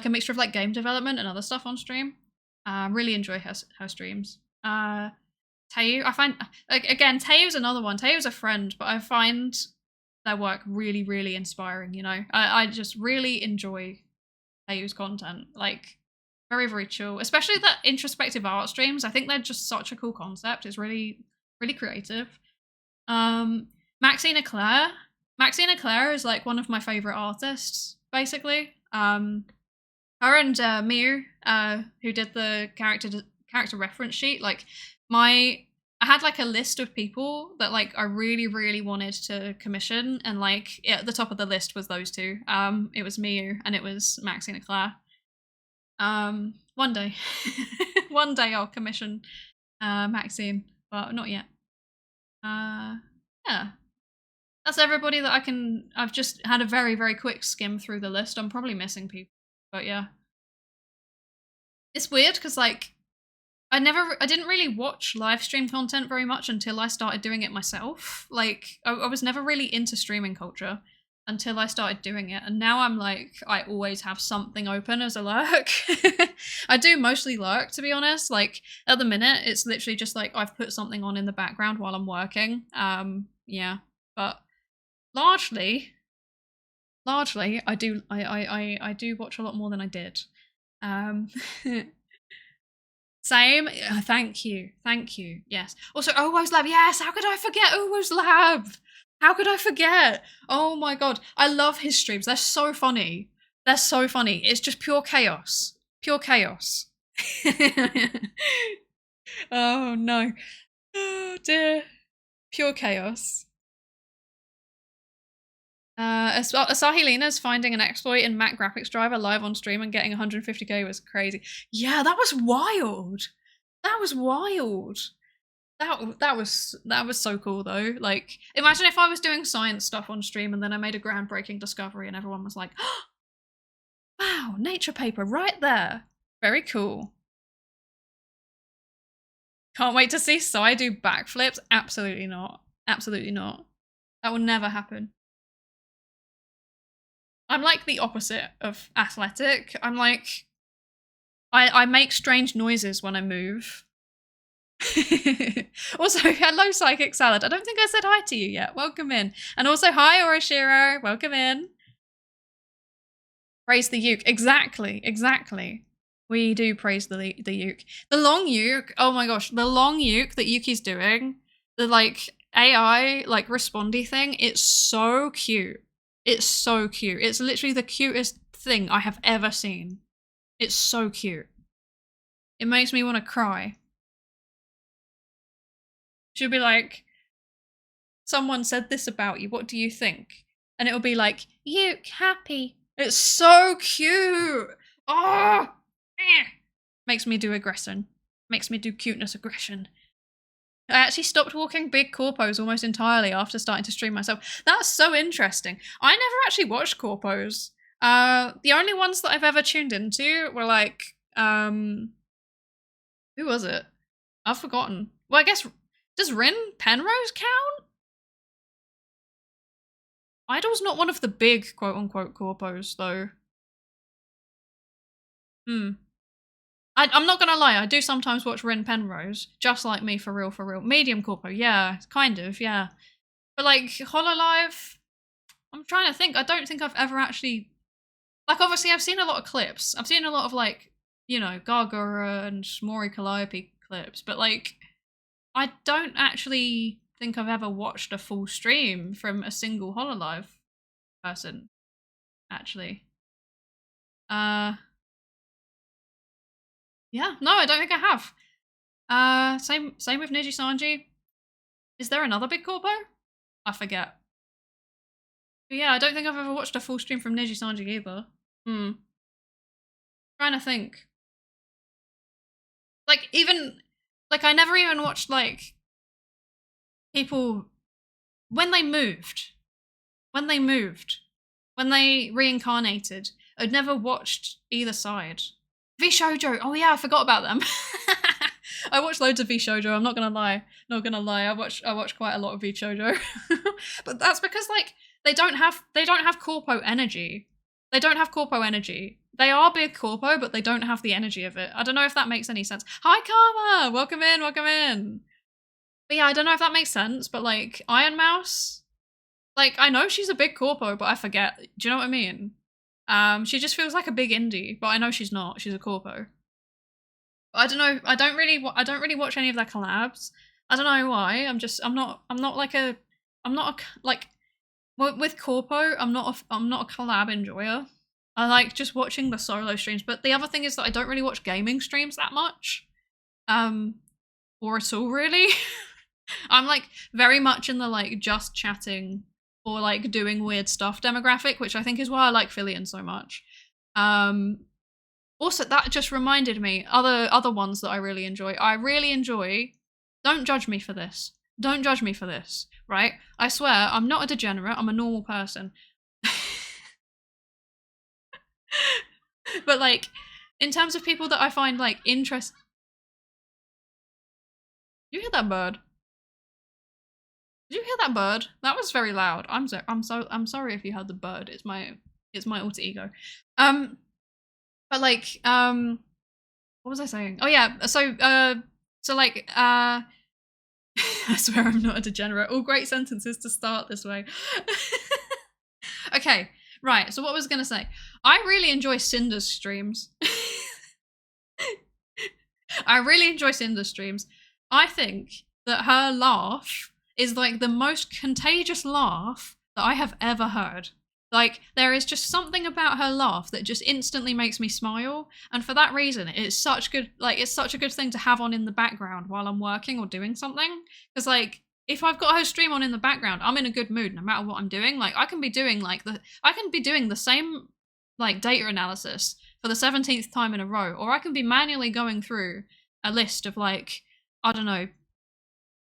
mixture of like game development and other stuff on stream. Really enjoy her streams. Tayu, I find like again, Tayu's another one. Tayu's a friend, but I find their work really, really inspiring. You know, I just really enjoy Tayu's content. Like very, very chill, especially the introspective art streams. I think they're just such a cool concept. It's really, really creative. Maxine Eclair. Maxine Eclair is like one of my favorite artists, basically. Her and Miu, who did the character reference sheet, like I had like a list of people that like I really, really wanted to commission, and like at the top of the list was those two. It was Miu and it was Maxine Eclair. One day, one day I'll commission Maxine, but not yet. Yeah. That's everybody that I've just had a very, very quick skim through the list. I'm probably missing people, but yeah. It's weird because like I didn't really watch live stream content very much until I started doing it myself. Like I was never really into streaming culture until I started doing it, and now I'm like I always have something open as a lurk. I do mostly lurk, to be honest. Like at the minute it's literally just like I've put something on in the background while I'm working. Yeah, but largely I do watch a lot more than I did. Same. Thank you. Yes. Also, Owo's Lab. Yes. How could I forget Owo's Lab? How could I forget? Oh my god, I love his streams. They're so funny. It's just pure chaos. Pure chaos. Oh no. Oh dear. Pure chaos. Asahi Lena's finding an exploit in Mac graphics driver live on stream and getting 150k was crazy. Yeah, that was wild. That was wild. That was so cool though. Like, imagine if I was doing science stuff on stream and then I made a groundbreaking discovery and everyone was like, oh, "Wow, nature paper right there. Very cool." Can't wait to see Sai do backflips. Absolutely not. Absolutely not. That will never happen. I'm like the opposite of athletic. I'm like, I make strange noises when I move. Also, hello, Psychic Salad. I don't think I said hi to you yet. Welcome in. And also, hi, Orashiro. Welcome in. Praise the uke. Exactly. We do praise the uke. The long uke, oh my gosh, the long uke that Yuki's doing, the like AI, like respondy thing, it's so cute. It's so cute. It's literally the cutest thing I have ever seen. It's so cute. It makes me want to cry. She'll be like, "Someone said this about you, what do you think?" And it'll be like, "Uke, happy." It's so cute. Oh, makes me do aggression. Makes me do cuteness aggression. I actually stopped walking big corpos almost entirely after starting to stream myself. That's so interesting. I never actually watched corpos. The only ones that I've ever tuned into were like, who was it? I've forgotten. Well, I guess, does Rin Penrose count? Idol's not one of the big quote-unquote corpos, though. I'm not gonna lie, I do sometimes watch Rin Penrose, just like me, for real. Medium corpo, yeah, kind of, yeah. But like, Hololive, I'm trying to think, I don't think I've ever actually, like obviously I've seen a lot of clips. I've seen a lot of like, you know, Gargura and Mori Calliope clips, but like, I don't actually think I've ever watched a full stream from a single Hololive person, actually. Yeah, no, I don't think I have. Same with Niji Sanji. Is there another big corpo? I forget. But yeah, I don't think I've ever watched a full stream from Niji Sanji either. Trying to think. Like, even, like, I never even watched, like, people when they reincarnated, I'd never watched either side. VShoujo, oh yeah, I forgot about them. I watched loads of VShoujo. I'm not gonna lie. I watch quite a lot of VShoujo, but that's because like they don't have corpo energy. They don't have corpo energy. They are big corpo, but they don't have the energy of it. I don't know if that makes any sense. Hi Karma, welcome in. But yeah, I don't know if that makes sense. But like Iron Mouse, like I know she's a big corpo, but I forget. Do you know what I mean? She just feels like a big indie, but I know she's not. She's a corpo. I don't know. I don't really watch any of their collabs. I don't know why. I'm not with corpo. I'm not a collab enjoyer. I like just watching the solo streams. But the other thing is that I don't really watch gaming streams that much, or at all really. I'm like very much in the like just chatting or like doing weird stuff demographic, which I think is why I like Fillion so much. Also, that just reminded me, other ones that I really enjoy. Don't judge me for this. Don't judge me for this, right? I swear, I'm not a degenerate, I'm a normal person. But like, in terms of people that I find like interest. You hear that bird? Did you hear that bird? That was very loud. I'm sorry if you heard the bird. It's my alter ego. But like, what was I saying? Oh yeah, so like, I swear I'm not a degenerate. All great sentences to start this way. Okay, right, so what was I gonna say? I really enjoy Cinder's streams. I really enjoy Cinder's streams. I think that her laugh is like the most contagious laugh that I have ever heard. Like, there is just something about her laugh that just instantly makes me smile. And for that reason, it's such a good thing to have on in the background while I'm working or doing something. Because like, if I've got her stream on in the background, I'm in a good mood no matter what I'm doing. Like, I can be doing the same like data analysis for the 17th time in a row, or I can be manually going through a list of like, I don't know,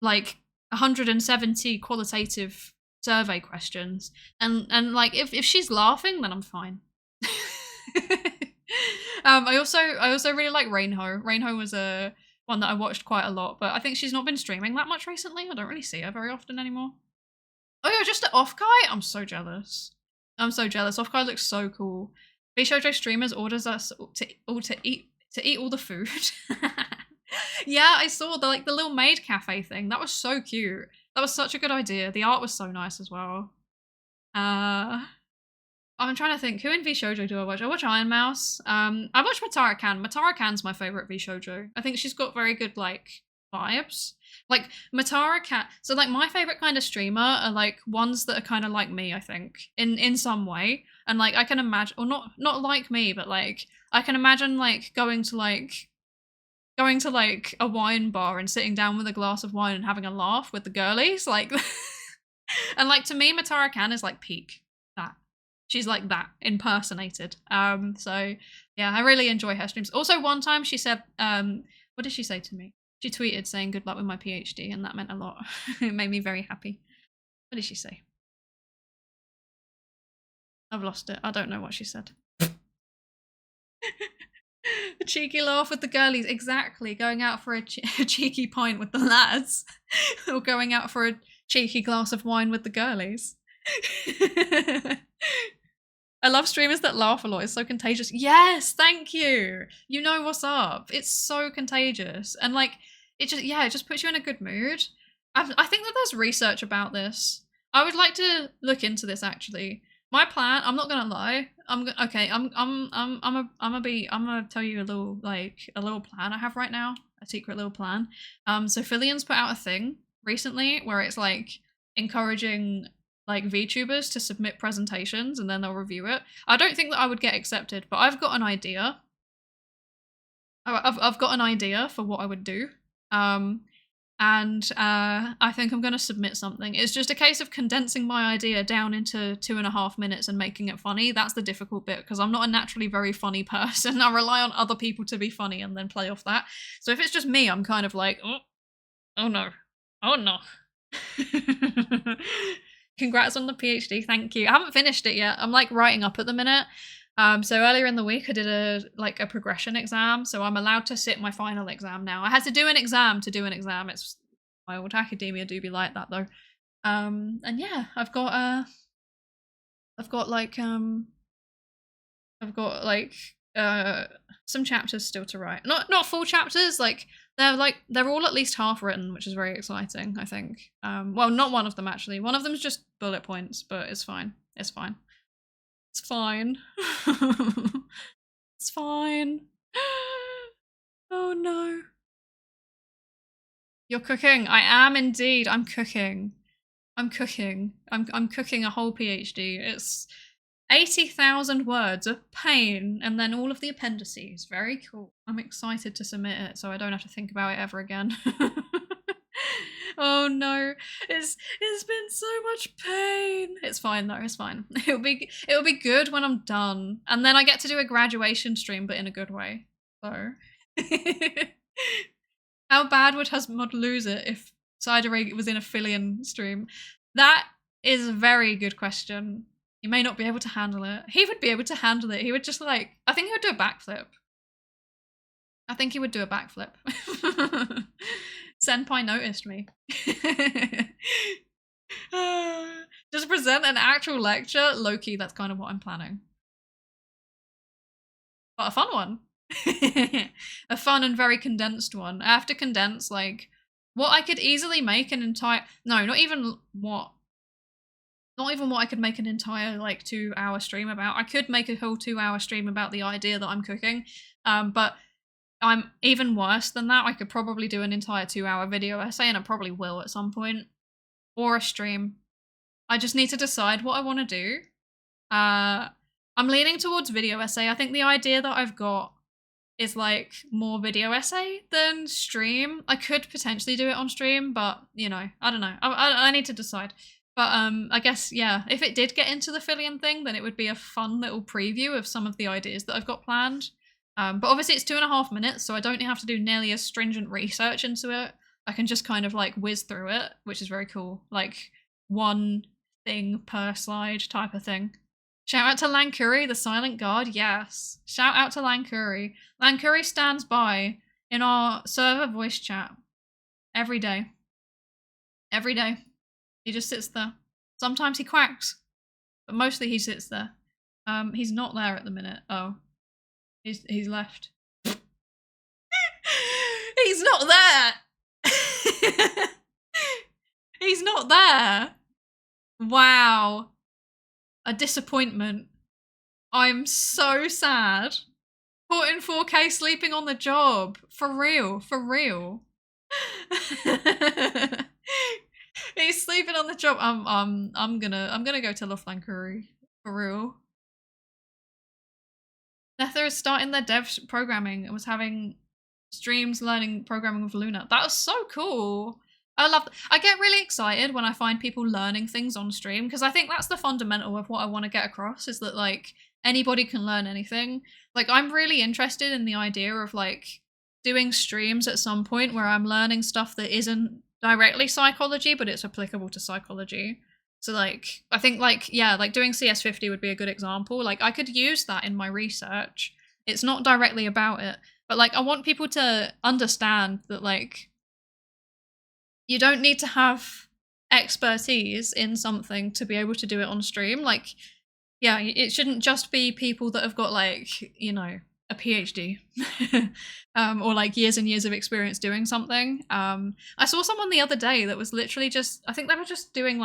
like 170 qualitative survey questions, and like if she's laughing, then I'm fine. I also really like Rainho. Rainho was a one that I watched quite a lot, but I think she's not been streaming that much recently. I don't really see her very often anymore. Oh, you're just at Offkai? I'm so jealous. Offkai looks so cool. VShoujo streamers orders us to eat all the food. Yeah, I saw the little maid cafe thing. That was so cute. That was such a good idea. The art was so nice as well. I'm trying to think. Who in VShoujo do I watch? I watch Iron Mouse. I watch Matara Kan. Matara Kan's my favorite VShoujo. I think she's got very good like vibes. Like Matara Kan. So like my favorite kind of streamer are like ones that are kind of like me. I think in some way. And like I can imagine, or not like me, but like I can imagine like going to like a wine bar and sitting down with a glass of wine and having a laugh with the girlies, like. And like to me, Matara Kan is like peak that. She's like that impersonated. So yeah, I really enjoy her streams. Also, one time she said, what did she say to me? She tweeted saying good luck with my PhD, and that meant a lot. It made me very happy. What did she say? I've lost it. I don't know what she said. A cheeky laugh with the girlies, exactly. Going out for a cheeky pint with the lads, or going out for a cheeky glass of wine with the girlies. I love streamers that laugh a lot. It's so contagious. Yes, thank you. You know what's up. It's so contagious, and like it just puts you in a good mood. I think that there's research about this. I would like to look into this actually. My plan, I'm not gonna lie. I'm gonna tell you a little plan I have right now, a secret little plan. So Fillion's put out a thing recently where it's like encouraging like VTubers to submit presentations and then they'll review it. I don't think that I would get accepted, but I've got an idea. I've got an idea for what I would do. And I think I'm going to submit something. It's just a case of condensing my idea down into 2.5 minutes and making it funny. That's the difficult bit, because I'm not a naturally very funny person. I rely on other people to be funny and then play off that. So if it's just me, I'm kind of like, oh no. Congrats on the PhD, thank you. I haven't finished it yet. I'm like writing up at the minute. So earlier in the week I did a progression exam, so I'm allowed to sit my final exam now. I had to do an exam to do an exam. It's my old academia do be like that though. And yeah, I've got some chapters still to write. Not full chapters, they're all at least half written, which is very exciting, I think. Well, not one of them actually. One of them is just bullet points, but it's fine. It's fine. It's fine. It's fine. Oh no. You're cooking. I am indeed. I'm cooking. I'm cooking a whole PhD. It's 80,000 words of pain and then all of the appendices. Very cool. I'm excited to submit it so I don't have to think about it ever again. Oh no, it's been so much pain. It's fine though, it's fine. It'll be good when I'm done. And then I get to do a graduation stream, but in a good way. So how bad would Husband lose it if Psydere was in a Fillion stream? That is a very good question. He may not be able to handle it. He would be able to handle it. He would just I think he would do a backflip. I think he would do a backflip. Senpai noticed me. Just present an actual lecture. Low-key, that's kind of what I'm planning. But a fun one. A fun and very condensed one. I have to condense, what I could easily make an entire... No, not even what I could make an entire 2-hour stream about. I could make a whole 2-hour stream about the idea that I'm cooking, but I'm even worse than that. I could probably do an entire 2-hour video essay, and I probably will at some point, or a stream. I just need to decide what I want to do. I'm leaning towards video essay. I think the idea that I've got is more video essay than stream. I could potentially do it on stream, but I don't know. I need to decide. But I guess, yeah, if it did get into the Fillion thing, then it would be a fun little preview of some of the ideas that I've got planned. But obviously it's 2.5 minutes, so I don't have to do nearly as stringent research into it. I can just kind of whiz through it, which is very cool. One thing per slide type of thing. Shout out to Lankuri, the silent guard, yes. Shout out to Lankuri. Lankuri stands by in our server voice chat every day. Every day. He just sits there. Sometimes he quacks, but mostly he sits there. He's not there at the minute. Oh. He's left. He's not there! He's not there! Wow. A disappointment. I'm so sad. Caught in 4K sleeping on the job. For real, for real. He's sleeping on the job. I'm gonna go tell off Lankuri. For real. Nether is starting their dev programming and was having streams learning programming with Luna. That was so cool. I get really excited when I find people learning things on stream, because I think that's the fundamental of what I want to get across, is that anybody can learn anything. I'm really interested in the idea of doing streams at some point where I'm learning stuff that isn't directly psychology, but it's applicable to psychology. So I think doing CS50 would be a good example. I could use that in my research. It's not directly about it, but I want people to understand that you don't need to have expertise in something to be able to do it on stream. Yeah, it shouldn't just be people that have got a PhD or years and years of experience doing something. I saw someone the other day that was literally just, I think they were just doing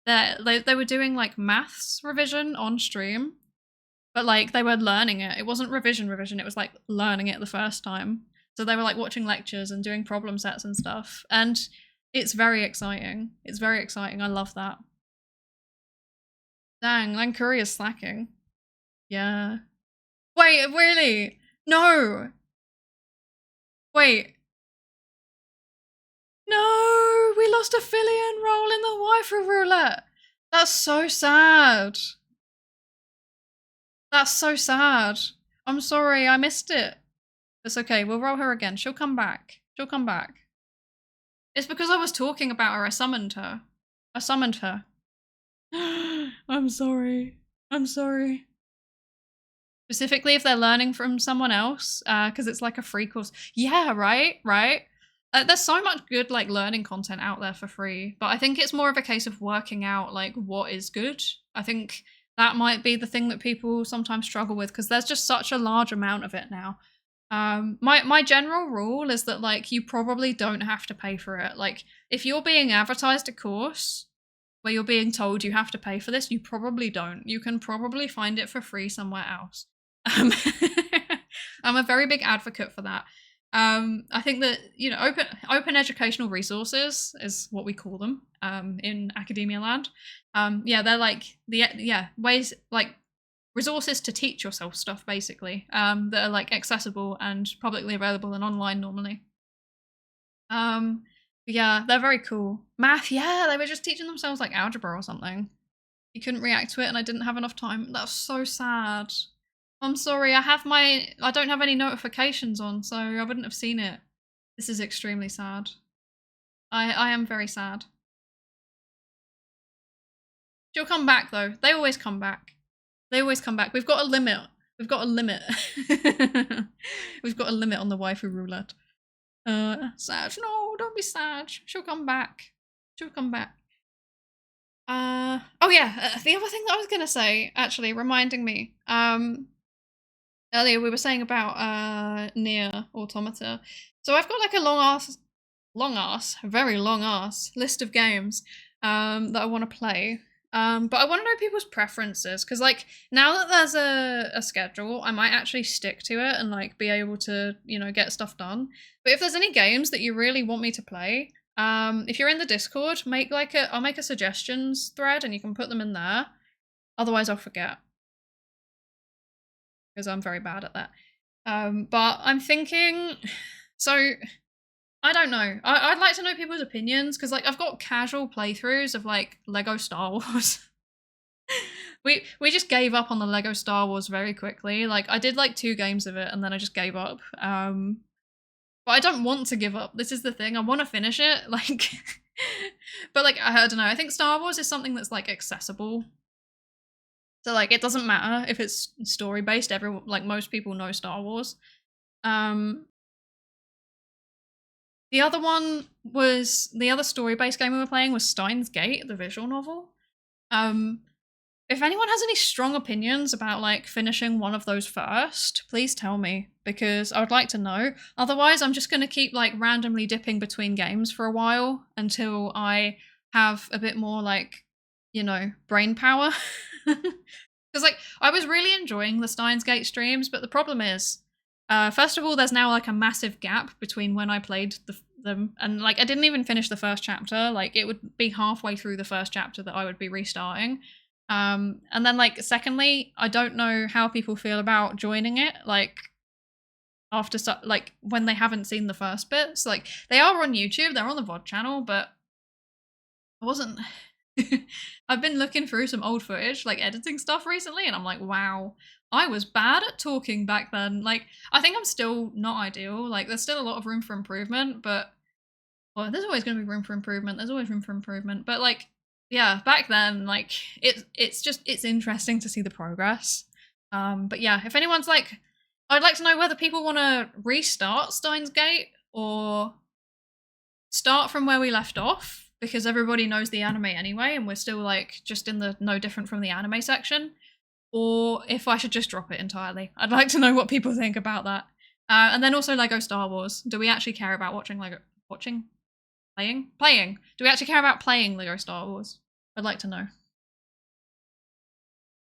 they were doing maths revision on stream, but they were learning it. It wasn't revision, it was learning it the first time. So they were watching lectures and doing problem sets and stuff. And it's very exciting. It's very exciting. I love that. Dang, Lankuri is slacking. Yeah. Wait, really? No. Wait. No, we lost a Fillion roll in the waifu roulette. That's so sad. That's so sad. I'm sorry, I missed it. It's okay, we'll roll her again. She'll come back. She'll come back. It's because I was talking about her. I summoned her. I summoned her. I'm sorry. I'm sorry. Specifically if they're learning from someone else, because it's like a free course. Yeah, right, right. There's so much good like learning content out there for free, but I think it's more of a case of working out like what is good. I think that might be the thing that people sometimes struggle with because there's just such a large amount of it now. My general rule is that like you probably don't have to pay for it. Like if you're being advertised a course where you're being told you have to pay for this, you probably don't. You can probably find it for free somewhere else. I'm a very big advocate for that. I think that, you know, open educational resources is what we call them in academia land. Yeah, they're like ways like resources to teach yourself stuff basically that are like accessible and publicly available and online normally. Yeah, they're very cool. Math, yeah, they were just teaching themselves like algebra or something. You couldn't react to it and I didn't have enough time. That's so sad. I'm sorry, I don't have any notifications on, so I wouldn't have seen it. This is extremely sad. I am very sad. She'll come back though. They always come back. They always come back. We've got a limit. We've got a limit. We've got a limit on the waifu roulette. Sad. No, don't be sad. She'll come back. She'll come back. Oh yeah, the other thing that I was gonna say, actually, reminding me, earlier we were saying about Nier Automata. So I've got like a very long ass list of games that I want to play. But I want to know people's preferences because like now that there's a schedule, I might actually stick to it and like be able to, you know, get stuff done. But if there's any games that you really want me to play, if you're in the Discord, I'll make a suggestions thread and you can put them in there. Otherwise I'll forget. Because I'm very bad at that. But I'm thinking, so I don't know. I'd like to know people's opinions because like I've got casual playthroughs of like Lego Star Wars. we just gave up on the Lego Star Wars very quickly. Like I did like 2 games of it and then I just gave up. But I don't want to give up. This is the thing. I want to finish it. Like, but like I don't know. I think Star Wars is something that's like accessible. So like it doesn't matter if it's story based. Everyone, like most people know Star Wars. The other story-based game we were playing was Steins Gate, the visual novel. If anyone has any strong opinions about like finishing one of those first, please tell me because I would like to know. Otherwise, I'm just going to keep like randomly dipping between games for a while until I have a bit more like, you know, brain power. Because like I was really enjoying the Steins Gate streams, but the problem is, first of all, there's now like a massive gap between when I played them and like I didn't even finish the first chapter. Like it would be halfway through the first chapter that I would be restarting. And then like secondly, I don't know how people feel about joining it like after like when they haven't seen the first bit. So like they are on YouTube, they're on the VOD channel, but I wasn't. I've been looking through some old footage, like editing stuff recently, and I'm like, wow, I was bad at talking back then. Like, I think I'm still not ideal. Like, there's still a lot of room for improvement, but well, there's always going to be room for improvement. There's always room for improvement. But like, yeah, back then, like, it's interesting to see the progress. But yeah, if anyone's like, I'd like to know whether people want to restart Steins Gate or start from where we left off. Because everybody knows the anime anyway, and we're still like just in the no different from the anime section, or if I should just drop it entirely. I'd like to know what people think about that. And then also Lego Star Wars. Do we actually care about playing? Do we actually care about playing Lego Star Wars? I'd like to know.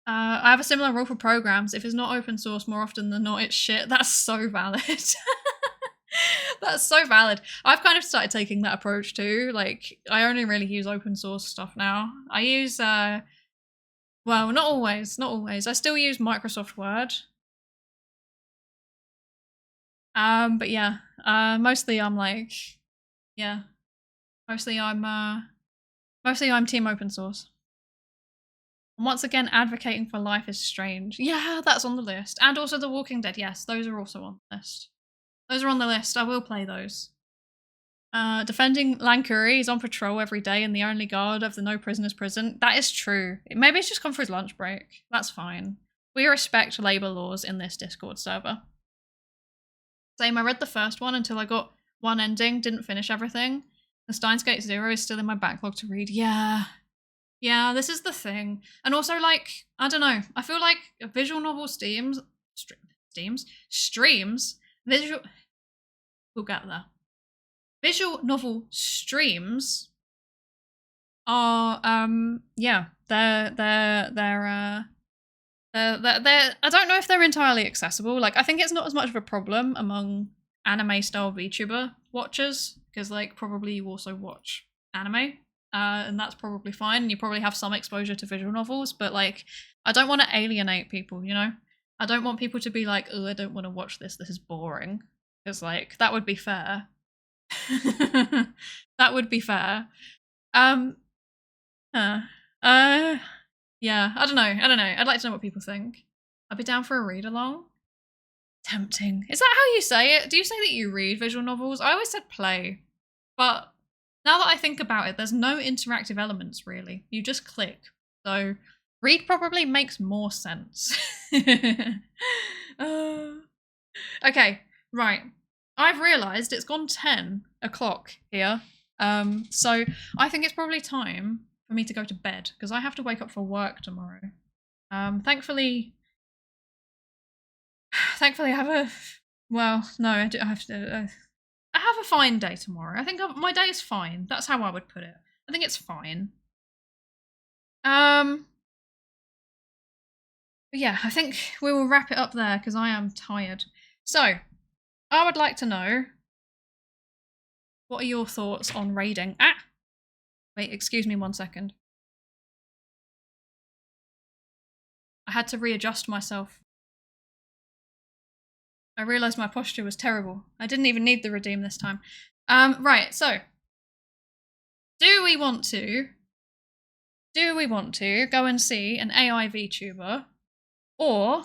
I have a similar rule for programs. If it's not open source, more often than not, it's shit. That's so valid. That's so valid. I've kind of started taking that approach too. Like, I only really use open source stuff now. I use, well, not always. I still use Microsoft Word. But yeah, mostly I'm like, yeah, mostly I'm team open source. And once again, advocating for Life is Strange. Yeah, that's on the list. And also The Walking Dead. Yes, those are also on the list. Those are on the list. I will play those. Defending Lankuri, he's on patrol every day and the only guard of the no prisoners prison. That is true. Maybe it's just gone for his lunch break. That's fine. We respect labor laws in this Discord server. Same, I read the first one until I got one ending, didn't finish everything. The Steins Gate Zero is still in my backlog to read. Yeah, this is the thing. And also, like, I don't know, I feel like visual novel streams, we'll get there. Visual novel streams are, yeah, they're I don't know if they're entirely accessible. Like, I think it's not as much of a problem among anime style VTuber watchers, because like probably you also watch anime, and that's probably fine. And you probably have some exposure to visual novels, but like, I don't want to alienate people, you know? I don't want people to be like, oh, I don't want to watch this. This is boring. Because like, that would be fair. That would be fair. Yeah, I don't know. I'd like to know what people think. I'd be down for a read along. Tempting. Is that how you say it? Do you say that you read visual novels? I always said play. But now that I think about it, there's no interactive elements really. You just click. So read probably makes more sense. Okay, right. I've realised it's gone 10 o'clock here. So I think it's probably time for me to go to bed because I have to wake up for work tomorrow. Thankfully I have a, well, no, I have to, I have a fine day tomorrow. I think my day is fine. That's how I would put it. I think it's fine. But yeah, I think we will wrap it up there because I am tired. So, I would like to know, what are your thoughts on raiding? Ah! Wait, excuse me 1 second. I had to readjust myself. I realised my posture was terrible. I didn't even need the redeem this time. Right, so. Do we want to go and see an AI VTuber? Or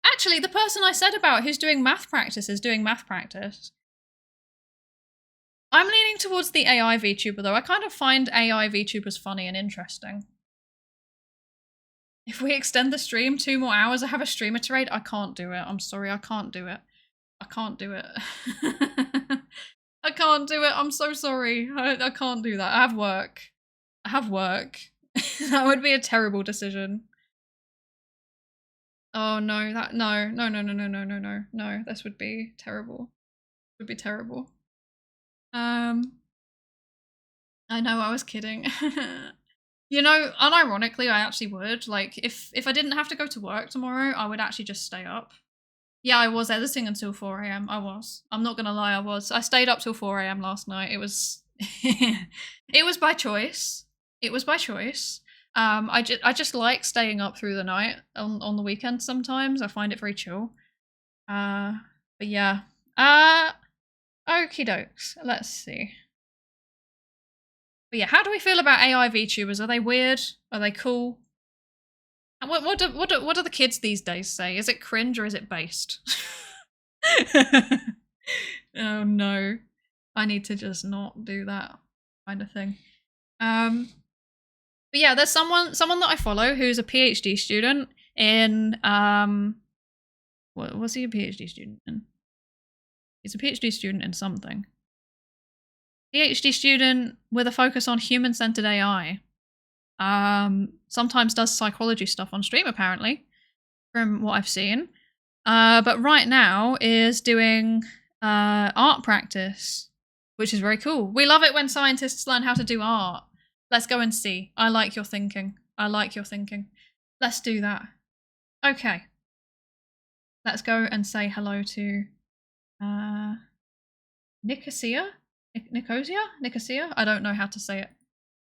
actually, the person I said about who's doing math practice is doing math practice. I'm leaning towards the AI VTuber though. I kind of find AI VTubers funny and interesting. If we extend the stream 2 more hours, I have a streamer to raid. I can't do it. I'm sorry, I can't do it. I can't do it. I can't do it. I'm so sorry. I can't do that. I have work. That would be a terrible decision. Oh no, no. This would be terrible. It would be terrible. I know, I was kidding. You know, unironically, I actually would. Like, if I didn't have to go to work tomorrow, I would actually just stay up. Yeah, I was editing until 4 AM. I was. I'm not gonna lie, I was. I stayed up till 4 AM last night. It was it was by choice. It was by choice. I just like staying up through the night on the weekend sometimes. I find it very chill. But yeah. Okie dokes. Let's see. But yeah, how do we feel about AI VTubers? Are they weird? Are they cool? And what do the kids these days say? Is it cringe or is it based? Oh no. I need to just not do that kind of thing. But yeah, there's someone that I follow who's a PhD student in what was he a PhD student in? He's a PhD student in something. PhD student with a focus on human-centered AI. Sometimes does psychology stuff on stream, apparently, from what I've seen. But right now is doing art practice, which is very cool. We love it when scientists learn how to do art. Let's go and see. I like your thinking. Let's do that. Okay. Let's go and say hello to Nicosia? Nicosia? I don't know how to say it.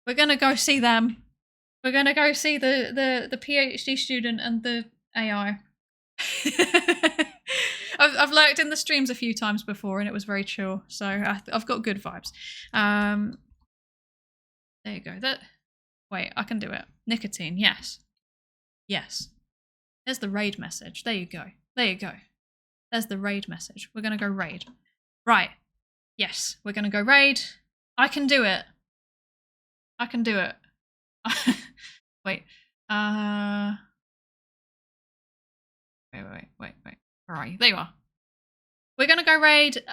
We're gonna go see them. We're gonna go see the PhD student and the AI. I've lurked in the streams a few times before and it was very chill, so I've got good vibes. There you go. Wait, I can do it. Nicotine, yes. There's the raid message. There you go. There you go. There's the raid message. We're going to go raid. Right. Yes, we're going to go raid. I can do it. I can do it. Wait. Wait. Where are you? There you are. We're going to go raid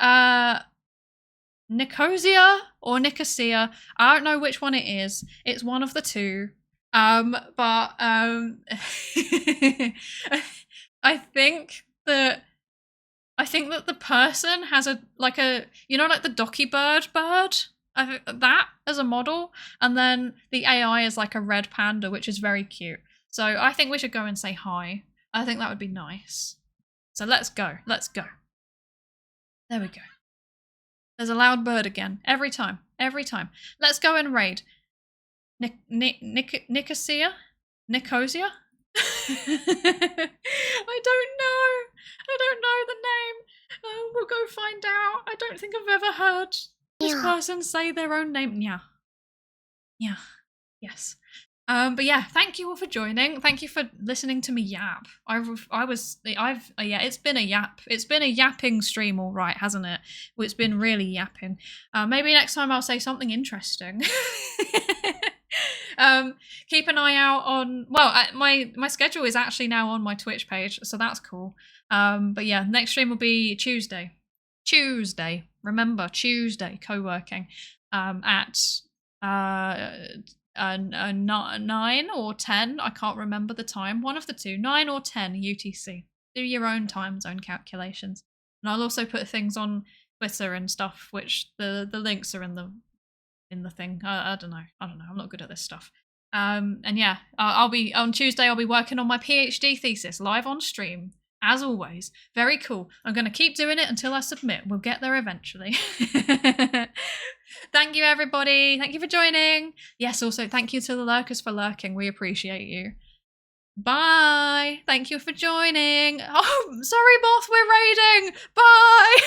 Nicosia or Nicosia. I don't know which one it is. It's one of the two. But I think that the person has a you know, like the Docky bird. That as a model, and then the AI is like a red panda, which is very cute. So I think we should go and say hi. I think that would be nice. So let's go. Let's go. There we go. There's a loud bird again. Every time. Every time. Let's go and raid. Nicosia? Nicosia? I don't know the name. We'll go find out. I don't think I've ever heard this person say their own name. Yeah. Yes. But yeah, thank you all for joining. Thank you for listening to me yap. It's been a yap. It's been a yapping stream, all right, hasn't it? Well, it's been really yapping. Maybe next time I'll say something interesting. Keep an eye out on, my schedule is actually now on my Twitch page, so that's cool. But yeah, next stream will be Tuesday. Remember, Tuesday, co-working, at 9 or 10, I can't remember the time, one of the two, 9 or 10 UTC. Do your own time zone calculations. And I'll also put things on Twitter and stuff, which the links are in the thing. I don't know, I'm not good at this stuff. And yeah, I'll be on Tuesday, I'll be working on my PhD thesis live on stream, as always. Very cool. I'm going to keep doing it until I submit. We'll get there eventually. Thank you, everybody. Thank you for joining. Yes, also thank you to the lurkers for lurking. We appreciate you. Bye. Thank you for joining. Oh, sorry, Moth, we're raiding. Bye.